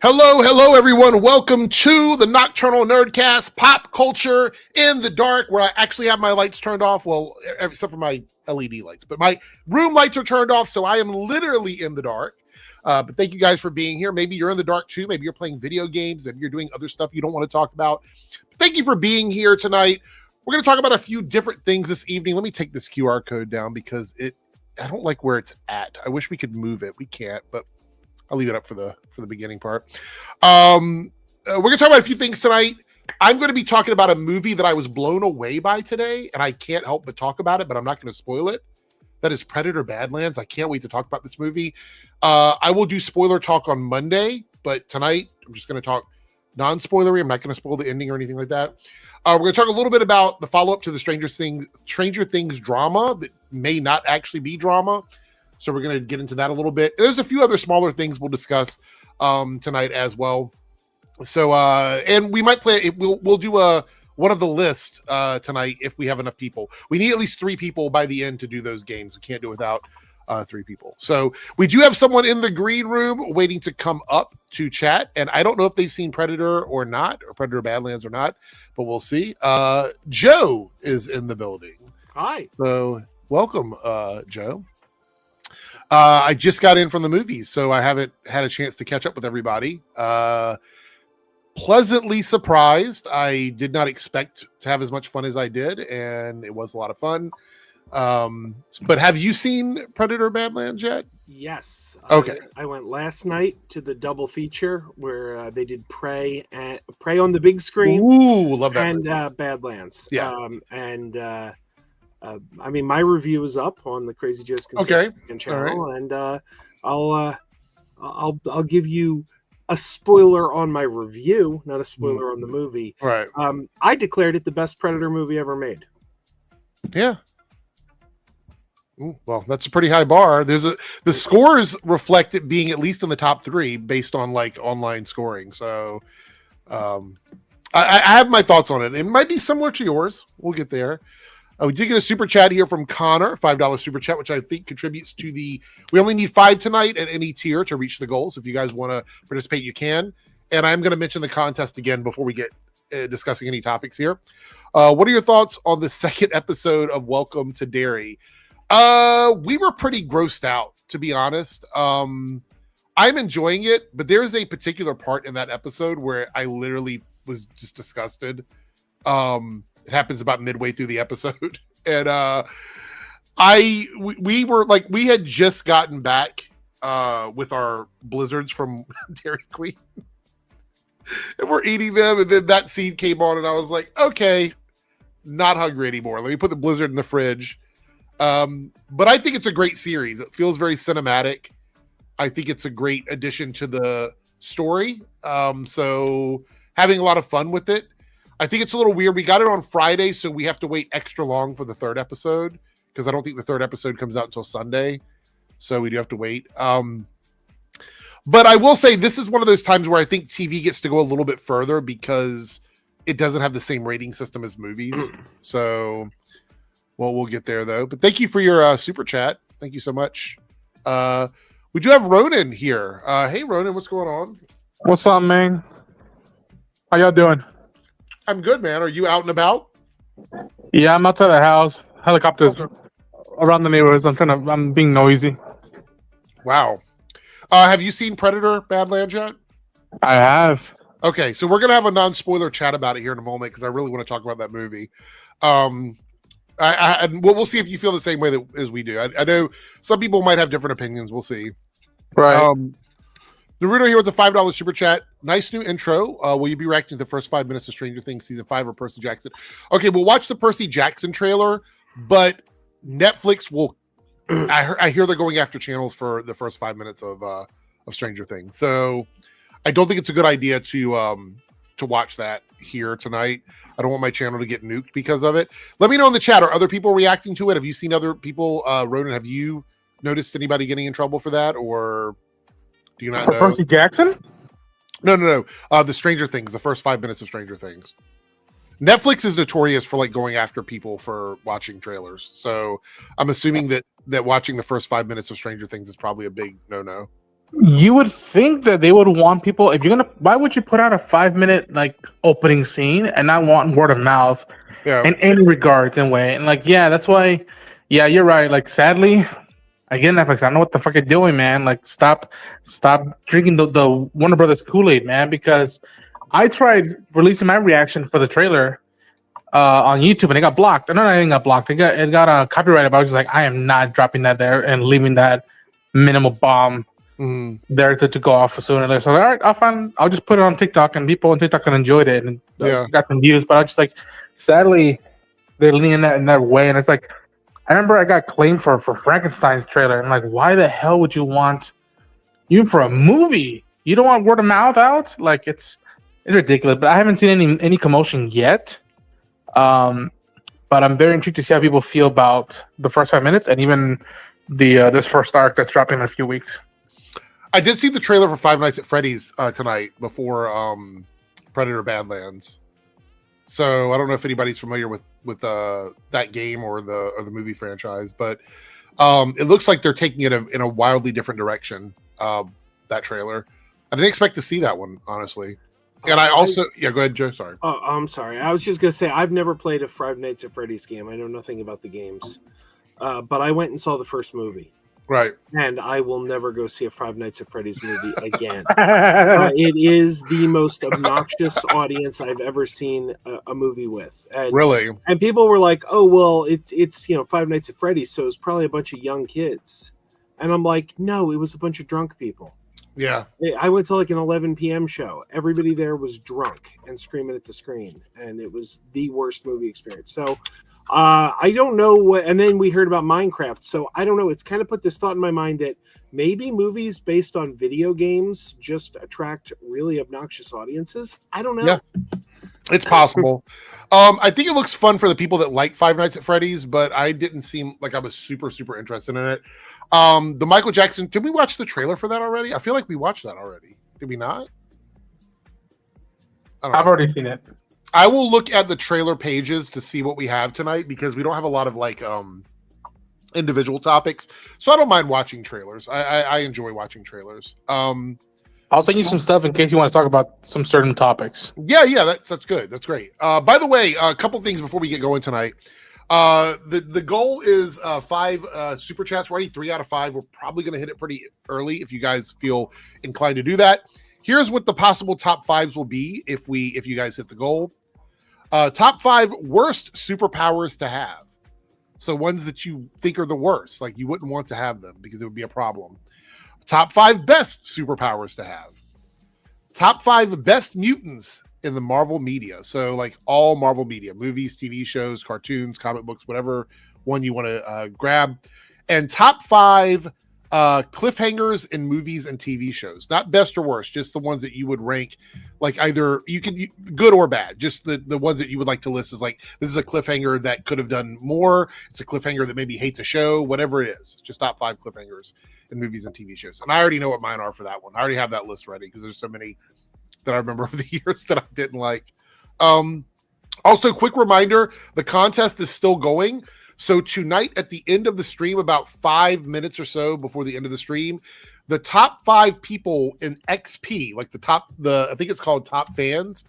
Hello, everyone. Welcome to the Nocturnal Nerdcast, Pop Culture in the Dark, where I actually have my lights turned off. Well, except for my LED lights, but my room lights are turned off, so I am literally in the dark. But thank you guys for being here. Maybe you're in the dark too. Maybe you're playing video games. Maybe you're doing other stuff you don't want to talk about. Thank you for being here tonight. We're going to talk about a few different things this evening. Let me take this QR code down because I don't like where it's at. I wish we could move it. We can't, but I'll leave it up for the beginning part. We're going to talk about a few things tonight. I'm going to be talking about a movie that I was blown away by today, and I can't help but talk about it, but I'm not going to spoil it. That is Predator Badlands. I can't wait to talk about this movie. I will do spoiler talk on Monday, but tonight I'm just going to talk non-spoilery. I'm not going to spoil the ending or anything like that. We're going to talk a little bit about the follow-up to the Stranger Things drama that may not actually be drama. So we're going to get into that a little bit. There's a few other smaller things we'll discuss tonight as well. So and we might play. We'll do one of the list tonight if we have enough people. We need at least 3 people by the end to do those games. We can't do it without 3 people. So we do have someone in the green room waiting to come up to chat, and I don't know if they've seen Predator or not, or Predator Badlands or not, but we'll see. Joe is in the building. Hi. So welcome, Joe. I just got in from the movies, so I haven't had a chance to catch up with everybody. Pleasantly surprised. I did not expect to have as much fun as I did, and it was a lot of fun. But have you seen Predator Badlands yet? Yes. Okay. I went last night to the double feature where they did Prey on the big screen. Ooh, love that. And Badlands. Yeah. I mean, my review is up on the Crazy Joe's Conspiracy channel, right. And I'll give you a spoiler on my review, not a spoiler on the movie. Right. I declared it the best Predator movie ever made. Yeah. Ooh, well, that's a pretty high bar. The scores reflect it being at least in the top 3 based on like online scoring. So I have my thoughts on it. It might be similar to yours. We'll get there. We did get a super chat here from Connor, $5 super chat, which I think contributes to we only need 5 tonight at any tier to reach the goals. If you guys want to participate, you can. And I'm going to mention the contest again before we get discussing any topics here. What are your thoughts on the second episode of Welcome to Derry? We were pretty grossed out, to be honest. I'm enjoying it, but there's a particular part in that episode where I literally was just disgusted. It happens about midway through the episode. And we were like, we had just gotten back with our blizzards from Dairy Queen. And we're eating them, and then that scene came on, and I was like, okay, not hungry anymore. Let me put the blizzard in the fridge. But I think it's a great series. It feels very cinematic. I think it's a great addition to the story. So having a lot of fun with it. I think it's a little weird. We got it on Friday, so we have to wait extra long for the 3rd episode because I don't think the 3rd episode comes out until Sunday. So we do have to wait. But I will say this is one of those times where I think TV gets to go a little bit further because it doesn't have the same rating system as movies. So, well, we'll get there though. But thank you for your super chat. Thank you so much. We do have Ronan here. Hey, Ronan, what's going on? What's up, man? How y'all doing? I'm good, man. Are you out and about? Yeah, I'm outside the house. Helicopters around the neighborhoods. I'm being noisy. Wow. Have you seen Predator Badlands yet? I have. Okay, so we're gonna have a non-spoiler chat about it here in a moment because I really want to talk about that movie. We'll see if you feel the same way as we do. I know some people might have different opinions. We'll see. Right. Naruto here with the $5 super chat. Nice new intro. Will you be reacting to the first 5 minutes of Stranger Things season 5 or Percy Jackson? Okay, we'll watch the Percy Jackson trailer, but Netflix will. I hear they're going after channels for the first 5 minutes of Stranger Things, so I don't think it's a good idea to watch that here tonight. I don't want my channel to get nuked because of it. Let me know in the chat. Are other people reacting to it? Have you seen other people? Ronan, have you noticed anybody getting in trouble for that, or do you not know? Percy Jackson? No. The Stranger Things, the first 5 minutes of Stranger Things. Netflix is notorious for like going after people for watching trailers. So I'm assuming that watching the first 5 minutes of Stranger Things is probably a big no-no. You would think that they would want people if you're gonna. Why would you put out a 5 minute like opening scene and not want word of mouth Yeah. in any regards and way? And like, yeah, that's why. Yeah, you're right. Like, sadly, again, Netflix, I don't know what the fuck you're doing, man. Like, stop drinking the Warner Brothers Kool-Aid, man. Because I tried releasing my reaction for the trailer on YouTube and it got blocked. I don't know, it got blocked. It got a copyright. But I was just like, I am not dropping that there and leaving that minimal bomb there to go off sooner or later. So all right, I'll just put it on TikTok and people on TikTok can enjoy it and got some views. But I was just like, sadly, they're leaning in that way, and it's like, I remember I got claimed for Frankenstein's trailer, and like, why the hell would you want, even for a movie, you don't want word of mouth out? Like, it's ridiculous. But I haven't seen any commotion yet. But I'm very intrigued to see how people feel about the first 5 minutes and even the this first arc that's dropping in a few weeks. I did see the trailer for Five Nights at Freddy's tonight before Predator Badlands. So I don't know if anybody's familiar with that game or the movie franchise, but it looks like they're taking it in a wildly different direction. That trailer, I didn't expect to see that one, honestly. And I also, go ahead, Joe. Sorry. Oh, I'm sorry. I was just gonna say I've never played a Five Nights at Freddy's game. I know nothing about the games, but I went and saw the first movie. Right. And I will never go see a Five Nights at Freddy's movie again. It is the most obnoxious audience I've ever seen a movie with. And, really? And people were like, "Oh, well, it's Five Nights at Freddy's, so it's probably a bunch of young kids." And I'm like, "No, it was a bunch of drunk people." Yeah. I went to like an 11 p.m. show. Everybody there was drunk and screaming at the screen, and it was the worst movie experience. So I don't know what. And then we heard about Minecraft, so I don't know. It's kind of put this thought in my mind that maybe movies based on video games just attract really obnoxious audiences. I don't know. Yeah, it's possible. I think it looks fun for the people that like Five Nights at Freddy's, but I didn't seem like I was super interested in it. The Michael Jackson. Did we watch the trailer for that already? I feel like we watched that already. Did we not? I've already seen it. I will look at the trailer pages to see what we have tonight because we don't have a lot of like individual topics. So I don't mind watching trailers. I enjoy watching trailers. I'll send you some stuff in case you want to talk about some certain topics. Yeah, that's good. That's great. By the way, a couple things before we get going tonight. The goal is 5 super chats. We're already 3 out of 5. We're probably going to hit it pretty early if you guys feel inclined to do that. Here's what the possible top 5s will be if you guys hit the goal. Top 5 worst superpowers to have. So ones that you think are the worst, like you wouldn't want to have them because it would be a problem. Top 5 best superpowers to have. Top 5 best mutants in the Marvel media. So like all Marvel media, movies, TV shows, cartoons, comic books, whatever one you want to grab. And top 5 cliffhangers in movies and TV shows. Not best or worst, just the ones that you would rank like either you can good or bad. Just the ones that you would like to list as like, this is a cliffhanger that could have done more. It's a cliffhanger that maybe hate the show, whatever it is. Just top 5 cliffhangers in movies and TV shows. And I already know what mine are for that one. I already have that list ready because there's so many that I remember over the years that I didn't like. Also, quick reminder, the contest is still going. So tonight at the end of the stream, about 5 minutes or so before the end of the stream, the top 5 people in XP, like I think it's called top fans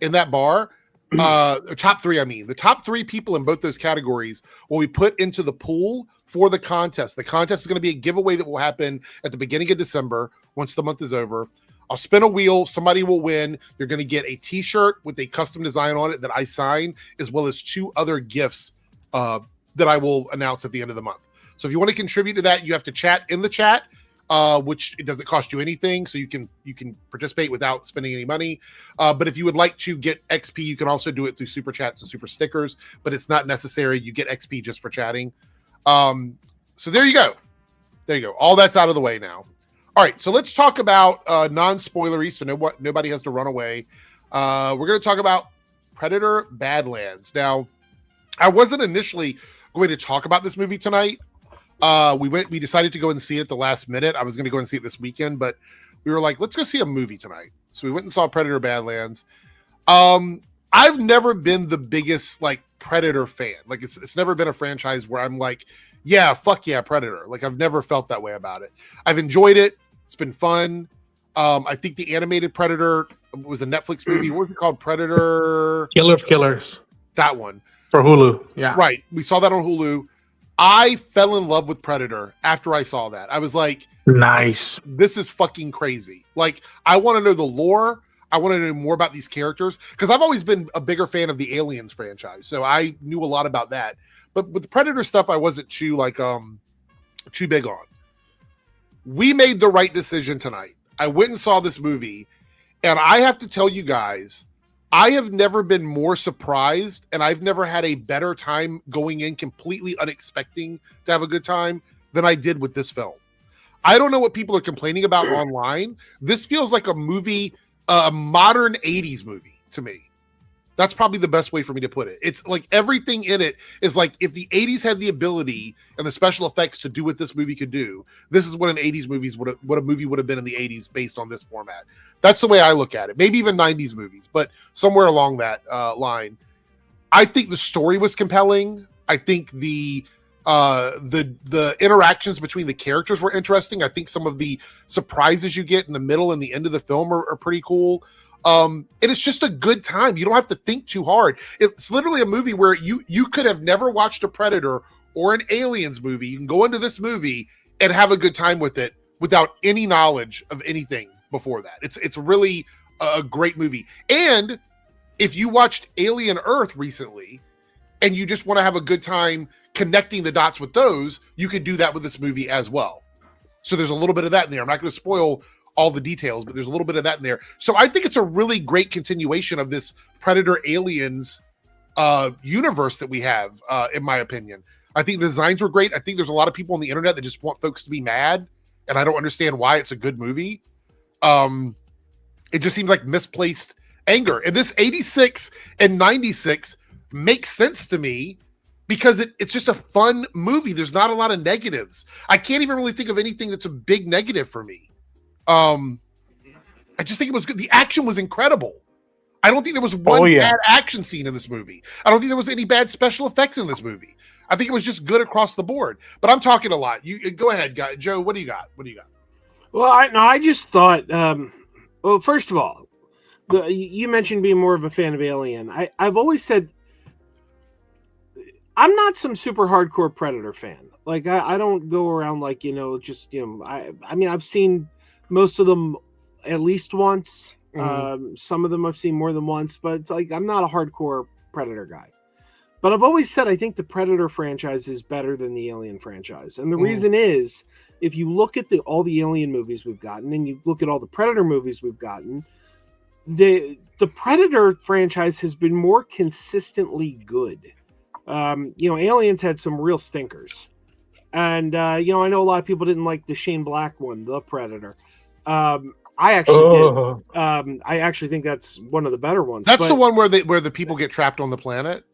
in that bar, top 3, I mean, the top 3 people in both those categories will be put into the pool for the contest. The contest is going to be a giveaway that will happen at the beginning of December once the month is over. I'll spin a wheel. Somebody will win. You're going to get a t-shirt with a custom design on it that I sign, as well as 2 other gifts that I will announce at the end of the month. So if you want to contribute to that, you have to chat in the chat, which it doesn't cost you anything. So you can participate without spending any money. But if you would like to get XP, you can also do it through super chats and super stickers, but it's not necessary. You get XP just for chatting. So there you go. There you go. All that's out of the way now. All right, so let's talk about non-spoilery, so nobody has to run away. We're going to talk about Predator Badlands. Now, I wasn't initially going to talk about this movie tonight. We decided to go and see it at the last minute. I was going to go and see it this weekend, but we were like, let's go see a movie tonight. So we went and saw Predator Badlands. I've never been the biggest like Predator fan. Like it's never been a franchise where I'm like, yeah, fuck yeah, Predator. Like I've never felt that way about it. I've enjoyed it. It's been fun. I think the animated Predator was a Netflix movie. What was it called? Predator. Killer of Killers. That one. For Hulu. Yeah. Right. We saw that on Hulu. I fell in love with Predator after I saw that. I was like, nice. This is fucking crazy. Like, I want to know the lore. I want to know more about these characters because I've always been a bigger fan of the Aliens franchise. So I knew a lot about that. But with the Predator stuff, I wasn't too big on. We made the right decision tonight. I went and saw this movie, and I have to tell you guys, I have never been more surprised, and I've never had a better time going in completely unexpecting to have a good time than I did with this film. I don't know what people are complaining about online. This feels like a movie, a modern 80s movie to me. That's probably the best way for me to put it. It's like everything in it is like if the 80s had the ability and the special effects to do what this movie could do, this is what an 80s what a movie would have been in the 80s based on this format. That's the way I look at it. Maybe even 90s movies, but somewhere along that line. I think the story was compelling. I think the interactions between the characters were interesting. I think some of the surprises you get in the middle and the end of the film are pretty cool. And it's just a good time. You don't have to think too hard. It's literally a movie where you could have never watched a Predator or an Aliens movie. You can go into this movie and have a good time with it without any knowledge of anything before that. It's really a great movie. And if you watched Alien Earth recently and you just want to have a good time connecting the dots with those, you could do that with this movie as well. So there's a little bit of that in there. I'm not going to spoil all the details, but there's a little bit of that in there. So I think it's a really great continuation of this Predator Aliens universe that we have, in my opinion. I think the designs were great. I think there's a lot of people on the internet that just want folks to be mad, and I don't understand why it's a good movie. It just seems like misplaced anger. And this 86 and 96 makes sense to me because it's just a fun movie. There's not a lot of negatives. I can't even really think of anything that's a big negative for me. I just think it was good. The action was incredible. I don't think there was one bad action scene in this movie. I don't think there was any bad special effects in this movie. I think it was just good across the board. But I'm talking a lot. You go ahead, guy. Joe. What do you got? Well, I just thought. Well, first of all, you mentioned being more of a fan of Alien. I've always said I'm not some super hardcore Predator fan. Like I don't go around like I mean I've seen most of them at least once. Mm-hmm. Some of them I've seen more than once, but it's like I'm not a hardcore Predator guy. But I've always said I think the Predator franchise is better than the Alien franchise. And the reason is, if you look at all the Alien movies we've gotten and you look at all the Predator movies we've gotten, the Predator franchise has been more consistently good. Aliens had some real stinkers. And, I know a lot of people didn't like the Shane Black one, The Predator. I actually did. I actually think that's one of the better ones. That's the one where the people get trapped on the planet?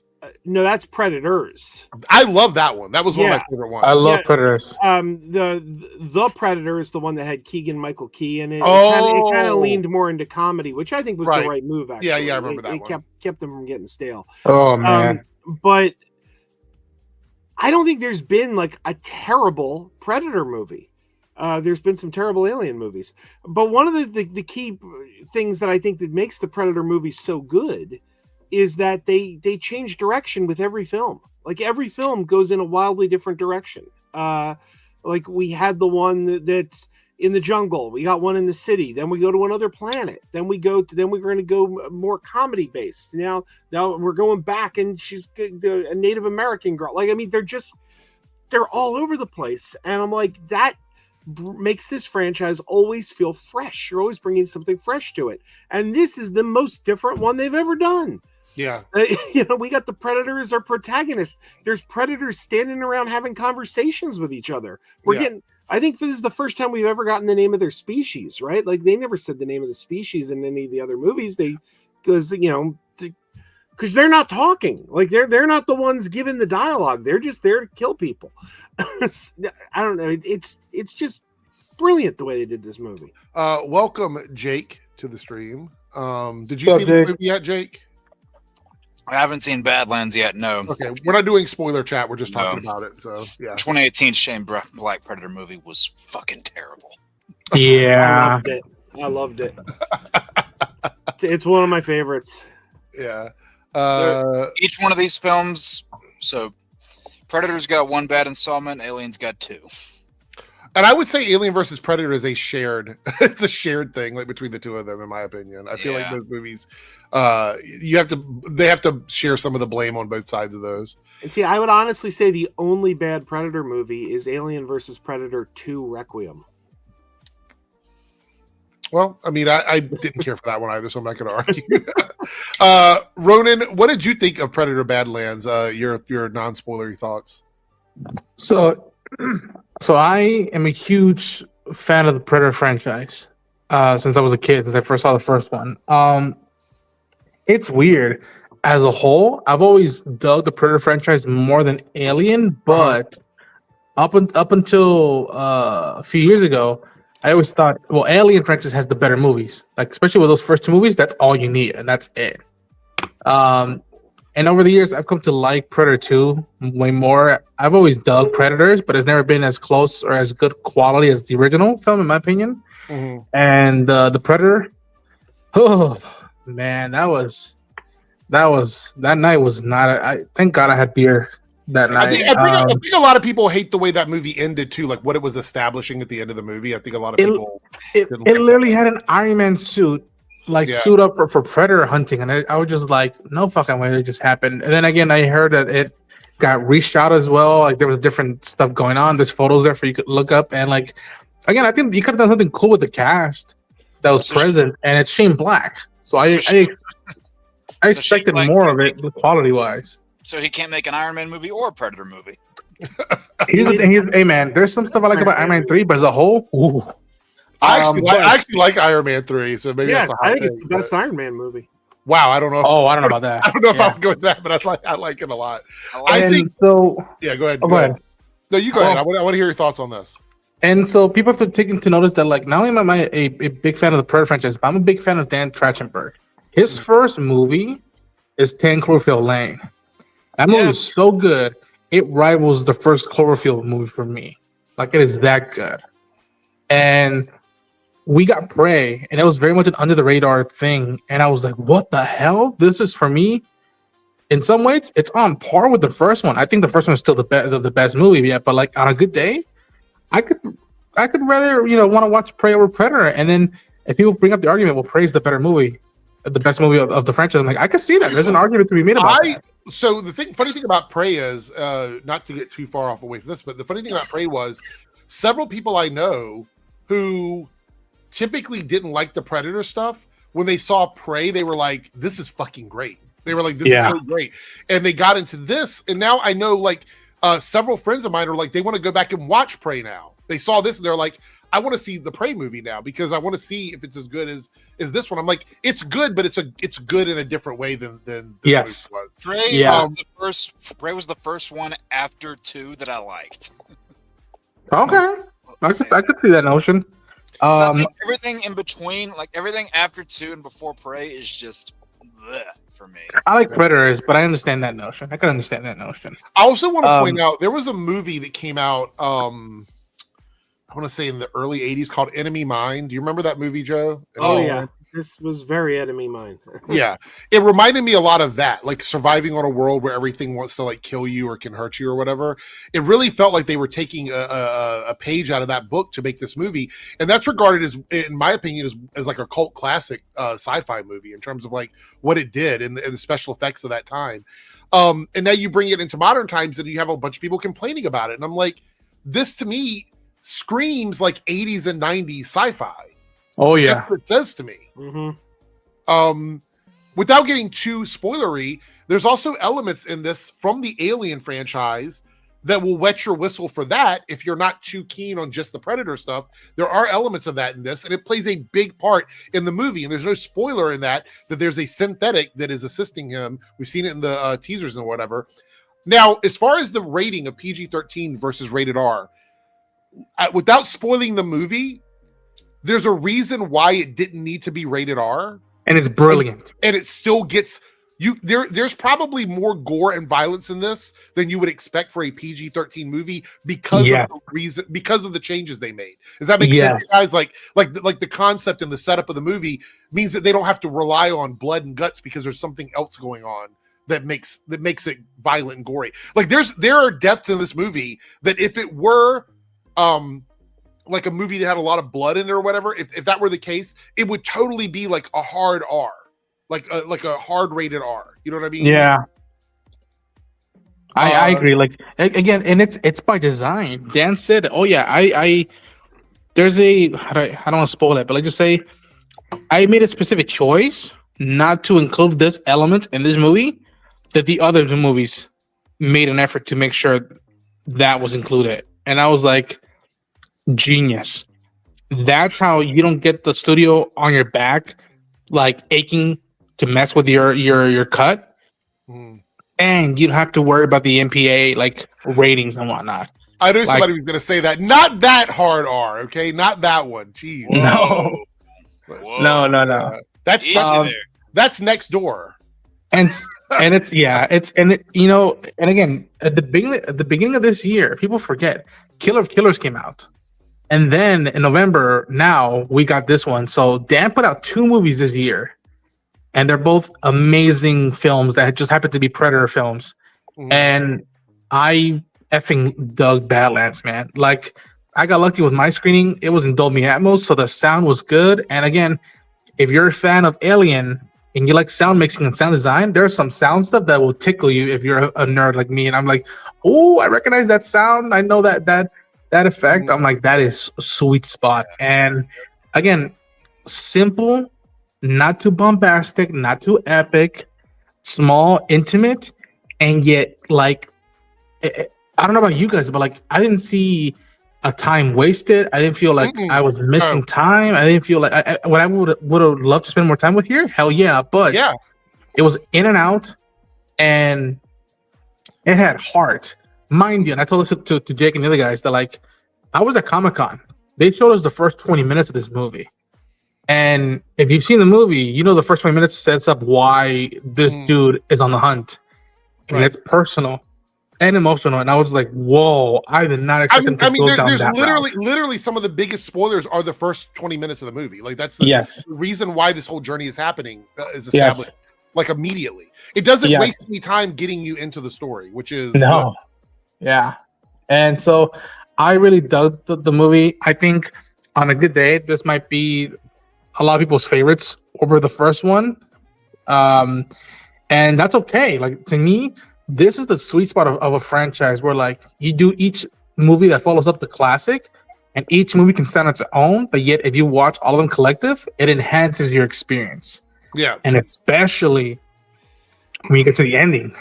No, that's Predators. I love that one. That was one of my favorite ones. I love Predators. The Predator is the one that had Keegan-Michael Key in it. It kind of leaned more into comedy, which I think was the right move, actually. Yeah, I remember that one. Kept them from getting stale. Oh, man. But I don't think there's been like a terrible Predator movie. There's been some terrible Alien movies. But one of the key things that I think that makes the Predator movies so good is that they change direction with every film. Like every film goes in a wildly different direction. Like we had the one that's in the jungle. We got one in the city. Then we go to another planet. Then we're going to go more comedy based. Now we're going back and she's a Native American girl. Like, I mean, they're all over the place. And I'm like, that makes this franchise always feel fresh. You're always bringing something fresh to it. And this is the most different one they've ever done. Yeah. We got the Predator as our protagonist. There's Predators standing around having conversations with each other. I think this is the first time we've ever gotten the name of their species, right? Like they never said the name of the species in any of the other movies. Because they're not talking. Like they're not the ones giving the dialogue. They're just there to kill people. I don't know. It's just brilliant the way they did this movie. Welcome, Jake, to the stream. Did you see the movie yet, Jake? I haven't seen Badlands yet, no. Okay, we're not doing spoiler chat. We're just talking about it. So, yeah. 2018 Shane Black Predator movie was fucking terrible. Yeah. I loved it. It's one of my favorites. Yeah. Each one of these films, so Predator's got one bad installment, Alien's got two. And I would say Alien versus Predator is a shared it's a shared thing like between the two of them, in my opinion. I feel like those movies they have to share some of the blame on both sides of those. And see, I would honestly say the only bad Predator movie is Alien versus Predator 2 Requiem. Well, I mean, I didn't care for that one either, so I'm not going to argue. Ronan, what did you think of Predator Badlands? Your non-spoilery thoughts. So I am a huge fan of the Predator franchise since I was a kid, since I first saw the first one. It's weird. As a whole, I've always dug the Predator franchise more than Alien, but up until a few years ago, I always thought, well, Alien franchise has the better movies. Like, especially with those first two movies, that's all you need, and that's it. And over the years, I've come to like Predator 2 way more. I've always dug Predators, but it's never been as close or as good quality as the original film, in my opinion. Mm-hmm. And the Predator, oh man, that night was not. I thank God I had beer that night. I think a lot of people hate the way that movie ended too, like what it was establishing at the end of the movie. I think a lot of people. It literally had an Iron Man suit. Suit up for predator hunting, and I was just like, no fucking way, it just happened. And then again, I heard that it got reshot as well. Like there was different stuff going on. There's photos there for you could look up, and like again, I think you could have done something cool with the cast that was present, and it's Shane Black. So I expected more of it quality wise. So he can't make an Iron Man movie or a Predator movie. Here's the thing, hey man, there's some stuff I like about Iron Man 3, but as a whole, ooh. I actually like Iron Man 3, so maybe that's a hot I think thing, it's the best Iron Man movie. Wow, I don't know. Oh, I don't know about that. I don't know if I would go with that, but I like it a lot. I think so. Yeah, go ahead. Go ahead. No, you go ahead. I want to hear your thoughts on this. And so people have to take into notice that, like, not only am I a big fan of the Predator franchise, but I'm a big fan of Dan Trachtenberg. His first movie is 10 Cloverfield Lane. That movie is so good, it rivals the first Cloverfield movie for me. Like, it is that good. And we got Prey, and it was very much an under the radar thing. And I was like, what the hell? This is for me. In some ways, it's on par with the first one. I think the first one is still the best movie yet, but like on a good day, I could rather, want to watch Prey over Predator. And then if people bring up the argument, well, Prey is the better movie, the best movie of the franchise, I'm like, I can see that. There's an argument to be made about that. So funny thing about Prey is, not to get too far off away from this, but the funny thing about Prey was several people I know who typically didn't like the Predator stuff, when they saw Prey, they were like, this is fucking great. They were like, this is so great. And they got into this, and now I know like several friends of mine are like, they want to go back and watch Prey now. They saw this and they're like, I want to see the Prey movie now because I want to see if it's as good as this one. I'm like, it's good, but it's good in a different way than this movie was. Prey was the first one after 2 that I liked. Okay. I could see that notion. Everything in between, like everything after 2 and before Prey, is just bleh for me. I like Predators, but I understand that notion. I can understand that notion. I also want to point out there was a movie that came out, I want to say in the early 80s called Enemy Mine. Do you remember that movie, Joe? Oh yeah. This was very Enemy Mine. Yeah. It reminded me a lot of that, like surviving on a world where everything wants to like kill you or can hurt you or whatever. It really felt like they were taking a page out of that book to make this movie. And that's regarded as, in my opinion, as like a cult classic sci-fi movie in terms of like what it did and the special effects of that time. And now you bring it into modern times and you have a bunch of people complaining about it. And I'm like, this to me screams like 80s and 90s sci-fi. Oh yeah, that's what it says to me. Mm-hmm. Without getting too spoilery, there's also elements in this from the Alien franchise that will wet your whistle for that. If you're not too keen on just the Predator stuff, there are elements of that in this, and it plays a big part in the movie. And there's no spoiler in that there's a synthetic that is assisting him. We've seen it in the teasers and whatever. Now, as far as the rating of PG-13 versus rated R, without spoiling the movie, there's a reason why it didn't need to be rated R. And it's brilliant. And it still gets there's probably more gore and violence in this than you would expect for a PG-13 movie because of the changes they made. Does that make sense, guys? Like the concept and the setup of the movie means that they don't have to rely on blood and guts because there's something else going on that makes it violent and gory. Like there are deaths in this movie that if it were like a movie that had a lot of blood in it or whatever, if that were the case, it would totally be like a hard R. Like a hard rated R, you know what I mean? Yeah, I agree. Like again, and it's by design. Dan said, "Oh yeah, I there's a I don't want to spoil it, but let's just say I made a specific choice not to include this element in this movie that the other movies made an effort to make sure that was included." And I was like, genius. That's how you don't get the studio on your back, like aching to mess with your cut, and you don't have to worry about the MPA like ratings and whatnot. I knew somebody was going to say that. Not that hard R, okay? Not that one. Jeez. No. No. That's next door. And it's and again at the beginning of this year, people forget Killer of Killers came out. And then in November, now we got this one. So Dan put out 2 movies this year. And they're both amazing films that just happen to be Predator films. Mm-hmm. And I effing dug Badlands, man. Like, I got lucky with my screening. It was in Dolby Atmos, so the sound was good. And again, if you're a fan of Alien and you like sound mixing and sound design, there's some sound stuff that will tickle you if you're a nerd like me. And I'm like, oh, I recognize that sound. I know that effect. Mm-hmm. I'm like, that is a sweet spot. And again, simple, not too bombastic, not too epic, small, intimate, and yet like I don't know about you guys, but like I didn't see a time wasted. I didn't feel like I was missing time. I didn't feel like what I would have loved to spend more time with here. Hell yeah, but it was in and out, and it had heart, mind you. And I told this to Jake and the other guys that like I was at Comic-Con. They showed us the first 20 minutes of this movie. And if you've seen the movie, you know the first 20 minutes sets up why this dude is on the hunt. And it's personal and emotional. And I was like, whoa, I did not expect him to go down that route. Literally some of the biggest spoilers are the first 20 minutes of the movie. Like that's the reason why this whole journey is happening is established like immediately. It doesn't waste any time getting you into the story, which is no. Yeah. And so I really dug the movie. I think on a good day, this might be a lot of people's favorites over the first one. And that's okay. Like to me, this is the sweet spot of a franchise where like you do each movie that follows up the classic and each movie can stand on its own. But yet if you watch all of them collective, it enhances your experience. Yeah. And especially when you get to the ending,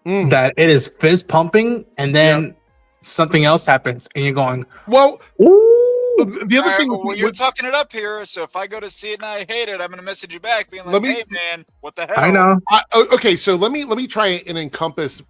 that it is fist pumping and then something else happens and you're going, well, ooh. The other thing, well, you're talking it up here. So if I go to see it and I hate it, I'm going to message you back, being like, "Hey, man, what the hell?" I know. Okay, so let me try and encompass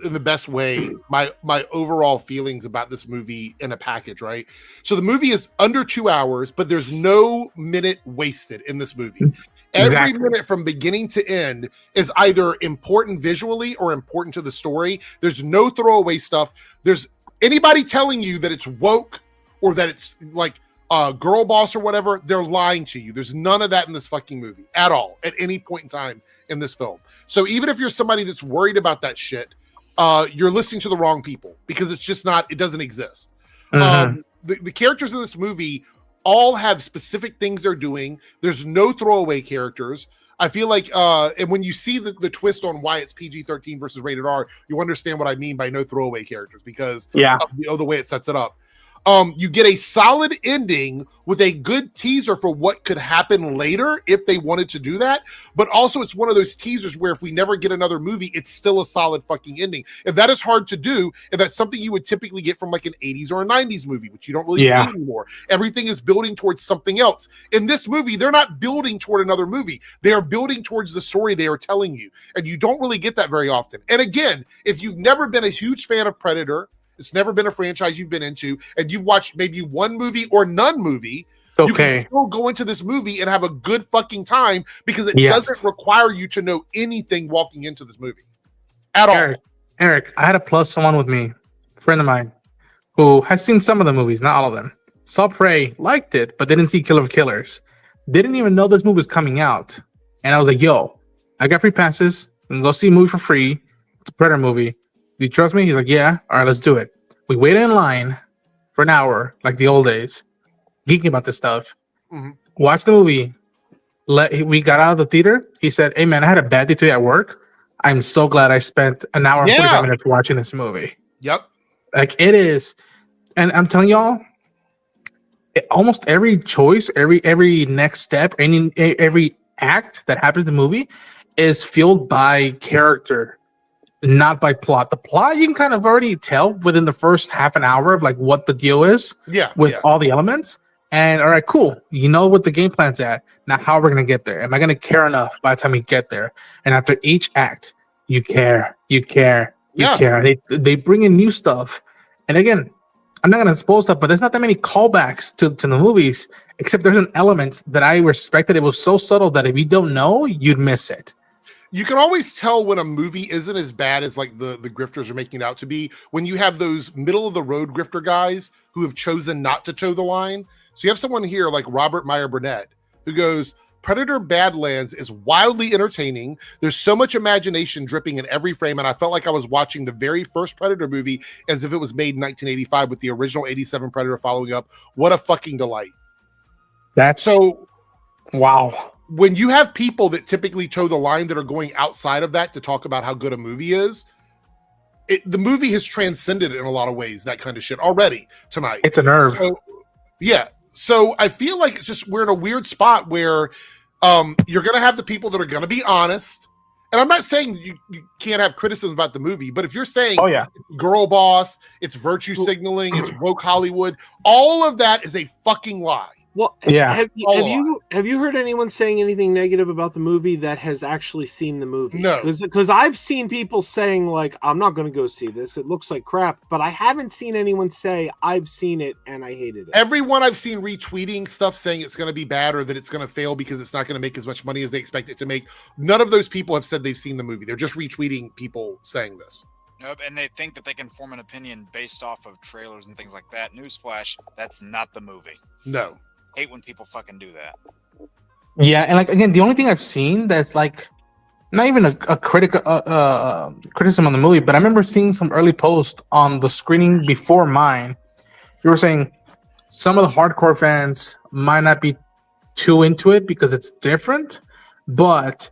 in the best way my overall feelings about this movie in a package. Right. So the movie is under 2 hours, but there's no minute wasted in this movie. Every minute from beginning to end is either important visually or important to the story. There's no throwaway stuff. There's anybody telling you that it's woke or that it's like girl boss or whatever, they're lying to you. There's none of that in this fucking movie at all, at any point in time in this film. So even if you're somebody that's worried about that shit, you're listening to the wrong people because it's just not, it doesn't exist. The characters in this movie all have specific things they're doing. There's no throwaway characters. I feel like, and when you see the twist on why it's PG-13 versus rated R, you understand what I mean by no throwaway characters because of the way it sets it up. You get a solid ending with a good teaser for what could happen later if they wanted to do that. But also it's one of those teasers where if we never get another movie, it's still a solid fucking ending. If that is hard to do, if that's something you would typically get from like an 80s or a 90s movie, which you don't really see anymore. Everything is building towards something else. In this movie, they're not building toward another movie. They are building towards the story they are telling you. And you don't really get that very often. And again, if you've never been a huge fan of Predator, it's never been a franchise you've been into, and you've watched maybe one movie or none movie, You can Okay. still go into this movie and have a good fucking time because it Yes. doesn't require you to know anything walking into this movie at all. Eric, I had a plus someone with me, a friend of mine, who has seen some of the movies, not all of them. Saw Prey, liked it, but didn't see Killer of Killers. Didn't even know this movie was coming out. And I was like, yo, I got free passes. We can go see a movie for free. It's a Predator movie. Do you trust me? He's like, yeah. All right, let's do it. We waited in line for an hour, like the old days, geeking about this stuff. Mhm. Watched the movie. We got out of the theater. He said, hey, man, I had a bad day today at work. I'm so glad I spent an hour and 45 minutes watching this movie. Yep. Like, it is. And I'm telling y'all, almost every choice, every next step, every act that happens in the movie is fueled by character, not by plot. The plot you can kind of already tell within the first half an hour of like what the deal is with all the elements. And all right, cool. You know what the game plan's at. Now, how are we gonna get there? Am I gonna care enough by the time we get there? And after each act, you care. They bring in new stuff. And again, I'm not gonna spoil stuff, but there's not that many callbacks to the movies, except there's an element that I respected. It was so subtle that if you don't know, you'd miss it. You can always tell when a movie isn't as bad as like the grifters are making it out to be when you have those middle of the road grifter guys who have chosen not to toe the line. So you have someone here like Robert Meyer Burnett who goes, Predator Badlands is wildly entertaining. There's so much imagination dripping in every frame, and I felt like I was watching the very first Predator movie as if it was made in 1985 with the original 87 Predator following up. What a fucking delight. That's so wow. When you have people that typically toe the line that are going outside of that to talk about how good a movie is, the movie has transcended in a lot of ways, that kind of shit already tonight. It's a nerve. So, yeah. So I feel like it's just we're in a weird spot where you're going to have the people that are going to be honest. And I'm not saying you can't have criticism about the movie, but if you're saying girl boss, it's virtue signaling, it's woke Hollywood, all of that is a fucking lie. Well, have you heard anyone saying anything negative about the movie that has actually seen the movie? No, because I've seen people saying like, I'm not going to go see this. It looks like crap, but I haven't seen anyone say I've seen it and I hated it. Everyone I've seen retweeting stuff saying it's going to be bad or that it's going to fail because it's not going to make as much money as they expect it to make. None of those people have said they've seen the movie. They're just retweeting people saying this. Nope, and they think that they can form an opinion based off of trailers and things like that. Newsflash, that's not the movie. No. Hate when people fucking do that. Yeah, and like again, the only thing I've seen that's like not even a criticism on the movie, but I remember seeing some early post on the screening before mine. You were saying some of the hardcore fans might not be too into it because it's different, but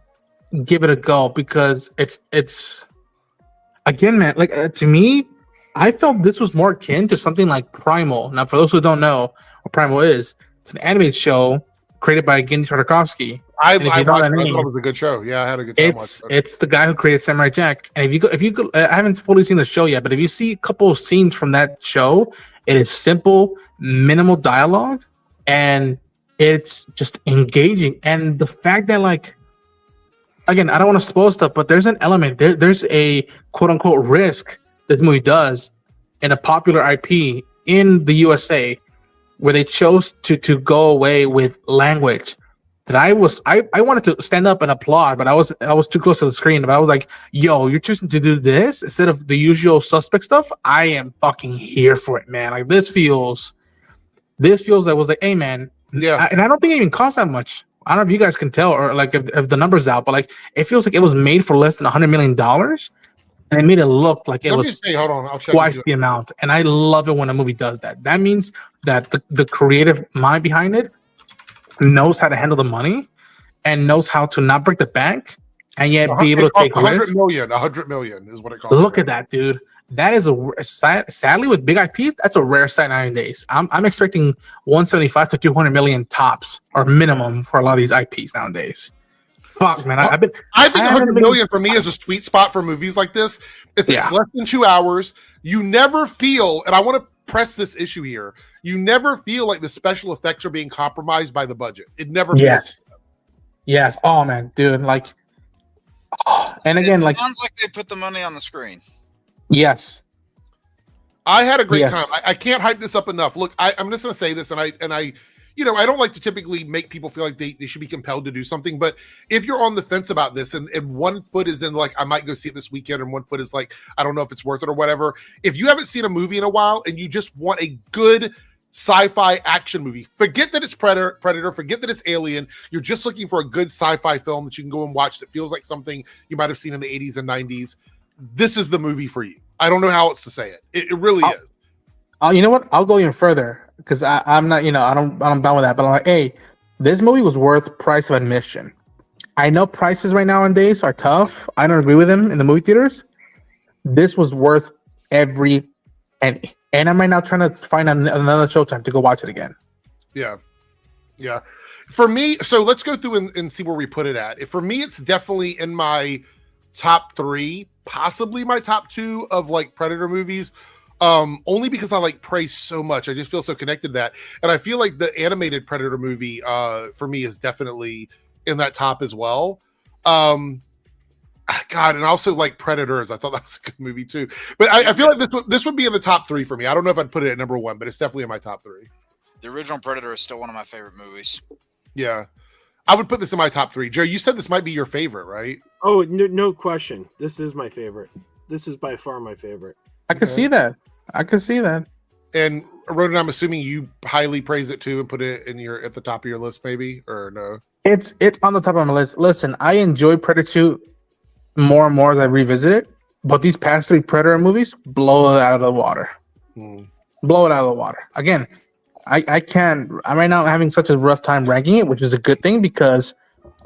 give it a go because it's again, man. Like to me, I felt this was more akin to something like Primal. Now, for those who don't know what Primal is, it's an animated show created by Gendy Tartakovsky. I thought it was a good show. Yeah, I had a good time. It's the guy who created Samurai Jack. And if you go, I haven't fully seen the show yet, but if you see a couple of scenes from that show, it is simple, minimal dialogue, and it's just engaging. And the fact that like, again, I don't want to spoil stuff, but there's an element, there's a quote unquote risk this movie does in a popular IP in the USA where they chose to go away with language that I wanted to stand up and applaud, but I was too close to the screen. But I was like, yo, you're choosing to do this instead of the usual suspect stuff. I am fucking here for it, man. Like this feels I was like, hey man. Yeah. And I don't think it even cost that much. I don't know if you guys can tell or like if the numbers out, but like it feels like it was made for less than $100 million. And it made it look like it was twice the amount. And I love it when a movie does that. That means that the creative mind behind it knows how to handle the money and knows how to not break the bank and yet be able to take risks. $100 million is what it costs. Look at that, dude. That is sadly with big IPs, that's a rare sight nowadays. I'm expecting 175 to 200 million tops or minimum for a lot of these IPs nowadays. Fuck, man. I think 100 million for me is a sweet spot for movies like this. It's less than 2 hours. You never feel, and I want to press this issue here, you never feel like the special effects are being compromised by the budget. It never feels. Yes. Oh, man, dude. Like, and again, it sounds like they put the money on the screen. Yes. I had a great time. I can't hype this up enough. Look, I'm just going to say this, and I I don't like to typically make people feel like they should be compelled to do something, but if you're on the fence about this and one foot is in like, I might go see it this weekend, and one foot is like, I don't know if it's worth it or whatever. If you haven't seen a movie in a while and you just want a good sci-fi action movie, forget that it's Predator, forget that it's Alien. You're just looking for a good sci-fi film that you can go and watch that feels like something you might have seen in the 80s and 90s. This is the movie for you. I don't know how else to say it. It really is. You know what? I'll go even further because I'm not, I'm down with that. But I'm like, hey, this movie was worth price of admission. I know prices right nowadays are tough. I don't agree with them in the movie theaters. This was worth every penny. And I'm right now trying to find another showtime to go watch it again. Yeah. For me, so let's go through and see where we put it at. For me, it's definitely in my top 3, possibly my top 2 of like Predator movies. Only because I like Prey so much. I just feel so connected to that. And I feel like the animated Predator movie for me is definitely in that top as well. God, and also like Predators. I thought that was a good movie too. But I feel like this would be in the top 3 for me. I don't know if I'd put it at number 1, but it's definitely in my top 3. The original Predator is still one of my favorite movies. Yeah. I would put this in my top 3. Joe, you said this might be your favorite, right? Oh, no question. This is my favorite. This is by far my favorite. I can see that. And Ronan, I'm assuming you highly praise it too and put it in at the top of your list, maybe, or no? It's on the top of my list. Listen, I enjoy Predator 2 more and more as I revisit it, but these past 3 Predator movies blow it out of the water. Blow it out of the water. Again, I can't. I'm right now having such a rough time ranking it, which is a good thing because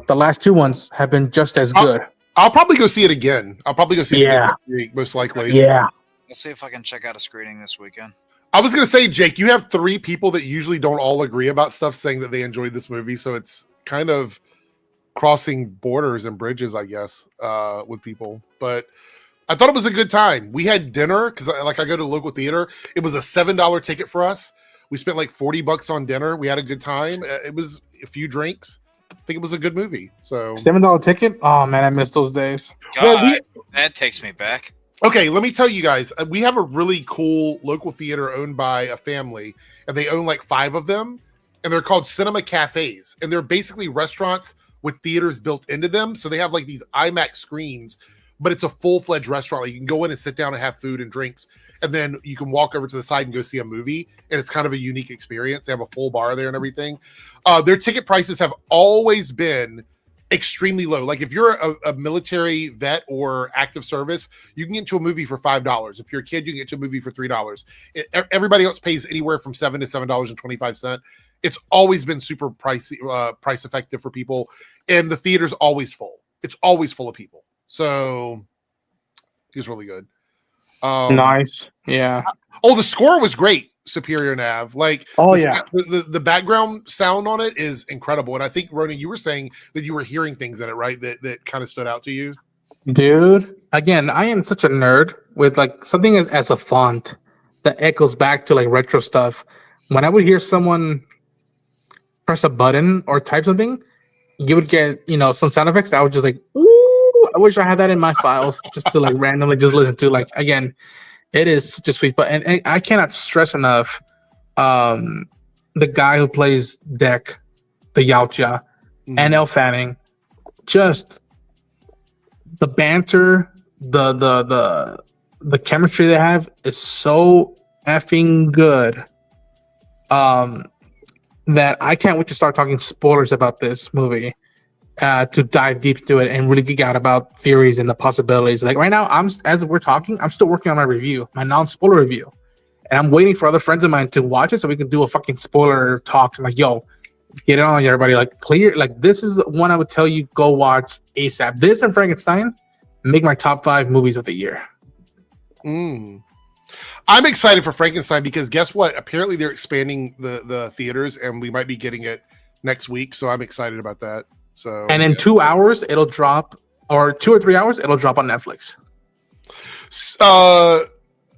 the last 2 ones have been just as good. I'll probably go see it again. Again next week, most likely. Yeah. I'll see if I can check out a screening this weekend. I was going to say, Jake, you have 3 people that usually don't all agree about stuff saying that they enjoyed this movie. So it's kind of crossing borders and bridges, I guess, with people. But I thought it was a good time. We had dinner because I go to a local theater. It was a $7 ticket for us. We spent like $40 on dinner. We had a good time. It was a few drinks. I think it was a good movie. So $7 ticket? Oh, man, I miss those days. God, that takes me back. Okay, let me tell you guys, we have a really cool local theater owned by a family, and they own like 5 of them, and they're called cinema cafes, and they're basically restaurants with theaters built into them. So they have like these IMAX screens, but it's a full-fledged restaurant. Like you can go in and sit down and have food and drinks, and then you can walk over to the side and go see a movie, and it's kind of a unique experience. They have a full bar there and everything. Their ticket prices have always been extremely low. Like if you're a military vet or active service, you can get into a movie for $5. If you're a kid, you can get to a movie for $3. Everybody else pays anywhere from $7 to $7.25. It's always been super price effective for people, and the theater's always full. It's always full of people. So it's really good. Nice. Yeah. Oh, the score was great. Superior Nav. Like, the background sound on it is incredible. And I think, Ronan, you were saying that you were hearing things in it, right? That kind of stood out to you. Dude, again, I am such a nerd with like something as a font that echoes back to like retro stuff. When I would hear someone press a button or type something, you would get, some sound effects that I was just like, ooh, I wish I had that in my files just to like randomly just listen to. Like, again, it is such a sweet spot. And I cannot stress enough the guy who plays Deck, the Yautja, and Elle Fanning, just the banter, the chemistry they have is so effing good that I can't wait to start talking spoilers about this movie. To dive deep into it and really geek out about theories and the possibilities. Like right now, as we're talking, I'm still working on my review, my non-spoiler review, and I'm waiting for other friends of mine to watch it so we can do a fucking spoiler talk. I'm like, yo, get it on, everybody! Like clear, like this is the one I would tell you go watch ASAP. This and Frankenstein make my top 5 movies of the year. I'm excited for Frankenstein because guess what? Apparently they're expanding the theaters, and we might be getting it next week. So I'm excited about that. So, and in 2 hours it'll drop, or 2 or 3 hours it'll drop on Netflix.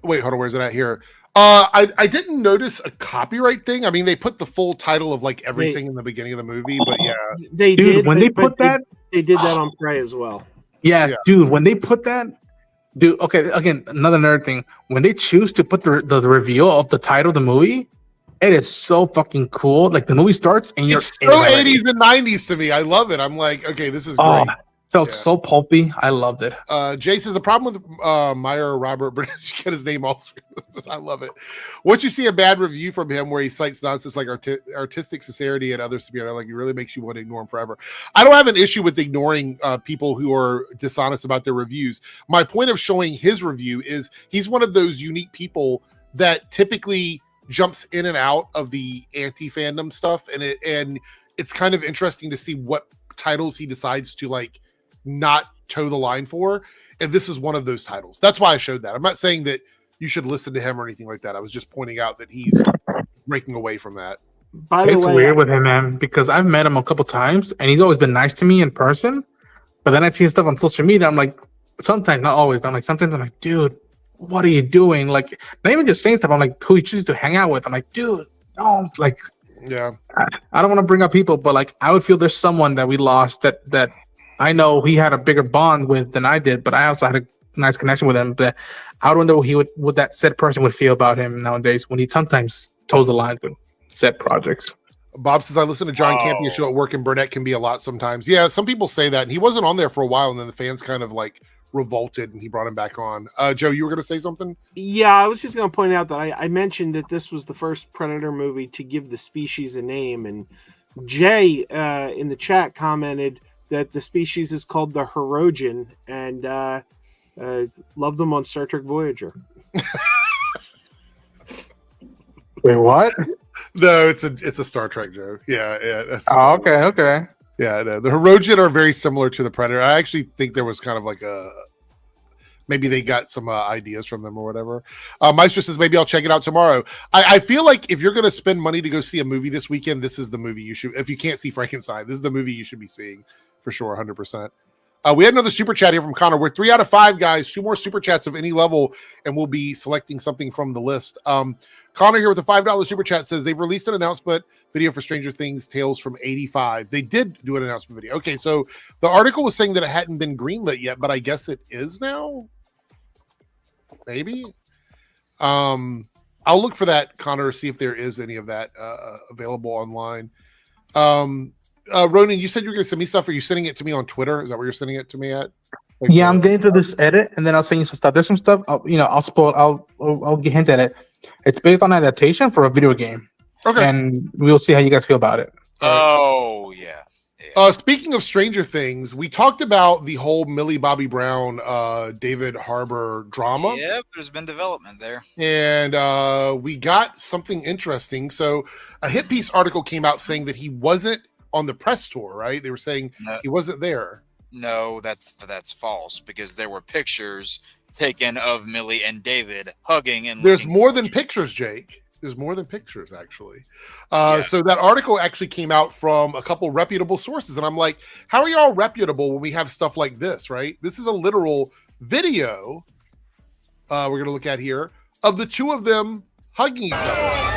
Wait, hold on, where's it at here? I didn't notice a copyright thing. I mean, they put the full title of like everything in the beginning of the movie, but yeah, they did. When they put that, they did that on Prey as well. Yes, yeah. Dude, when they put that, okay, again, another nerd thing. When they choose to put the reveal of the title of the movie, It is so fucking cool. Like the movie starts and you're It's so 80s and 90s to me. I love it. I'm like, okay, this is great. Felt so pulpy. I loved it. Jay says the problem with Meyer Robert British, get his name all. I love it. Once you see a bad review from him where he cites nonsense like artistic sincerity and others to be like, it really makes you want to ignore him forever. I don't have an issue with ignoring people who are dishonest about their reviews. My point of showing his review is he's one of those unique people that typically jumps in and out of the anti-fandom stuff, and it's kind of interesting to see what titles he decides to like not toe the line for, and this is one of those titles. That's why I showed that. I'm not saying that you should listen to him or anything like that. I was just pointing out that he's breaking away from that. By the It's way, weird with him, man, because I've met him a couple times and he's always been nice to me in person, but then I see stuff on social media. I'm like, sometimes, not always, but I'm like, sometimes I'm like, dude, what are you doing? Like, not even just saying stuff. I'm like, who you choose to hang out with? I'm like, dude, no, like, yeah, I don't want to bring up people, but like, I would feel there's someone that we lost that I know he had a bigger bond with than I did, but I also had a nice connection with him. That I don't know what that said person would feel about him nowadays when he sometimes toes the line with said projects. Bob says I listen to John Campea show at work, and Burnett can be a lot sometimes. Yeah, some people say that, and he wasn't on there for a while, and then the fans kind of like revolted, and he brought him back on. Joe, you were going to say something? Yeah, I was just going to point out that I mentioned that this was the first Predator movie to give the species a name, and Jay in the chat commented that the species is called the Hirogen, and love them on Star Trek Voyager. Wait, what? No, it's a Star Trek joke. Yeah. Okay. Yeah, no, the Hirogen are very similar to the Predator. I actually think there was kind of like maybe they got some ideas from them or whatever. Meister says maybe I'll check it out tomorrow. I feel like if you're going to spend money to go see a movie this weekend, this is the movie you should. If you can't see Frankenstein, this is the movie you should be seeing for sure, 100%. We had another super chat here from Connor. We're 3 out of 5 guys. 2 more super chats of any level, and we'll be selecting something from the list. Connor here with a $5 super chat says they've released an announcement video for Stranger Things Tales from 85. They did do an announcement video. Okay, so the article was saying that it hadn't been greenlit yet, but I guess it is now. Maybe. I'll look for that, Connor, see if there is any of that available online. Ronan, you said you were going to send me stuff. Are you sending it to me on Twitter? Is that where you're sending it to me at? Like, yeah, I'm getting through this edit, and then I'll send you some stuff. There's some stuff. I'll spoil. I'll hint at it. It's based on adaptation for a video game. Okay, and we'll see how you guys feel about it. Oh yeah. Speaking of Stranger Things, we talked about the whole Millie Bobby Brown, David Harbour drama. Yep, there's been development there, and we got something interesting. So, a Hit Piece article came out saying that he wasn't on the press tour. Right? They were saying he wasn't there. No, that's false because there were pictures taken of Millie and David hugging, and there's more than pictures, Jake. There's more than pictures, actually. So that article actually came out from a couple reputable sources, and I'm like, how are y'all reputable when we have stuff like this, right? This is a literal video we're going to look at here of the two of them hugging each other.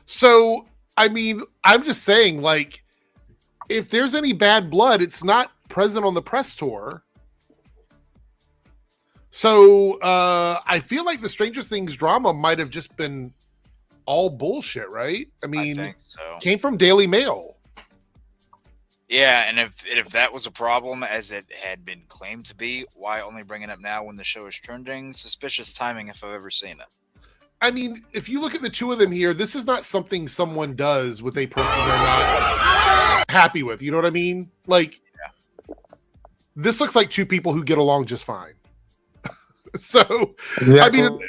So, I mean, I'm just saying, like, if there's any bad blood, it's not present on the press tour. So I feel like the Stranger Things drama might have just been all bullshit, right? I mean, I think so. Came from Daily Mail. Yeah, and if that was a problem, as it had been claimed to be, why only bring it up now when the show is trending? Suspicious timing if I've ever seen it. I mean, if you look at the two of them here, this is not something someone does with a person they're not happy with. You know what I mean? Like, this looks like two people who get along just fine. So, exactly. I mean,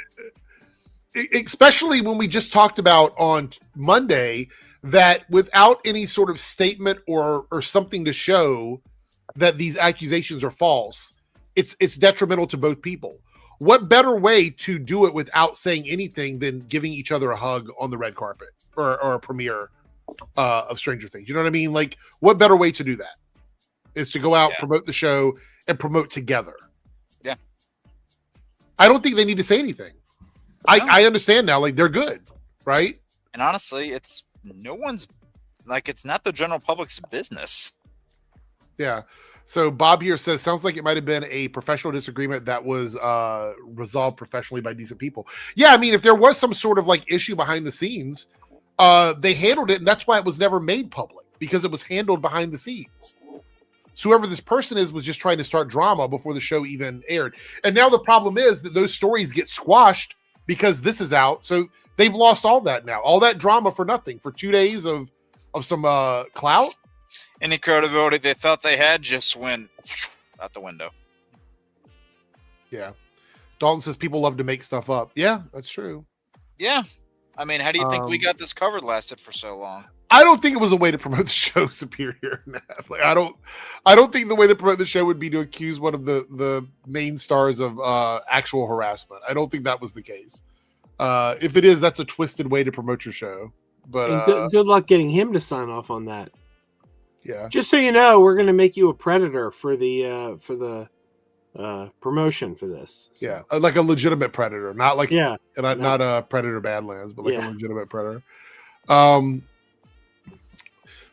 especially when we just talked about on Monday that without any sort of statement or something to show that these accusations are false, it's detrimental to both people. What better way to do it without saying anything than giving each other a hug on the red carpet or a premiere of Stranger Things? You know what I mean? Like, what better way to do that is to go out, promote the show, and promote together. Yeah. I don't think they need to say anything. I understand now. Like, they're good, right? And honestly, it's not the general public's business. Yeah. So Bob here says, sounds like it might have been a professional disagreement that was resolved professionally by decent people. Yeah, I mean, if there was some sort of like issue behind the scenes, they handled it, and that's why it was never made public, because it was handled behind the scenes. So whoever this person is was just trying to start drama before the show even aired. And now the problem is that those stories get squashed because this is out. So they've lost all that now. All that drama for nothing, for 2 days of some clout. Any credibility they thought they had just went out the window. Yeah. Dalton says people love to make stuff up. Yeah, that's true. Yeah. I mean, how do you think we got this covered lasted for so long? I don't think it was a way to promote the show superior enough. Like, I don't think the way to promote the show would be to accuse one of the main stars of actual harassment. I don't think that was the case. If it is, that's a twisted way to promote your show. But good luck getting him to sign off on that. Yeah. Just so you know, we're going to make you a predator for the promotion for this. So. Yeah, like a legitimate predator, not like not a predator Badlands, but like a legitimate predator.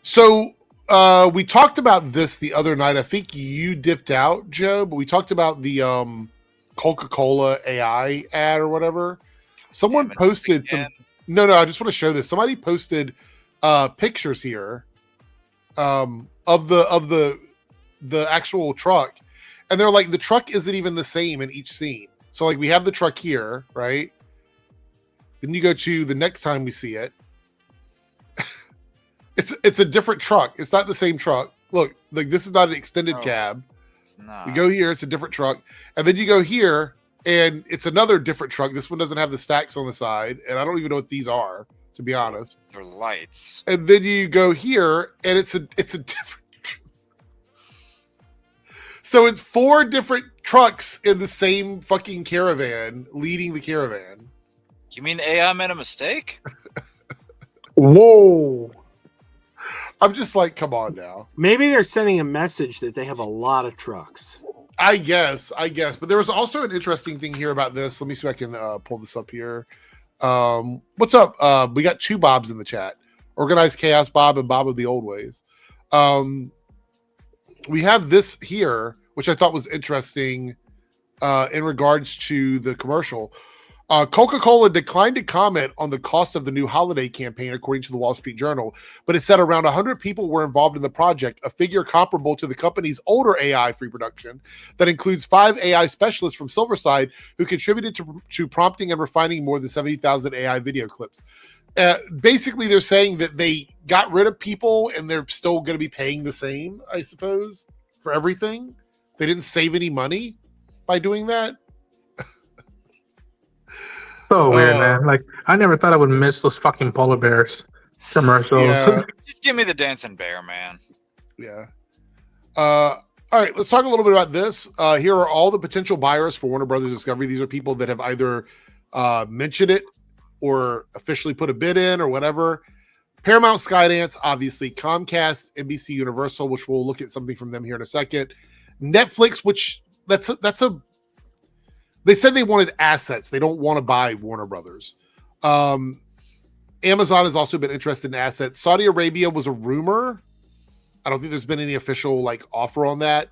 So we talked about this the other night. I think you dipped out, Joe, but we talked about the Coca-Cola AI ad or whatever. Someone posted some. No, I just want to show this. Somebody posted pictures here of the actual truck, and they're like, the truck isn't even the same in each scene. So like we have the truck here, right? Then you go to the next time we see it. It's a different truck. It's not the same truck. Look, like this is not an extended cab. It's not. You go here, it's a different truck, and then you go here, and it's another different truck. This one doesn't have the stacks on the side, and I don't even know what these are, to be honest. They're lights. And then you go here, and it's a different. So it's 4 different trucks in the same fucking caravan leading the caravan. You mean AI made a mistake? Whoa. I'm just like, come on now. Maybe they're sending a message that they have a lot of trucks. I guess. But there was also an interesting thing here about this. Let me see if I can pull this up here. What's up? We got 2 Bobs in the chat. Organized Chaos Bob and Bob of the Old Ways. We have this here, which I thought was interesting in regards to the commercial. Coca-Cola declined to comment on the cost of the new holiday campaign, according to the Wall Street Journal, but it said around 100 people were involved in the project, a figure comparable to the company's older AI-free production that includes 5 AI specialists from Silverside who contributed to prompting and refining more than 70,000 AI video clips. Basically, they're saying that they got rid of people and they're still going to be paying the same, I suppose, for everything. They didn't save any money by doing that. So weird, man. Like, I never thought I would miss those fucking polar bears commercials. Yeah. Just give me the dancing bear, man. Yeah. All right, let's talk a little bit about this. Here are all the potential buyers for Warner Brothers Discovery. These are people that have either mentioned it or officially put a bid in or whatever. Paramount, Skydance, obviously, Comcast, NBC Universal, which we'll look at something from them here in a second. Netflix, which that's a they said they wanted assets. They don't want to buy Warner Brothers. Amazon has also been interested in assets. Saudi Arabia was a rumor. I don't think there's been any official like offer on that.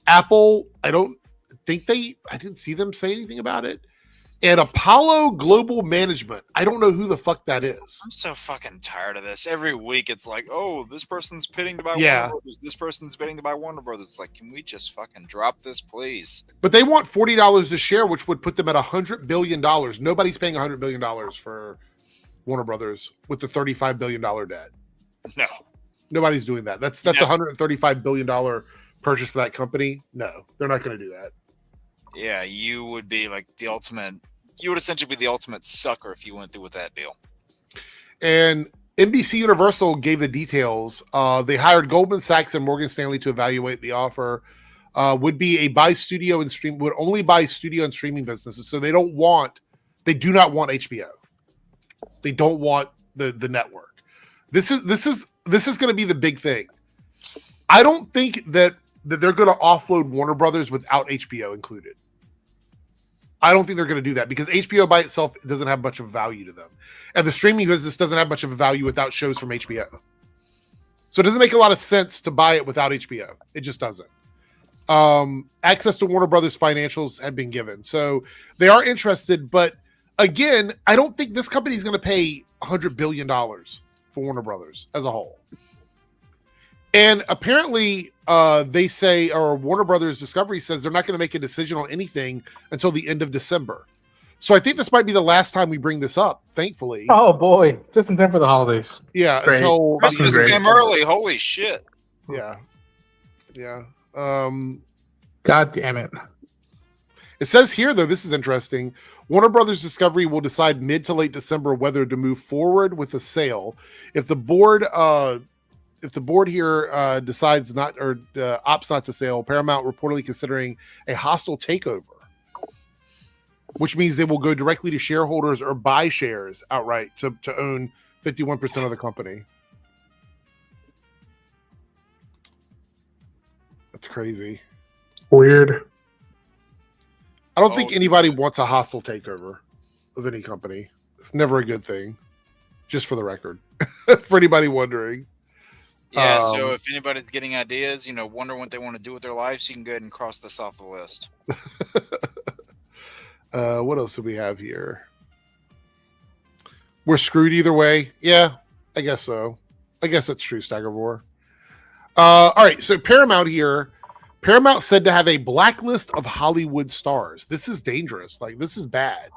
Apple, I didn't see them say anything about it. And Apollo Global Management. I don't know who the fuck that is. I'm so fucking tired of this. Every week it's like, oh, this person's bidding to buy Yeah. Warner Brothers. This person's bidding to buy Warner Brothers. It's like, can we just fucking drop this, please? But they want $40 a share, which would put them at $100 billion. Nobody's paying $100 billion for Warner Brothers with the $35 billion debt. No. Nobody's doing that. That's a $135 billion purchase for that company. No, they're not going to do that. Yeah, you would be like the ultimate. You would essentially be the ultimate sucker if you went through with that deal. And NBC Universal gave the details. They hired Goldman Sachs and Morgan Stanley to evaluate the offer. Would be a buy studio and stream. Would only buy studio and streaming businesses. So they do not want HBO. They don't want the network. This is going to be the big thing. I don't think that they're going to offload Warner Brothers without HBO included. I don't think they're going to do that because HBO by itself doesn't have much of a value to them. And the streaming business doesn't have much of a value without shows from HBO. So it doesn't make a lot of sense to buy it without HBO. It just doesn't. Access to Warner Brothers financials have been given. So they are interested, but again, I don't think this company is going to pay $100 billion for Warner Brothers as a whole. And apparently they say, or Warner Brothers Discovery says they're not going to make a decision on anything until the end of December. So I think this might be the last time we bring this up, thankfully. Oh boy, just in time for the holidays. Yeah, Great. until Christmas Great. came early. Holy shit. Yeah. Yeah. God damn it. It says here, though, this is interesting. Warner Brothers Discovery will decide mid to late December whether to move forward with the sale. If the board here decides not or opts not to sell, Paramount reportedly considering a hostile takeover, which means they will go directly to shareholders or buy shares outright to own 51% of the company. That's crazy. Weird. I don't think anybody wants a hostile takeover of any company. It's never a good thing, just for the record, for anybody wondering. Yeah, so if anybody's getting ideas, wonder what they want to do with their lives, you can go ahead and cross this off the list. What else do we have here? We're screwed either way. Yeah, I guess so. I guess that's true, Staggervore. All right, so Paramount here. Paramount said to have a blacklist of Hollywood stars. This is dangerous. Like, this is bad.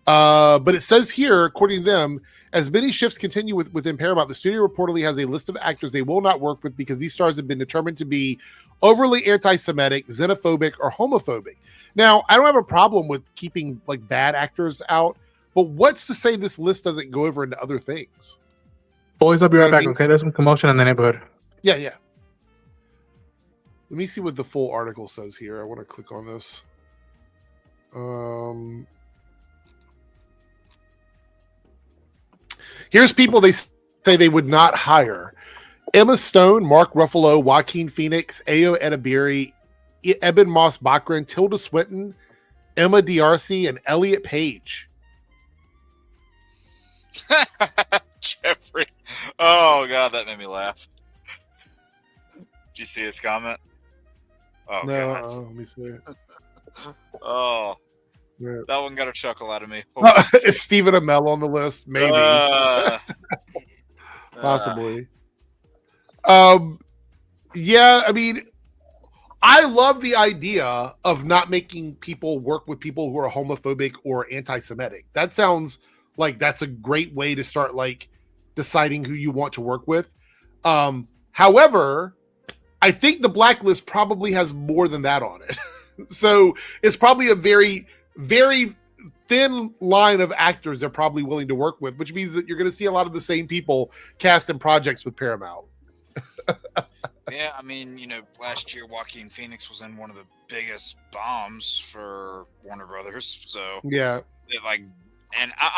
But it says here, according to them, as many shifts continue within Paramount, the studio reportedly has a list of actors they will not work with because these stars have been determined to be overly anti-Semitic, xenophobic, or homophobic. Now, I don't have a problem with keeping like bad actors out, but what's to say this list doesn't go over into other things? Boys, I'll be right back. I mean? Okay, there's some commotion in the neighborhood. Yeah. Let me see what the full article says here. I want to click on this. Here's people they say they would not hire: Emma Stone, Mark Ruffalo, Joaquin Phoenix, Ayo Edebiri, Eben Moss Bachran, Tilda Swinton, Emma D'Arcy, and Elliot Page. Jeffrey. Oh, God, that made me laugh. Did you see his comment? Oh, No, God. let me see. Oh, Yeah. that one got a chuckle out of me. Is Stephen Amell on the list? Maybe. Possibly. Yeah, I mean, I love the idea of not making people work with people who are homophobic or anti-Semitic. That sounds like that's a great way to start like deciding who you want to work with. However, I think the blacklist probably has more than that on it. So it's probably a very, very thin line of actors they're probably willing to work with, which means that you're going to see a lot of the same people cast in projects with Paramount. Yeah, I mean, last year Joaquin Phoenix was in one of the biggest bombs for Warner Brothers. So Yeah.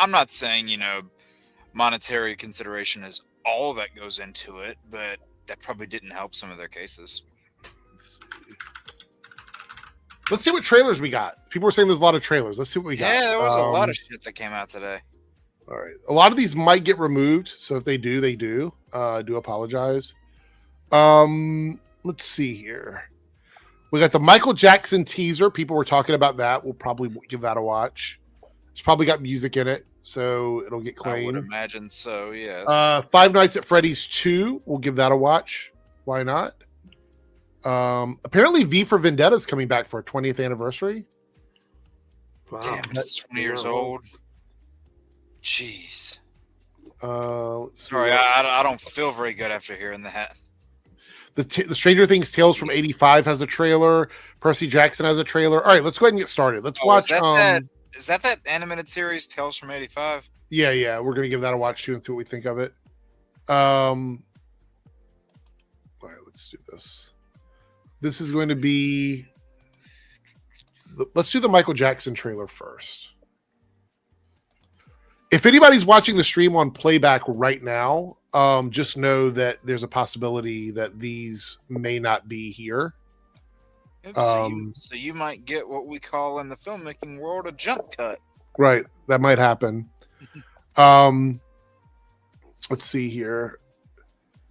I'm not saying, monetary consideration is all that goes into it, but that probably didn't help some of their cases. Let's see what trailers we got. People were saying there's a lot of trailers. Let's see what we got. Yeah, there was a lot of shit that came out today. All right. A lot of these might get removed. So if they do, they do. Do apologize. Let's see here. We got the Michael Jackson teaser. People were talking about that. We'll probably give that a watch. It's probably got music in it, so it'll get I would claimed. imagine so, yes. Five Nights at Freddy's 2. We'll give that a watch. Why not? Apparently V for Vendetta is coming back for a 20th anniversary. Wow. Damn, it's 20 years old. Jeez. Let's see. Sorry, I don't feel very good after hearing that. The Stranger Things Tales from '85 has a trailer. Percy Jackson has a trailer. All right, let's go ahead and get started. Let's watch. Is that animated series Tales from '85? Yeah. We're gonna give that a watch too and see what we think of it. All right, let's do this. This is going to be. Let's do the Michael Jackson trailer first. If anybody's watching the stream on playback right now, just know that there's a possibility that these may not be here. So you might get what we call in the filmmaking world a jump cut. Right, that might happen. Let's see here.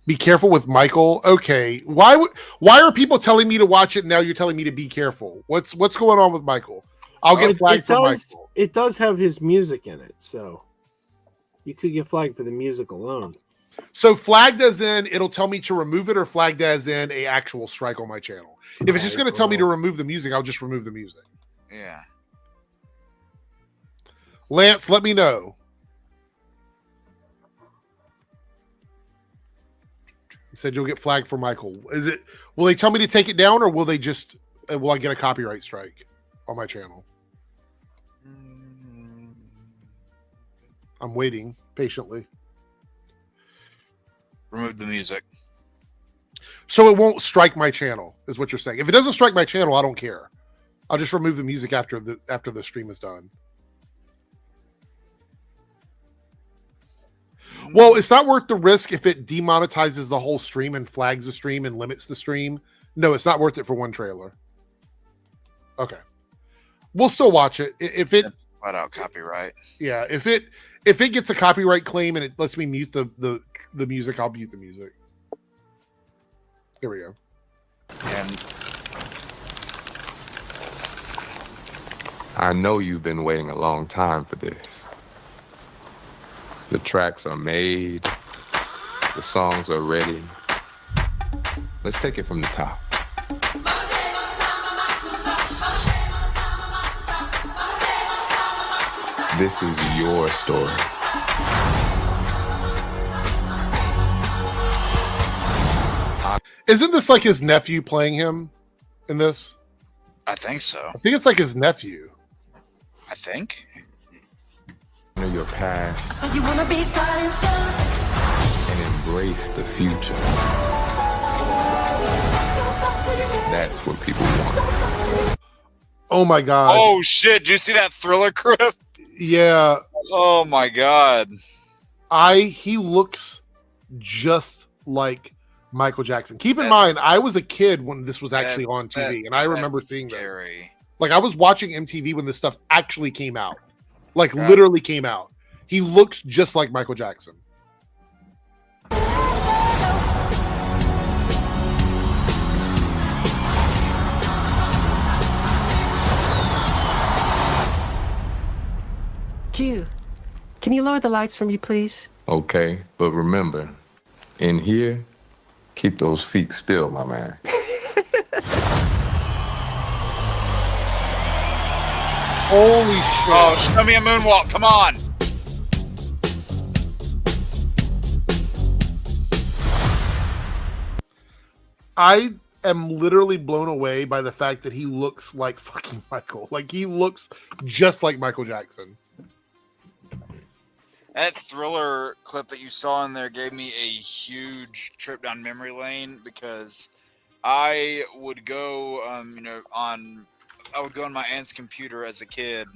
Be careful with Michael. Okay, why are people telling me to watch it and now you're telling me to be careful? What's going on with Michael? I'll get flagged for Michael. It does have his music in it, so you could get flagged for the music alone. So flagged as in it'll tell me to remove it, or flagged as in a actual strike on my channel. If it's just going to tell me to remove the music, I'll just remove the music. Yeah. Lance, let me know. He said you'll get flagged for Michael. Will they tell me to take it down, or will they just will I get a copyright strike on my channel? I'm waiting patiently. Remove the music. So it won't strike my channel, is what you're saying. If it doesn't strike my channel, I don't care. I'll just remove the music after the stream is done. Well, it's not worth the risk if it demonetizes the whole stream and flags the stream and limits the stream. No, it's not worth it for one trailer. Okay. We'll still watch it. If it flat out copyright. Yeah, if it gets a copyright claim and it lets me mute the music, I'll mute the music. Here we go. And I know you've been waiting a long time for this. The tracks are made. The songs are ready. Let's take it from the top. This is your story. Isn't this like his nephew playing him in this? I think so. I think it's like his nephew. I think. Know your past So you wanna be starting soon? and embrace the future. That's what people want. Oh my god. Oh shit! Did you see that Thriller clip? Yeah. Oh my god. He looks just like Michael Jackson. Keep in mind, I was a kid when this was actually on TV, and I remember seeing scary. this. Like, I was watching MTV when this stuff actually came out. Like, literally came out. He looks just like Michael Jackson. Q, can you lower the lights for me, please? Okay, but remember, in here, keep those feet still, my man. Holy shit. Oh, show me a moonwalk. Come on. I am literally blown away by the fact that he looks like fucking Michael. Like, he looks just like Michael Jackson. That Thriller clip that you saw in there gave me a huge trip down memory lane because I would go, I would go on my aunt's computer as a kid,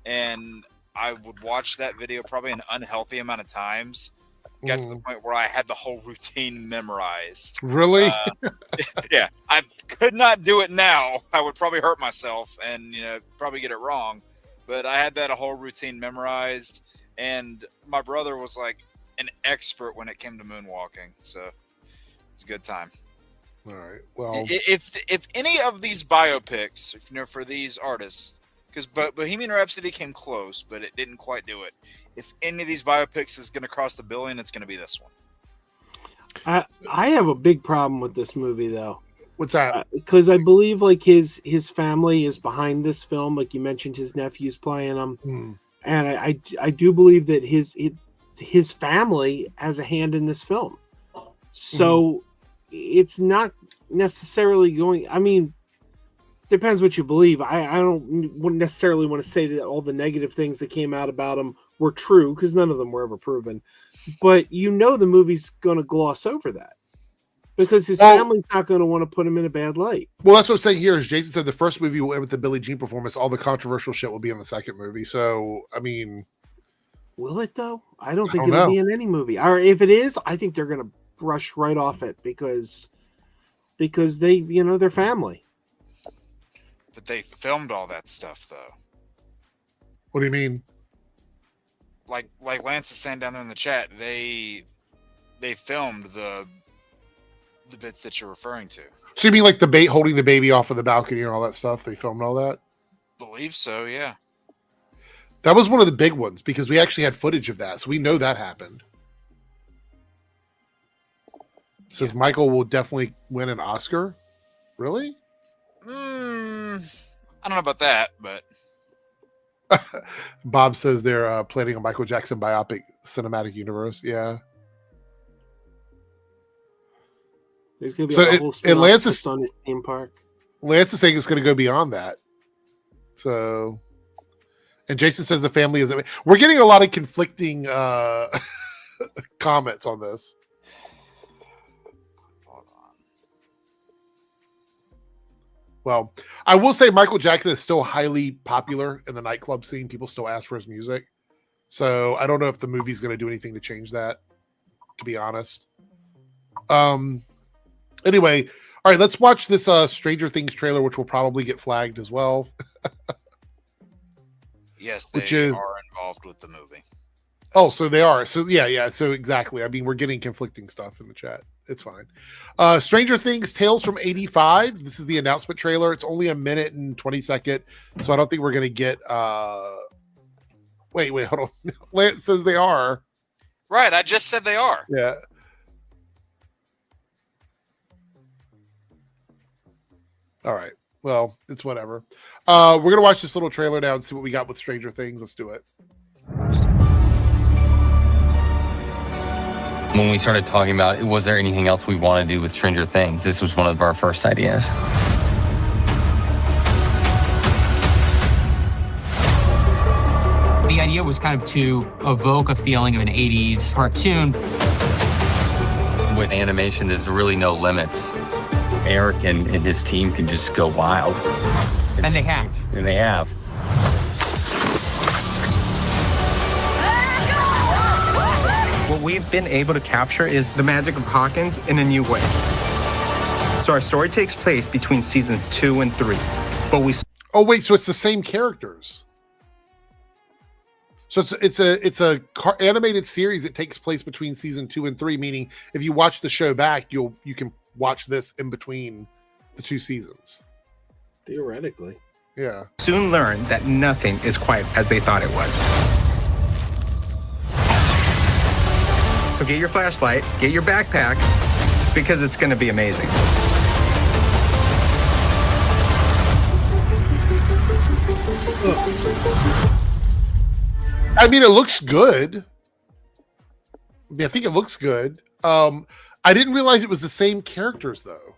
and I would watch that video probably an unhealthy amount of times. Got to the point where I had the whole routine memorized. Really? Yeah, I could not do it now. I would probably hurt myself and probably get it wrong. But I had that whole routine memorized, and my brother was like an expert when it came to moonwalking. So it's a good time. All right. Well, if any of these biopics, for these artists, because Bohemian Rhapsody came close, but it didn't quite do it. If any of these biopics is going to cross the billion, it's going to be this one. I have a big problem with this movie, though. What's that? Because I believe like his family is behind this film. Like you mentioned, his nephew's playing him, and I do believe that his family has a hand in this film. So it's not necessarily going. I mean, depends what you believe. I wouldn't necessarily want to say that all the negative things that came out about him were true, because none of them were ever proven. But the movie's going to gloss over that because his family's not going to want to put him in a bad light. Well, that's what I'm saying here. Is Jason said the first movie will end with the Billie Jean performance. All the controversial shit will be in the second movie. So, I mean, will it though? I don't think it'll be in any movie. Or if it is, I think they're going to brush right off it because they, they're family. But they filmed all that stuff, though. What do you mean? Like Lance is saying down there in the chat, they filmed the the bits that you're referring to. So you mean like the holding the baby off of the balcony and all that stuff? They filmed all that? Believe so, yeah. That was one of the big ones because we actually had footage of that. So we know that happened. Says Michael will definitely win an Oscar. Really? I don't know about that, but Bob says they're planning a Michael Jackson biopic cinematic universe. Yeah. There's gonna be So a whole Lance is on his theme park. Lance is saying it's going to go beyond that. So, and Jason says the family is. We're getting a lot of conflicting comments on this. hold on. Well, I will say Michael Jackson is still highly popular in the nightclub scene. People still ask for his music. So I don't know if the movie's going to do anything to change that, to be honest. Anyway, all right, let's watch this Stranger Things trailer, which will probably get flagged as well. Yes, they are involved with the movie. Oh, so they are. So yeah. So exactly. I mean, we're getting conflicting stuff in the chat. It's fine. Stranger Things Tales from 85. This is the announcement trailer. It's only 1 minute and 20 seconds. So I don't think we're going to get... Wait, hold on. Lance says they are. Right, I just said they are. Yeah. All right. Well, it's whatever. We're going to watch this little trailer now and see what we got with Stranger Things. Let's do it. When we started talking about, was there anything else we want to do with Stranger Things? This was one of our first ideas. The idea was kind of to evoke a feeling of an 80s cartoon. With animation, there's really no limits. Eric and his team can just go wild. And they have. And they have. What we've been able to capture is the magic of Hawkins in a new way. So our story takes place between seasons 2 and 3, but we... Oh, wait, so it's the same characters. So it's a animated series that takes place between season 2 and 3, meaning if you watch the show back, you can watch this in between the 2 seasons. Theoretically. Yeah. soon learn that nothing is quite as they thought it was. So get your flashlight, get your backpack, because it's going to be amazing. I mean, it looks good. I think it looks good. I didn't realize it was the same characters, though.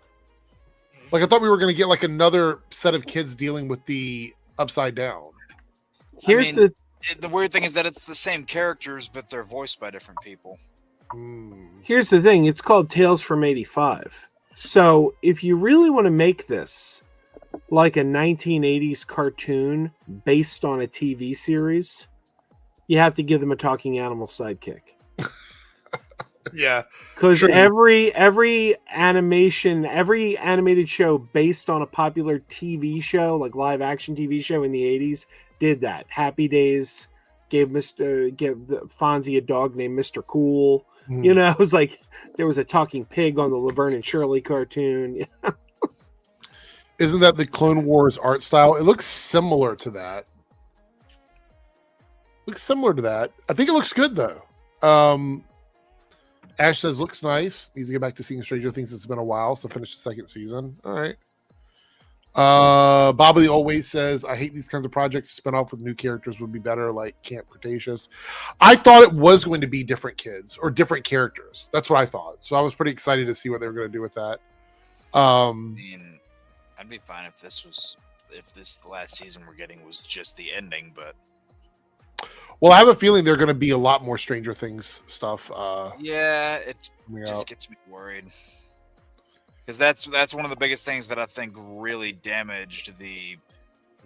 Like, I thought we were going to get, like, another set of kids dealing with the Upside Down. Here's the weird thing is that it's the same characters, but they're voiced by different people. Here's the thing. It's called Tales from 85. So if you really want to make this like a 1980s cartoon based on a TV series, you have to give them a talking animal sidekick. Yeah. Because every animation, every animated show based on a popular TV show, like live action TV show in the 80s, did that. Happy Days gave Fonzie a dog named Mr. Cool. You know, it was like there was a talking pig on the Laverne and Shirley cartoon. Isn't that the Clone Wars art style? It looks similar to that. I think it looks good, though. Ash says, looks nice. Needs to get back to seeing Stranger Things. It's been a while, so finish the 2nd season. All right. Bobby always says, I hate these kinds of projects. Spin off with new characters would be better, like Camp Cretaceous. I thought it was going to be different kids or different characters. That's what I thought. So I was pretty excited to see what they were going to do with that. I mean, I'd be fine if this last season we're getting was just the ending, but well, I have a feeling they're going to be a lot more Stranger Things stuff. Yeah, it just gets me worried. Because that's one of the biggest things that I think really damaged the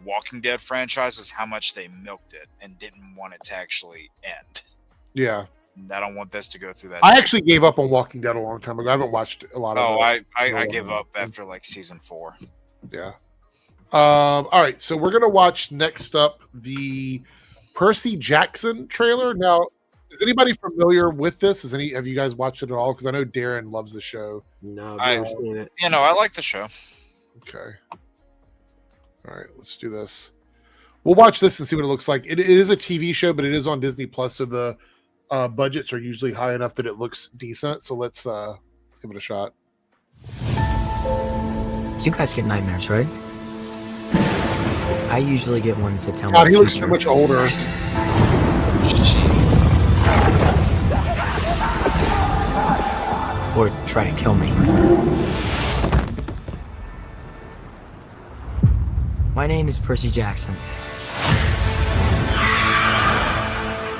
Walking Dead franchise is how much they milked it and didn't want it to actually end. Yeah. And I don't want this to go through that. I actually gave up on Walking Dead a long time ago. I haven't watched a lot of it. I gave up after like season 4. Yeah. All right. So we're going to watch next up the Percy Jackson trailer. Now, Is anybody familiar with this? Have you guys watched it at all? Because I know Darren loves the show. No, I've never seen it. You know, I like the show. Okay. All right, let's do this. We'll watch this and see what it looks like. It is a TV show, but it is on Disney Plus, so the budgets are usually high enough that it looks decent. So let's give it a shot. You guys get nightmares, right? I usually get ones that tell me God, the he looks so future. much older. Or try to kill me. My name is Percy Jackson.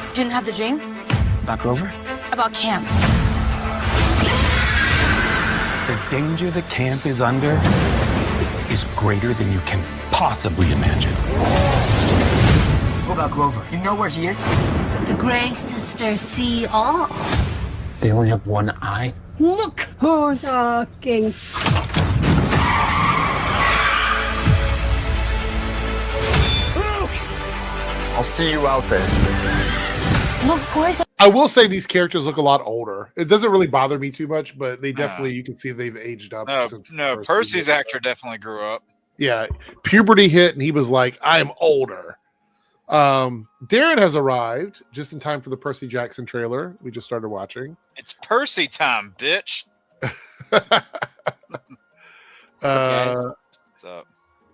You didn't have the dream? About Grover? About camp. The danger the camp is under is greater than you can possibly imagine. What about Grover? You know where he is? The Grey Sisters see all. They only have one eye. Look who's talking. I'll see you out there. Look, boys. I will say these characters look a lot older. It doesn't really bother me too much, but they definitely, you can see they've aged up. No, Percy's actor definitely grew up. Yeah, puberty hit, and he was like, "I am older." Darren has arrived just in time for the Percy Jackson trailer. We just started watching. It's Percy time, bitch. So,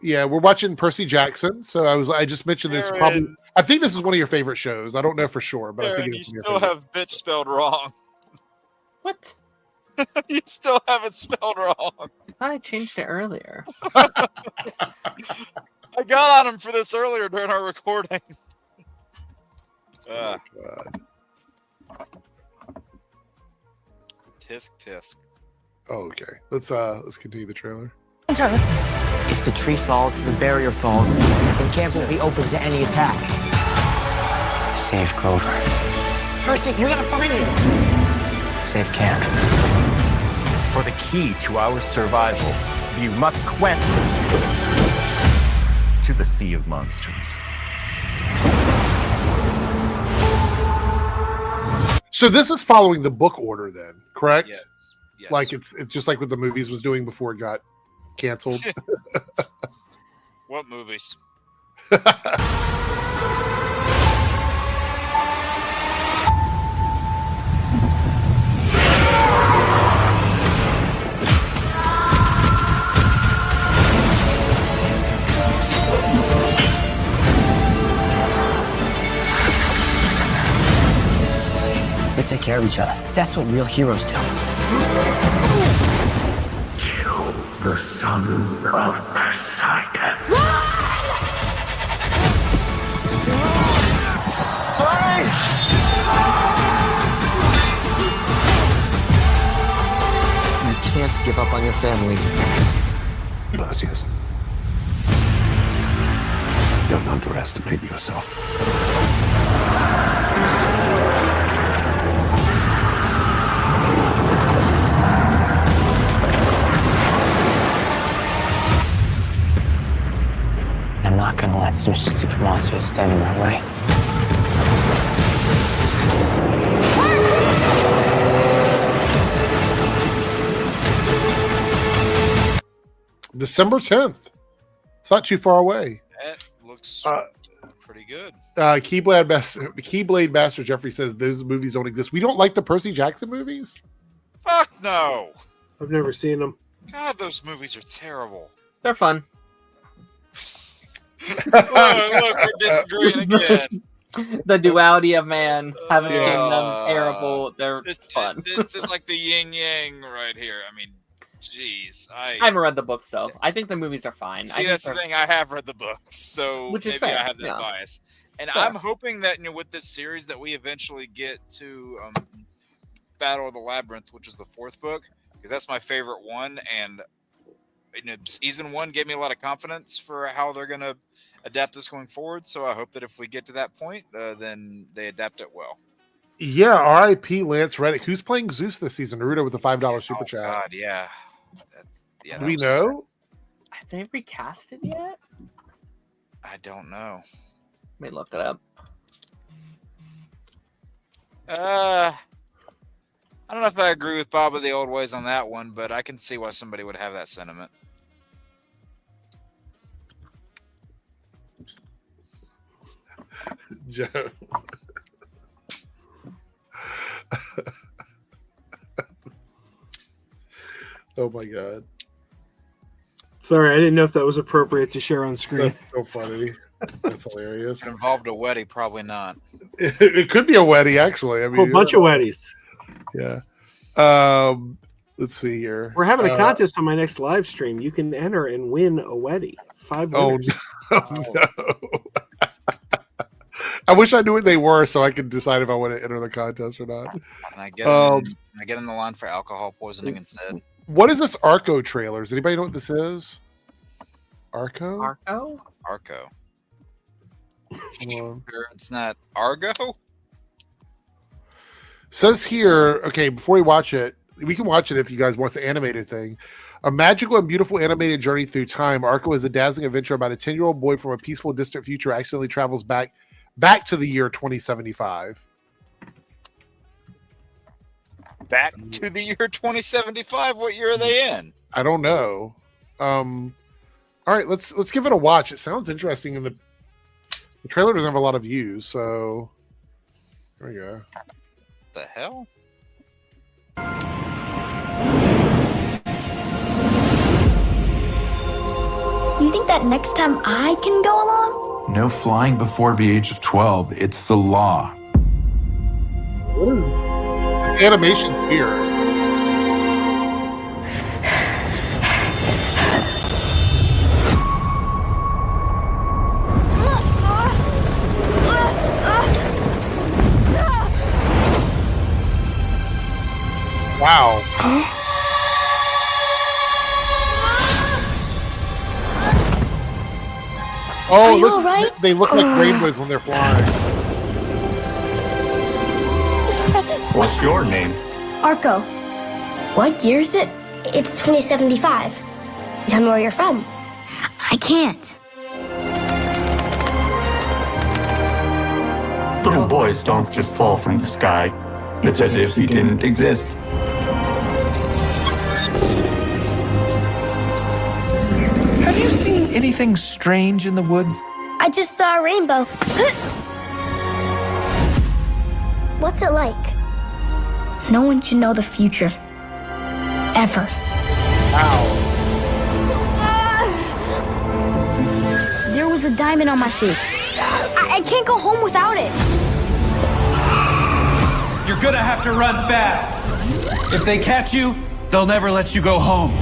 yeah, we're watching Percy Jackson. So I just mentioned this. Probably, I think this is one of your favorite shows. I don't know for sure, but I think you still have bitch spelled wrong. What? You still have it spelled wrong. I thought I changed it earlier. I got on him for this earlier during our recording. Oh, God. Tisk tisk. Oh, okay. Let's continue the trailer. If the tree falls, the barrier falls, then camp will be open to any attack. Save Grover. Percy, you're gonna find him. Save camp. For the key to our survival, you must quest to the Sea of Monsters. So this is following the book order, then, correct? Yes. Like it's just like what the movies was doing before it got canceled. What movies? We take care of each other. That's what real heroes do. Kill the son of Poseidon. Sorry! You can't give up on your family. Perseus, don't underestimate yourself. I'm not gonna let some stupid monsters stand in my way. December 10th. It's not too far away. That looks pretty good. Keyblade Master Jeffrey says those movies don't exist. We don't like the Percy Jackson movies? Fuck no. I've never seen them. God, those movies are terrible. They're fun. Look, we're disagreeing again. The duality of man. Haven't seen them. Terrible. They're fun. This is like the yin yang right here. I mean, jeez. I haven't read the books though. I think the movies are fine. See, that's the thing. I have read the books, so which is maybe fair. I have that bias. And Fair. I'm hoping that with this series that we eventually get to Battle of the Labyrinth, which is the 4th book, because that's my favorite one. And season 1 gave me a lot of confidence for how they're gonna adapt this going forward. So I hope that if we get to that point, then they adapt it well. Yeah, R.I.P. Lance Reddick. Who's playing Zeus this season? Naruto with the $5 super chat. God, yeah. Do we know? Have they recast it yet? I don't know. Let me look it up. I don't know if I agree with Bob of the old ways on that one, but I can see why somebody would have that sentiment. Joe. Oh my god. Sorry, I didn't know if that was appropriate to share on screen. That's so funny. That's hilarious. If it involved a wedding, probably not. It could be a wedding, actually. I mean, A bunch of weddies. Yeah. Let's see here. We're having a contest on my next live stream. You can enter and win a weddy. 5 winners. No. I wish I knew what they were so I could decide if I want to enter the contest or not. And I get in the line for alcohol poisoning instead. What is this Arco trailer? Does anybody know what this is? Arco? Arco. Sure, it's not Argo. Says here, okay, before we watch it, we can watch it if you guys want the animated thing. A magical and beautiful animated journey through time. Arco is a dazzling adventure about a 10-year-old boy from a peaceful, distant future accidentally travels back to the year 2075. Back to the year 2075. What year are they in? I don't know. All right, let's give it a watch. It sounds interesting, and the trailer doesn't have a lot of views, so here we go. The hell? You think that next time I can go along? No flying before the age of 12. It's the law. What is this animation here? Wow. Oh, listen, right? they look like rainbows when they're flying. What's your name? Arco. What year is it? It's 2075. Tell me where you're from. I can't. Little boys don't just fall from the sky. It's as if he didn't exist. Have you seen anything strange in the woods? I just saw a rainbow. What's it like? No one should know the future. Ever. Wow. There was a diamond on my shoe. I can't go home without it. You're gonna have to run fast. If they catch you, they'll never let you go home.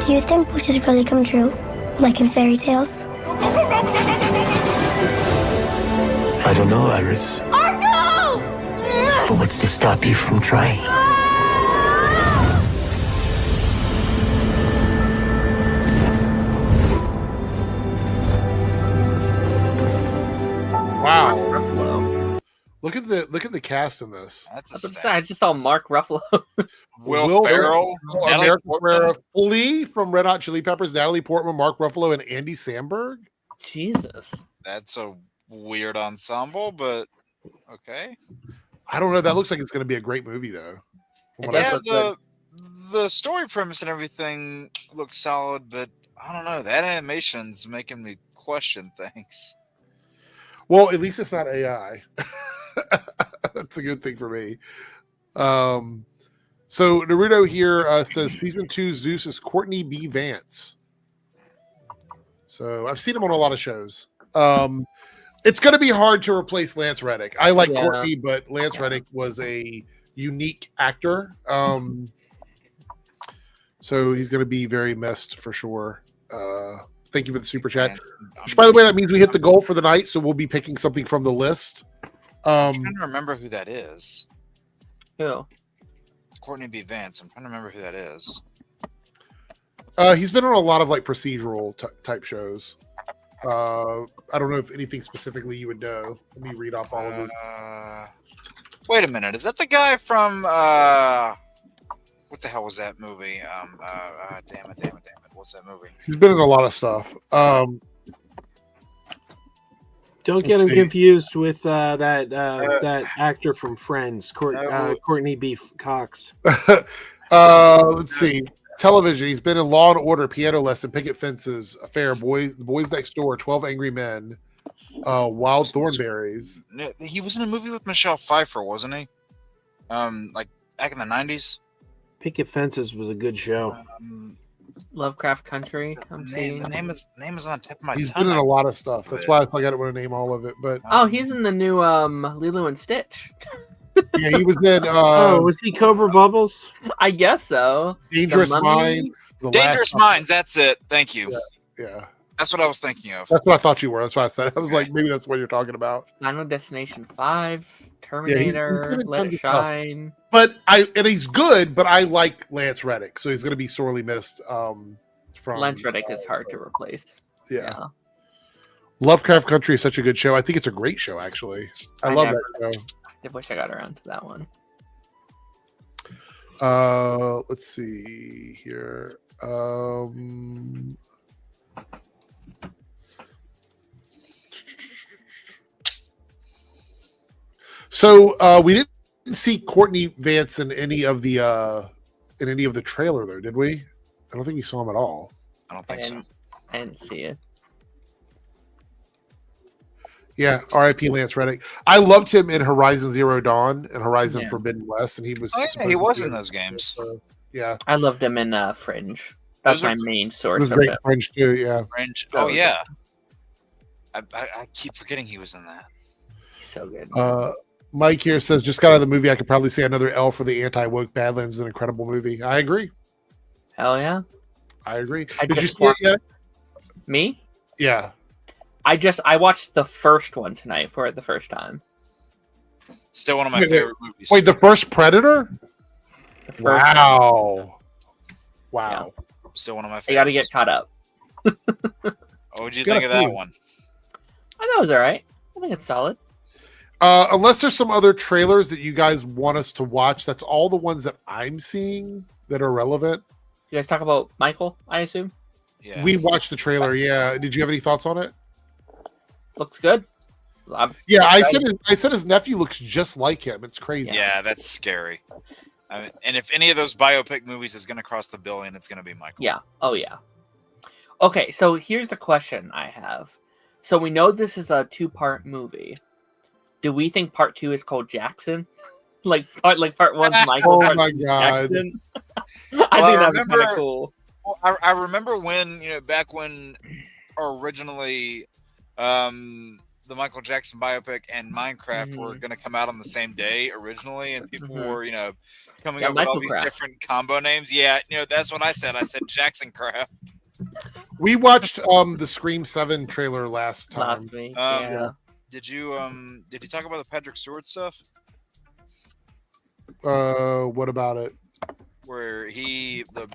Do you think wishes really come true? Like in fairy tales? I don't know, Iris. Arco! But what's to stop you from trying? Wow. Look at the cast in this. I just saw Mark Ruffalo. Will Ferrell, American Ferrera, Flea from Red Hot Chili Peppers, Natalie Portman, Mark Ruffalo, and Andy Samberg. Jesus. That's a weird ensemble, but okay. I don't know. That looks like it's going to be a great movie, though. Yeah, the story premise and everything looks solid, but I don't know. That animation's making me question things. Well, at least it's not AI. That's a good thing for me. So Naruto here says season 2 Zeus is Courtney B. Vance. So I've seen him on a lot of shows. It's going to be hard to replace Lance Reddick. I like Courtney, but Lance Reddick was a unique actor. So he's going to be very missed for sure. Thank you for the super chat. Which, by the way, that means we hit the goal for the night, so we'll be picking something from the list. I'm trying to remember who that is. Who? Courtney B. Vance. I'm trying to remember who that is. He's been on a lot of like procedural type shows. I don't know if anything specifically you would know. Let me read off all of them. Wait a minute. Is that the guy from what the hell was that movie? Damn it. What's that movie? He's been in a lot of stuff. Don't get him confused with that actor from Friends, Courtney B. Cox. Let's see. Television. He's been in Law and Order, Piano Lesson, Picket Fences, Affair, Boys Next Door, 12 Angry Men, Wild Thornberries. He was in a movie with Michelle Pfeiffer, wasn't he? Like back in the 90s. Picket Fences was a good show. Lovecraft Country. I'm seeing. The name is on the tip of my He's tongue. been in a lot of stuff. That's why I don't want to name all of it. But he's in the new Lilo and Stitch. yeah, he was in. Was he Cobra Bubbles? I guess so. Dangerous Minds. Dangerous Minds. That's it. Thank you. Yeah. That's what I was thinking of. That's what I thought you were. That's why I said. I was like, maybe that's what you're talking about. Final Destination 5, Terminator, he's Let It Shine. But he's good. But I like Lance Reddick, so he's going to be sorely missed. From Lance Reddick is hard to replace. Yeah. Lovecraft Country is such a good show. I think it's a great show, actually. I love that show. I wish I got around to that one. Let's see here. So we didn't see Courtney Vance in any of the trailer, though, did we? I don't think we saw him at all. I don't think so. I didn't see it. Yeah, R.I.P. Lance Reddick. I loved him in Horizon Zero Dawn and Horizon Forbidden West, and he was. He was in those games. Yeah, I loved him in Fringe. That's my main source. It was great. Fringe too. Yeah, Fringe. Oh yeah. I keep forgetting he was in that. He's so good. Mike here says, just got out of the movie. I could probably say another L for the anti-woke Badlands is an incredible movie. I agree. Hell yeah. I agree. Did you see it yet? Me? Yeah. I watched the first one tonight for the first time. Still one of my favorite movies. Wait, the first Predator? Wow. Yeah. Still one of my favorites. I got to get caught up. What would you think of that one? I thought it was all right. I think it's solid. Unless there's some other trailers that you guys want us to watch, that's all the ones that I'm seeing that are relevant. You guys talk about Michael, I assume? Yeah. We watched the trailer, yeah. Did you have any thoughts on it? Looks good. I said his nephew looks just like him. It's crazy. Yeah, that's scary. And if any of those biopic movies is going to cross the $1 billion, it's going to be Michael. Yeah. Oh, yeah. Okay, so here's the question I have. So we know this is a 2-part movie. Do we think part 2 is called Jackson? Like part 1's Michael. Oh part my god! Jackson? I think that'd be kind of cool. Well, I remember when back when originally the Michael Jackson biopic and Minecraft were going to come out on the same day originally, and people were coming up with all these different combo names. Yeah, that's what I said. I said Jackson Craft. We watched the Scream 7 trailer last week. Yeah. Did you talk about the Patrick Stewart stuff? What about it? Where the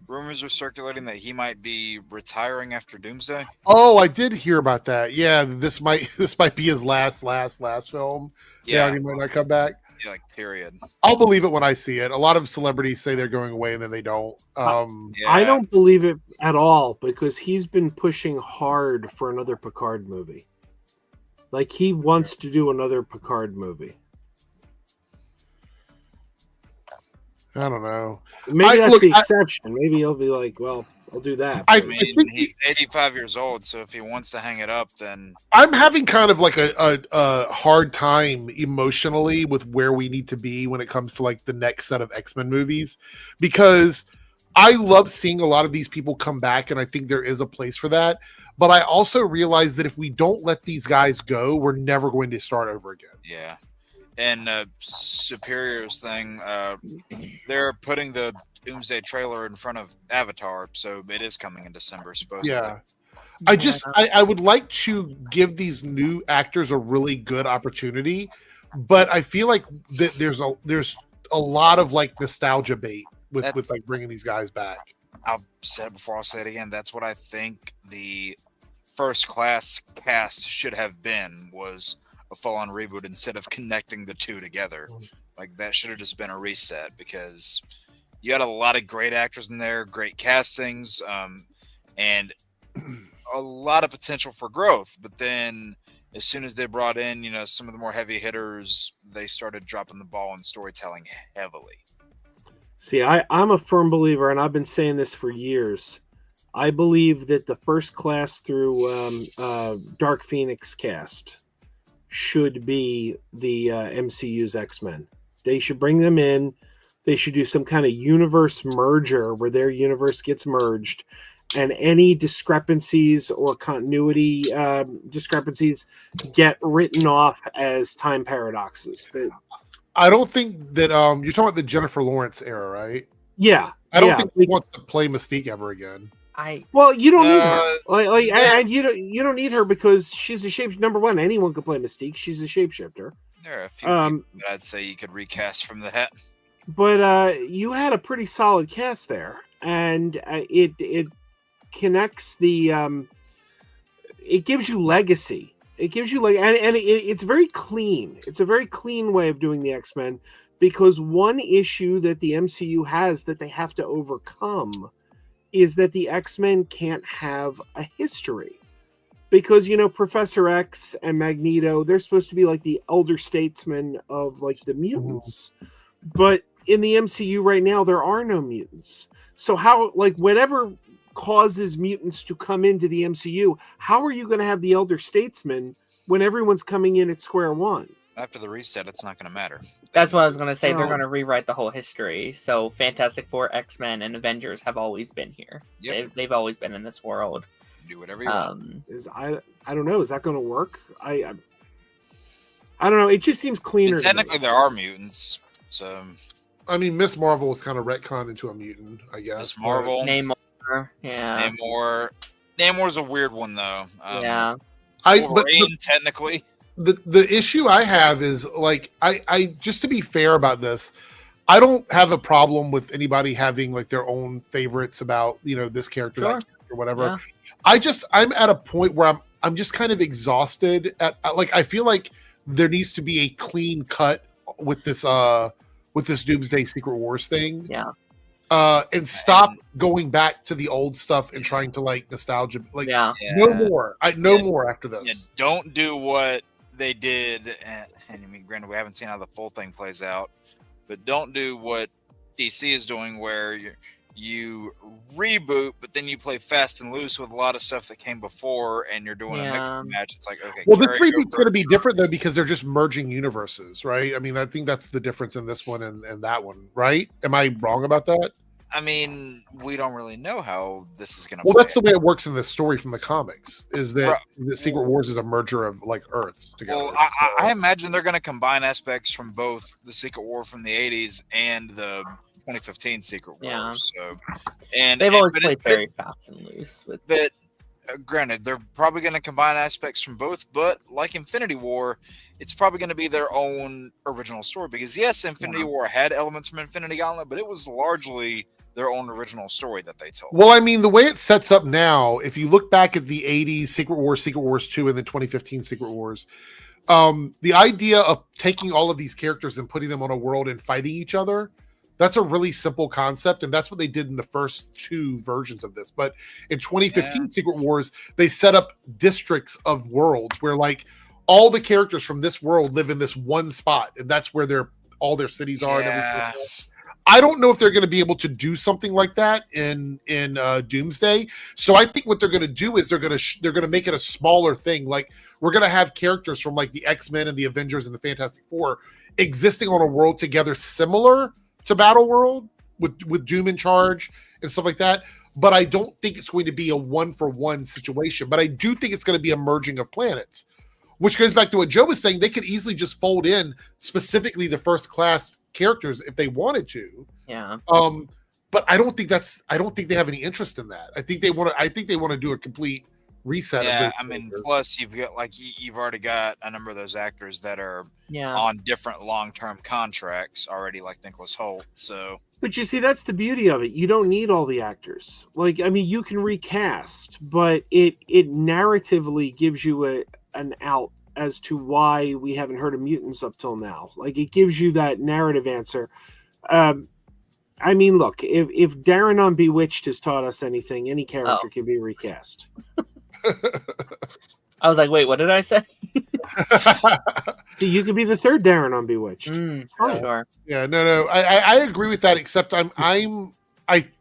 rumors are circulating that he might be retiring after Doomsday. Oh, I did hear about that. Yeah, this might be his last film. Yeah, he might not come back. Yeah, like period. I'll believe it when I see it. A lot of celebrities say they're going away and then they don't. I don't believe it at all because he's been pushing hard for another Picard movie. Like he wants to do another Picard movie. I don't know. Maybe that's the exception. Maybe he'll be like, well, I'll do that. I mean, he's 85 years old, so if he wants to hang it up, then I'm having kind of like a hard time emotionally with where we need to be when it comes to like the next set of X-Men movies, because I love seeing a lot of these people come back, and I think there is a place for that. But I also realize that if we don't let these guys go, we're never going to start over again. Yeah. And Superior's thing, they're putting the Doomsday trailer in front of Avatar, so it is coming in December, supposedly. Yeah. I would like to give these new actors a really good opportunity, but I feel like that there's a lot of like nostalgia bait with like bringing these guys back. I've said it before, I'll say it again. That's what I think the First Class cast should have been, was a full-on reboot instead of connecting the two together. Like that should have just been a reset, because you had a lot of great actors in there, great castings, and a lot of potential for growth, but then as soon as they brought in, some of the more heavy hitters, they started dropping the ball in storytelling heavily. See, I'm a firm believer, and I've been saying this for years. I believe that the first class through Dark Phoenix cast should be the MCU's X-Men. They should bring them in. They should do some kind of universe merger where their universe gets merged, and any discrepancies or continuity discrepancies get written off as time paradoxes. I don't think that you're talking about the Jennifer Lawrence era, right? Yeah, I don't think he wants to play Mystique ever again. Well, you don't need her. And you don't need her because she's a shape. Number one, anyone could play Mystique. She's a shapeshifter. There are a few people that I'd say you could recast from that. But you had a pretty solid cast there, and it connects the. It gives you legacy. It gives you it's very clean. It's a very clean way of doing the X-Men, because one issue that the MCU has that they have to overcome is that the X-Men can't have a history, because Professor X and Magneto, they're supposed to be like the elder statesmen of like the mutants, but in the MCU right now there are no mutants. So how, like, whatever causes mutants to come into the MCU, how are you going to have the elder statesmen when everyone's coming in at square one? After the reset, it's not going to matter. That's what I was going to say. They're going to rewrite the whole history. So Fantastic Four, X-Men, and Avengers have always been here. Yep. They've always been in this world. Do whatever you want. I don't know. Is that going to work? I don't know. It just seems cleaner. Technically, there are mutants. So, I mean, Miss Marvel was kind of retconned into a mutant, I guess. Miss Marvel. Yeah. Namor's a weird one, though. Yeah. Wolverine, technically. The issue I have is, like, I just to be fair about this, I don't have a problem with anybody having like their own favorites about this character, that character, or whatever. Yeah. I'm at a point where I'm just kind of exhausted at like, I feel like there needs to be a clean cut with this Doomsday Secret Wars thing. Yeah. And stop going back to the old stuff and trying to like nostalgia. Like, no more. No more after this. Yeah, don't do what they did. And I mean, granted, we haven't seen how the full thing plays out, but don't do what DC is doing, where you reboot, but then you play fast and loose with a lot of stuff that came before, and you're doing a mix and match. It's like, okay. Well, this reboot's going to be different though, because they're just merging universes, right? I mean, I think that's the difference in this one and that one, right? Am I wrong about that? I mean, we don't really know how this is going to. Well, that's the way it works in the story from the comics. Is that the Secret Wars is a merger of like Earths together? Well, I imagine they're going to combine aspects from both the Secret War from the '80s and the 2015 Secret Wars. So, and they've always played very fast and loose with. But granted, they're probably going to combine aspects from both. But like Infinity War, it's probably going to be their own original story, because yes, Infinity War had elements from Infinity Gauntlet, but it was largely their own original story that they told. Well, I mean, the way it sets up now, if you look back at the 80s Secret Wars 2, and the 2015 Secret Wars, the idea of taking all of these characters and putting them on a world and fighting each other, that's a really simple concept, and that's what they did in the first two versions of this. But in 2015 Secret Wars, they set up districts of worlds where like all the characters from this world live in this one spot, and that's where all their cities are and everything else. I don't know if they're going to be able to do something like that in Doomsday. So I think what they're going to do is they're going to make it a smaller thing. Like, we're going to have characters from like the X-Men and the Avengers and the Fantastic Four existing on a world together, similar to Battle World with Doom in charge and stuff like that. But I don't think it's going to be a 1-for-1 situation. But I do think it's going to be a merging of planets, which goes back to what Joe was saying. They could easily just fold in specifically the first class characters if they wanted to. Yeah. But I don't think they have any interest in that. I think they want to do a complete reset. Yeah, I mean, plus you've already got a number of those actors that are on different long-term contracts already, like Nicholas Hoult. So, but you see, that's the beauty of it. You don't need all the actors. Like, I mean, you can recast, but it narratively gives you an out as to why we haven't heard of mutants up till now. Like, it gives you that narrative answer. I mean, look, if Darren on Bewitched has taught us anything, any character can be recast. I was like, wait, what did I say? See, you could be the third Darren on Bewitched. Sure. Yeah, no. I agree with that. Except I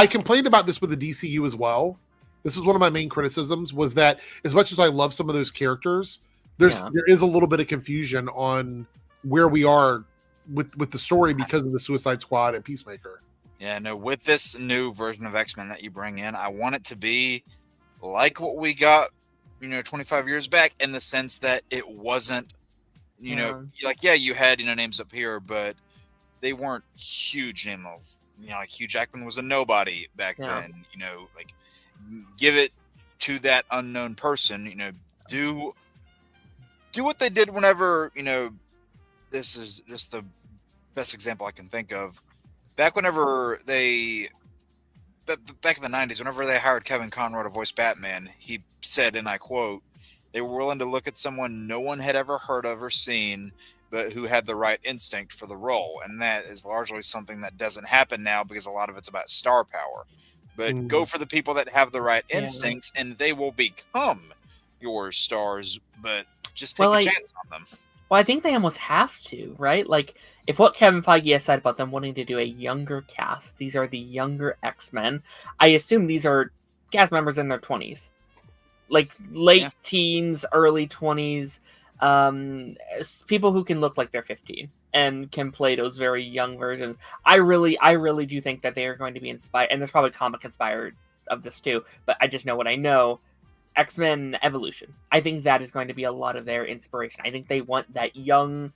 complained about this with the DCU as well. This was one of my main criticisms, was that as much as I love some of those characters, there is a little bit of confusion on where we are with the story because of the Suicide Squad and Peacemaker. Yeah, no, with this new version of X-Men that you bring in, I want it to be like what we got, 25 years back, in the sense that it wasn't, like, yeah, you had, names up here, but they weren't huge names. Like Hugh Jackman was a nobody back then, like, give it to that unknown person, do what they did whenever, this is just the best example I can think of. Back whenever back in the 90s, whenever they hired Kevin Conroy to voice Batman, he said, and I quote, they were willing to look at someone no one had ever heard of or seen, but who had the right instinct for the role. And that is largely something that doesn't happen now because a lot of it's about star power. But go for the people that have the right instincts, and they will become your stars, but just take a chance on them. Well, I think they almost have to, right? Like, if what Kevin Feige has said about them wanting to do a younger cast, these are the younger X-Men. I assume these are cast members in their 20s. Like, late teens, early 20s. People who can look like they're 15 and can play those very young versions. I really do think that they are going to be inspired, and there's probably comic inspired of this too, but I just know what I know. X-Men Evolution. I think that is going to be a lot of their inspiration. I think they want that young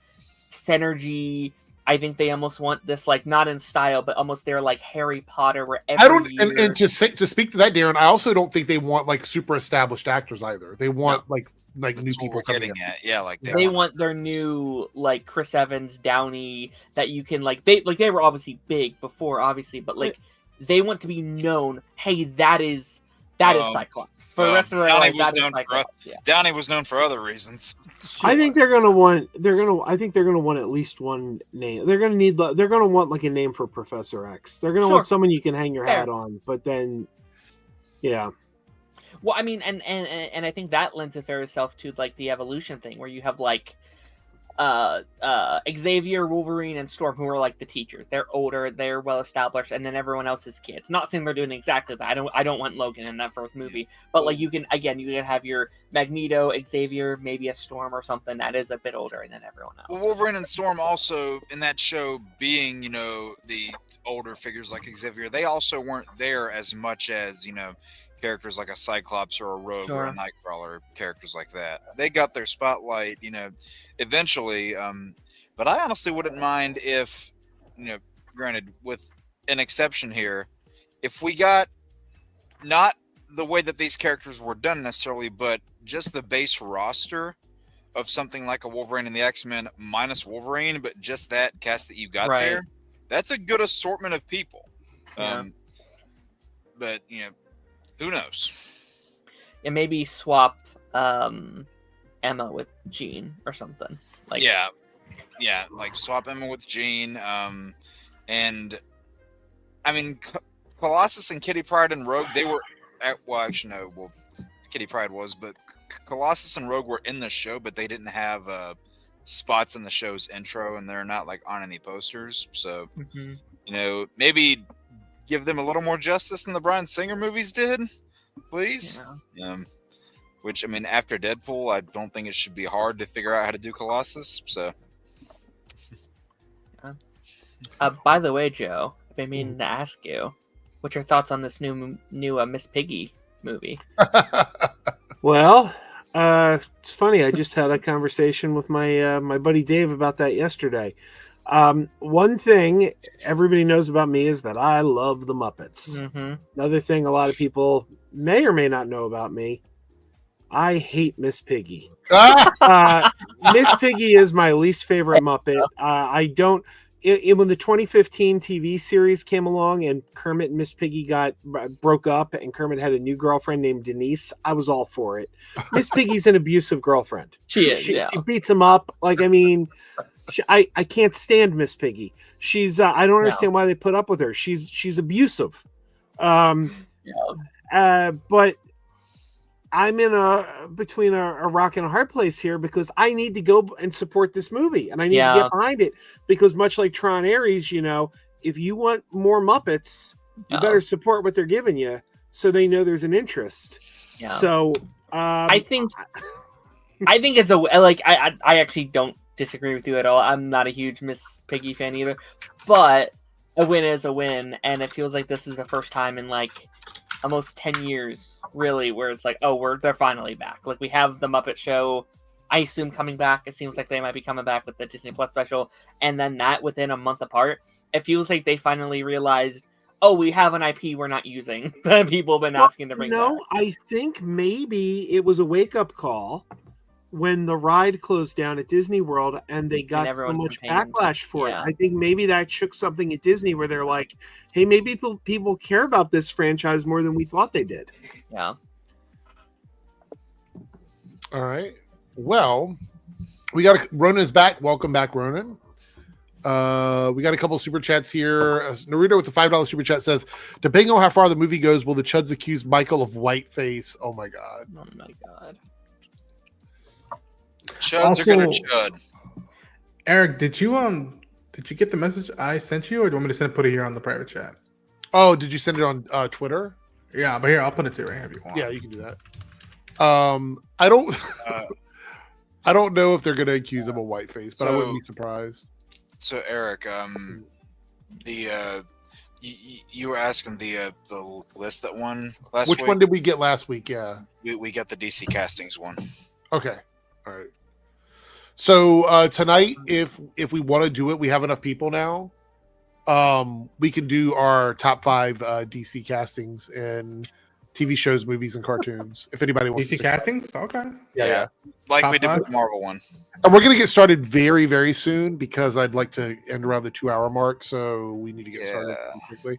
synergy. I think they almost want this, like, not in style, but almost they're like Harry Potter, where every year... and to speak to that, Darren, I also don't think they want like super established actors either. They want like new people coming in. Yeah, like they want their new, like, Chris Evans, Downey, that you can they were obviously big before, obviously, but like they want to be known. Hey, that is Cyclops. For the rest of their life, that is Cyclops. Downey was known for other reasons. I think they're gonna want at least one name. They're gonna want like a name for Professor X. They're gonna want someone you can hang your hat on. But then, yeah. Well, I mean, and I think that lends itself to like the evolution thing, where you have like Xavier, Wolverine, and Storm, who are like the teachers. They're older, they're well established, and then everyone else is kids. Not saying they're doing exactly that. I don't want Logan in that first movie, but like you can have your Magneto, Xavier, maybe a Storm or something that is a bit older, and then everyone else. Well, Wolverine and Storm also in that show being the older figures like Xavier, they also weren't there as much as characters like a Cyclops or a Rogue or a Nightcrawler, characters like that. They got their spotlight, eventually. But I honestly wouldn't mind if, granted, with an exception here, if we got not the way that these characters were done necessarily, but just the base roster of something like a Wolverine and the X-Men minus Wolverine, but just that cast that you got there, that's a good assortment of people. But, who knows? And maybe swap Emma with Jean or something. Like like swap Emma with Jean. And I mean, Colossus and Kitty Pryde and Rogue, they were Kitty Pryde was, but Colossus and Rogue were in the show, but they didn't have spots in the show's intro, and they're not like on any posters. So maybe give them a little more justice than the Bryan Singer movies did, please. Which, I mean, after Deadpool, I don't think it should be hard to figure out how to do Colossus. So, by the way, Joe, I've been meaning to ask you, what's your thoughts on this new Miss Piggy movie? Well, it's funny. I just had a conversation with my my buddy Dave about that yesterday. One thing everybody knows about me is that I love the Muppets. Another thing a lot of people may or may not know about me, I hate Miss Piggy. Miss Piggy is my least favorite Muppet. I don't. When the 2015 TV series came along and Kermit and Miss Piggy broke up and Kermit had a new girlfriend named Denise, I was all for it. Miss Piggy's an abusive girlfriend. She beats him up. Like, I mean, I can't stand Miss Piggy. She's I don't understand why they put up with her. She's abusive. But I'm in between a rock and a hard place here because I need to go and support this movie and I need to get behind it because much like Tron Ares, if you want more Muppets, you better support what they're giving you so they know there's an interest. Yeah. So I think it's I actually don't disagree with you at all. I'm not a huge Miss Piggy fan either, but a win is a win, and it feels like this is the first time in like almost 10 years, really, where it's like, they're finally back. Like we have the Muppet Show, I assume coming back. It seems like they might be coming back with the Disney Plus special, and then that within a month apart. It feels like they finally realized, we have an IP we're not using that people have been asking to bring back. I think maybe it was a wake-up call when the ride closed down at Disney World and they got so much backlash for it. I think maybe that shook something at Disney where they're like, hey, maybe people care about this franchise more than we thought they did. Yeah. All right. Well, Ronan is back. Welcome back, Ronan. We got a couple of super chats here. Naruto with the $5 super chat says, depending on how far the movie goes, will the Chuds accuse Michael of whiteface? Oh my god. Oh my god. Chuds are gonna chud. Eric, did you get the message I sent you, or do you want me to put it here on the private chat? Oh, did you send it on Twitter? Yeah, but here I'll put it to right here if you want. Yeah, you can do that. I don't I don't know if they're gonna accuse him of whiteface, but I wouldn't be surprised. So Eric, you were asking the list that won last week. Which one did we get last week? Yeah, we got the DC castings one. Okay, all right. So tonight, if we want to do it, we have enough people now. We can do our top 5 DC castings in TV shows, movies, and cartoons. If anybody wants DC castings, okay, yeah. Like top we did 5? with the Marvel one. And we're gonna get started very, very soon because I'd like to end around the 2-hour mark, so we need to get started quickly.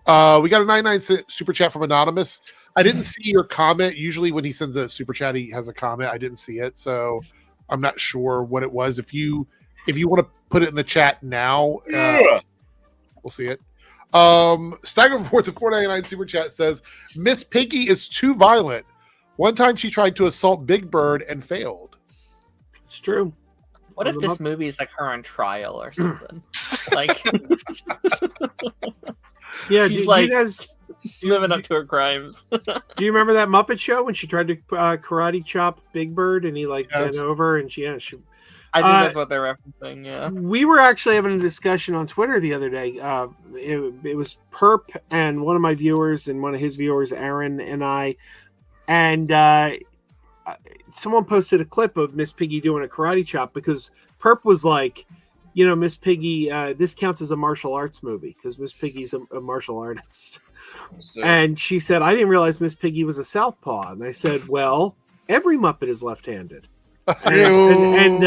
We got a 99-cent super chat from Anonymous. I didn't see your comment. Usually, when he sends a super chat, he has a comment. I didn't see it, so I'm not sure what it was. If you want to put it in the chat now, we'll see it. Stagger Reports at $4.99 super chat says Miss Piggy is too violent. One time she tried to assault Big Bird and failed. It's true. What if this movie is like her on trial or something? Like, yeah, she's you guys living up to her crimes. Do you remember that Muppet Show when she tried to karate chop Big Bird and he bent over and she I think that's what they're referencing. Yeah, we were actually having a discussion on Twitter the other day. It was Perp and one of my viewers and one of his viewers, Aaron, and I, and someone posted a clip of Miss Piggy doing a karate chop because Perp was like, Miss Piggy, this counts as a martial arts movie because Miss Piggy's a martial artist. And she said, I didn't realize Miss Piggy was a southpaw. And I said, well, every Muppet is left-handed. And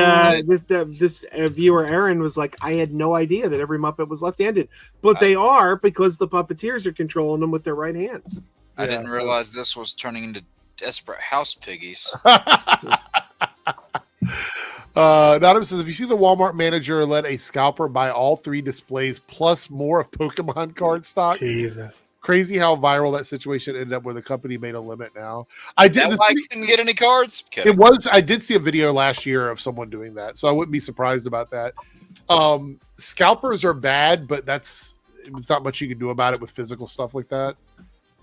this viewer Aaron was like, I had no idea that every Muppet was left-handed, but they are because the puppeteers are controlling them with their right hands. I didn't realize this was turning into Desperate House Piggies. Anonymous says, if you see the Walmart manager let a scalper buy all 3 displays plus more of Pokemon card stock. Jesus. Crazy how viral that situation ended up where the company made a limit now. I couldn't get any cards. It was. I did see a video last year of someone doing that, so I wouldn't be surprised about that. Scalpers are bad, but it's not much you can do about it with physical stuff like that.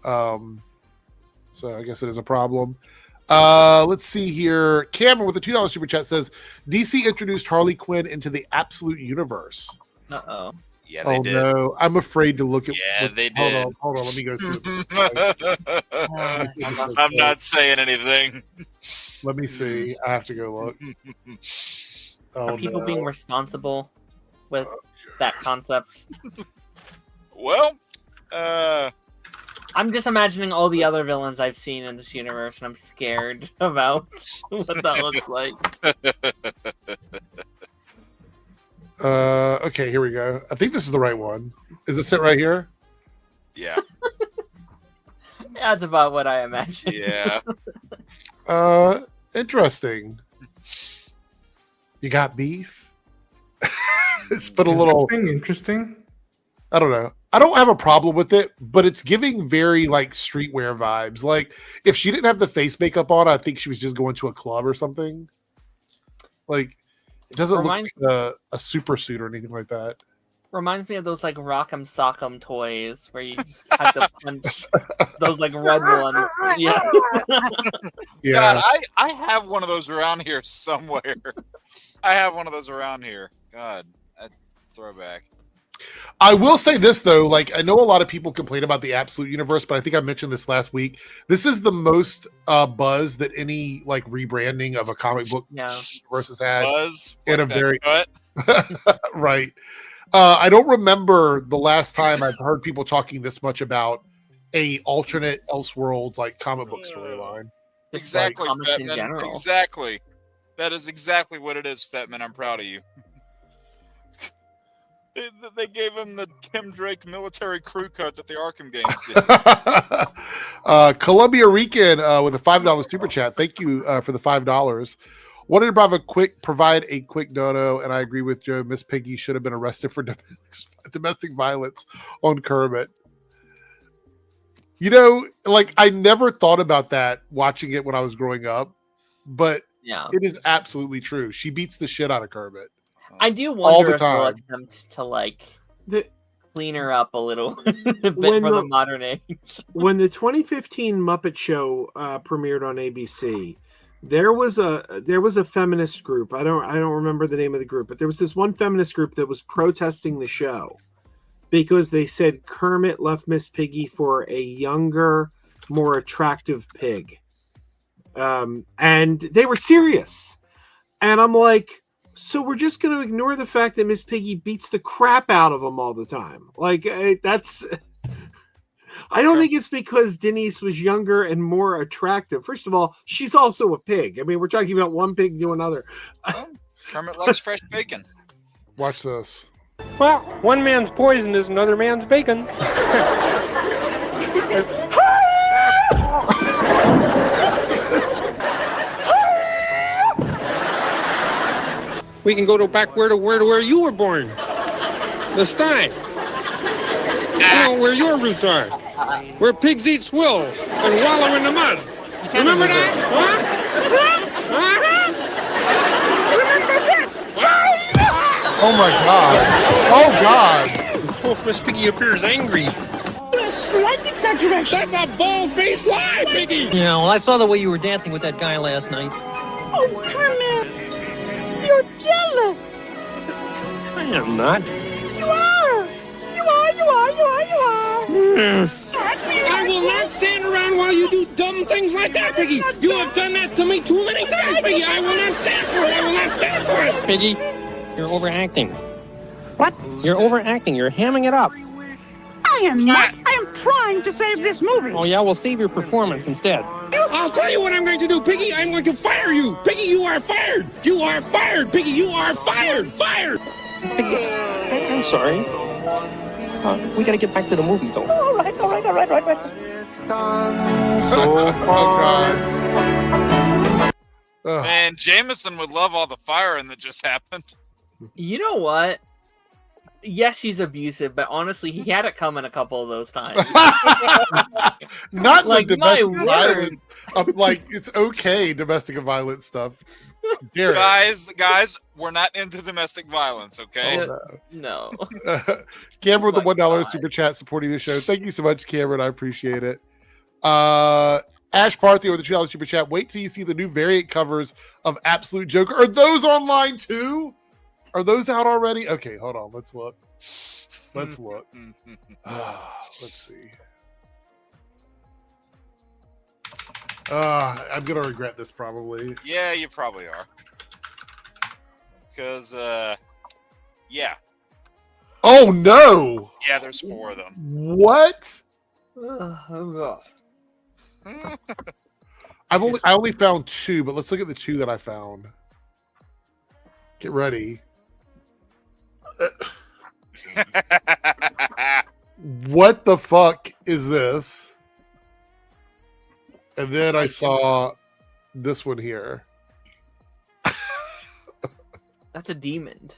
So I guess it is a problem. Let's see here. Cameron with a $2 super chat says DC introduced Harley Quinn into the Absolute Universe. Uh-oh. Yeah, they did. No, I'm afraid to look at. They did. Hold on. Let me go through. I'm not saying anything. Let me see. I have to go look. Are people being responsible with that concept? Well, I'm just imagining all the other villains I've seen in this universe, and I'm scared about what that looks like. Okay, here we go. I think this is the right one. Is this it right here? Yeah. That's about what I imagine. Yeah. Interesting. You got beef? It's put a little interesting. I don't know. I don't have a problem with it, but it's giving very like streetwear vibes. Like if she didn't have the face makeup on, I think she was just going to a club or something. Like it doesn't look like a super suit or anything like that. Reminds me of those like Rock'em Sock'em toys where you just have to punch those like red ones. Yeah. Yeah. God, I have one of those around here somewhere. I have one of those around here. God, that throwback. I will say this though, like I know a lot of people complain about the Absolute Universe, but I think I mentioned this last week. This is the most buzz that any like rebranding of a comic book universe has had in a very right. I don't remember the last time I've heard people talking this much about a alternate Elseworlds like comic book storyline. Exactly, comics in Fetman. general. Exactly. That is exactly what it is, Fetman. I'm proud of you. They gave him the Tim Drake military crew cut that the Arkham games did. Columbia Rican with a $5 super chat. Thank you for the $5. Wanted to provide a quick dono, and I agree with Joe. Miss Piggy should have been arrested for domestic violence on Kermit. You know, like I never thought about that watching it when I was growing up, but it is absolutely true. She beats the shit out of Kermit. I do all wonder the if they'll time. attempt to like clean her up a little bit When for the- the modern age. When the 2015 Muppet Show premiered on ABC, there was a feminist group. I don't remember the name of the group, but there was this one feminist group that was protesting the show because they said Kermit left Miss Piggy for a younger, more attractive pig, and they were serious. And I'm like, so we're just going to ignore the fact that Miss Piggy beats the crap out of them all the time? Like that's. I don't think it's because Denise was younger and more attractive. First of all, she's also a pig. I mean, we're talking about one pig to another. Kermit likes fresh bacon. Watch this. Well, one man's poison is another man's bacon. We can go to back where you were born. The Stein. You know, where your roots are. Where pigs eat swill and wallow in the mud. Remember that? Remember this? Oh my god. Oh god. Oh, Miss Piggy appears angry. A slight exaggeration. That's a bald-faced lie, Piggy! Yeah, well, I saw the way you were dancing with that guy last night. Oh, Kermit! You're jealous! I am not. You are! You are! I will not stand around while you do dumb things like that, Piggy! You have done that to me too many times, Piggy! I will not stand for it! I will not stand for it! Piggy, you're overacting. What? You're overacting. You're hamming it up. I am not. I am trying to save this movie. Oh, yeah? Well, save your performance instead. I'll tell you what I'm going to do, Piggy. I'm going to fire you. Piggy, you are fired. You are fired. Piggy, you are fired. Fired. Piggy, I'm sorry. We got to get back to the movie, though. All right. Oh god. Man, Jameson would love all the firing that just happened. You know what? Yes, she's abusive, but honestly, he had it coming a couple of those times. Not Like, the my domestic violence. Like it's okay, domestic violence stuff. Garrett. Guys, we're not into domestic violence, okay? No. Cameron with the $1 super chat supporting the show. Thank you so much, Cameron. I appreciate it. Ash Parthy with the $2 super chat. Wait till you see the new variant covers of Absolute Joker. Are those online too? Are those out already? Okay, hold on. Let's look. Let's see. I'm gonna regret this probably. Yeah, you probably are. Because, yeah. Oh no! Yeah, there's 4 of them. What? I only found 2, but let's look at the 2 that I found. Get ready. What the fuck is this? And then I saw this one here. That's a demon.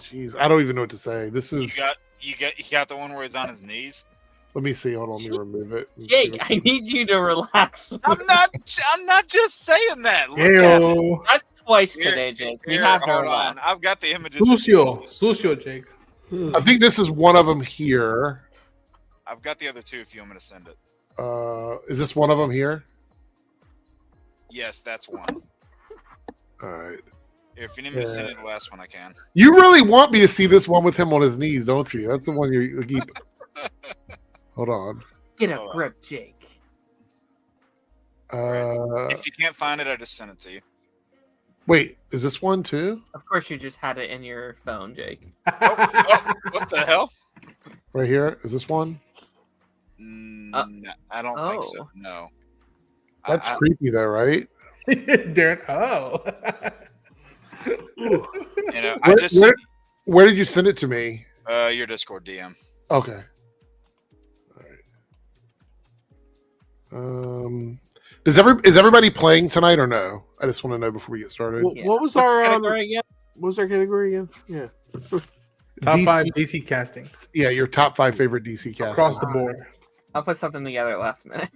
Jeez, I don't even know what to say. This is. You got the one where he's on his knees. Let me see. Hold on. Let me remove it. Jake, I need you to relax. I'm not just saying that. Look at it. Ew. That's twice today, Jake. You Here, have to hold relax. on. I've got the images. Sucio, Jake. I think this is one of them here. I've got the other two if you want me to send it. Is this one of them here? Yes, that's one. All right. If you need me to send you the last one, I can. You really want me to see this one with him on his knees, don't you? That's the one you keep. Hold on. Get a grip, Jake. If you can't find it, I just sent it to you. Wait, is this one too? Of course, you just had it in your phone, Jake. What the hell? Right here. Is this one? No, I don't think so. No. That's creepy, though, right? Darren. Oh. You know, where did you send it to me? Your Discord DM. Okay. All right. Is everybody playing tonight or no? I just want to know before we get started. What was our category again? What was our category again? Yeah. Top 5 DC castings. Yeah, your top 5 favorite DC castings across the board. I'll put something together last minute.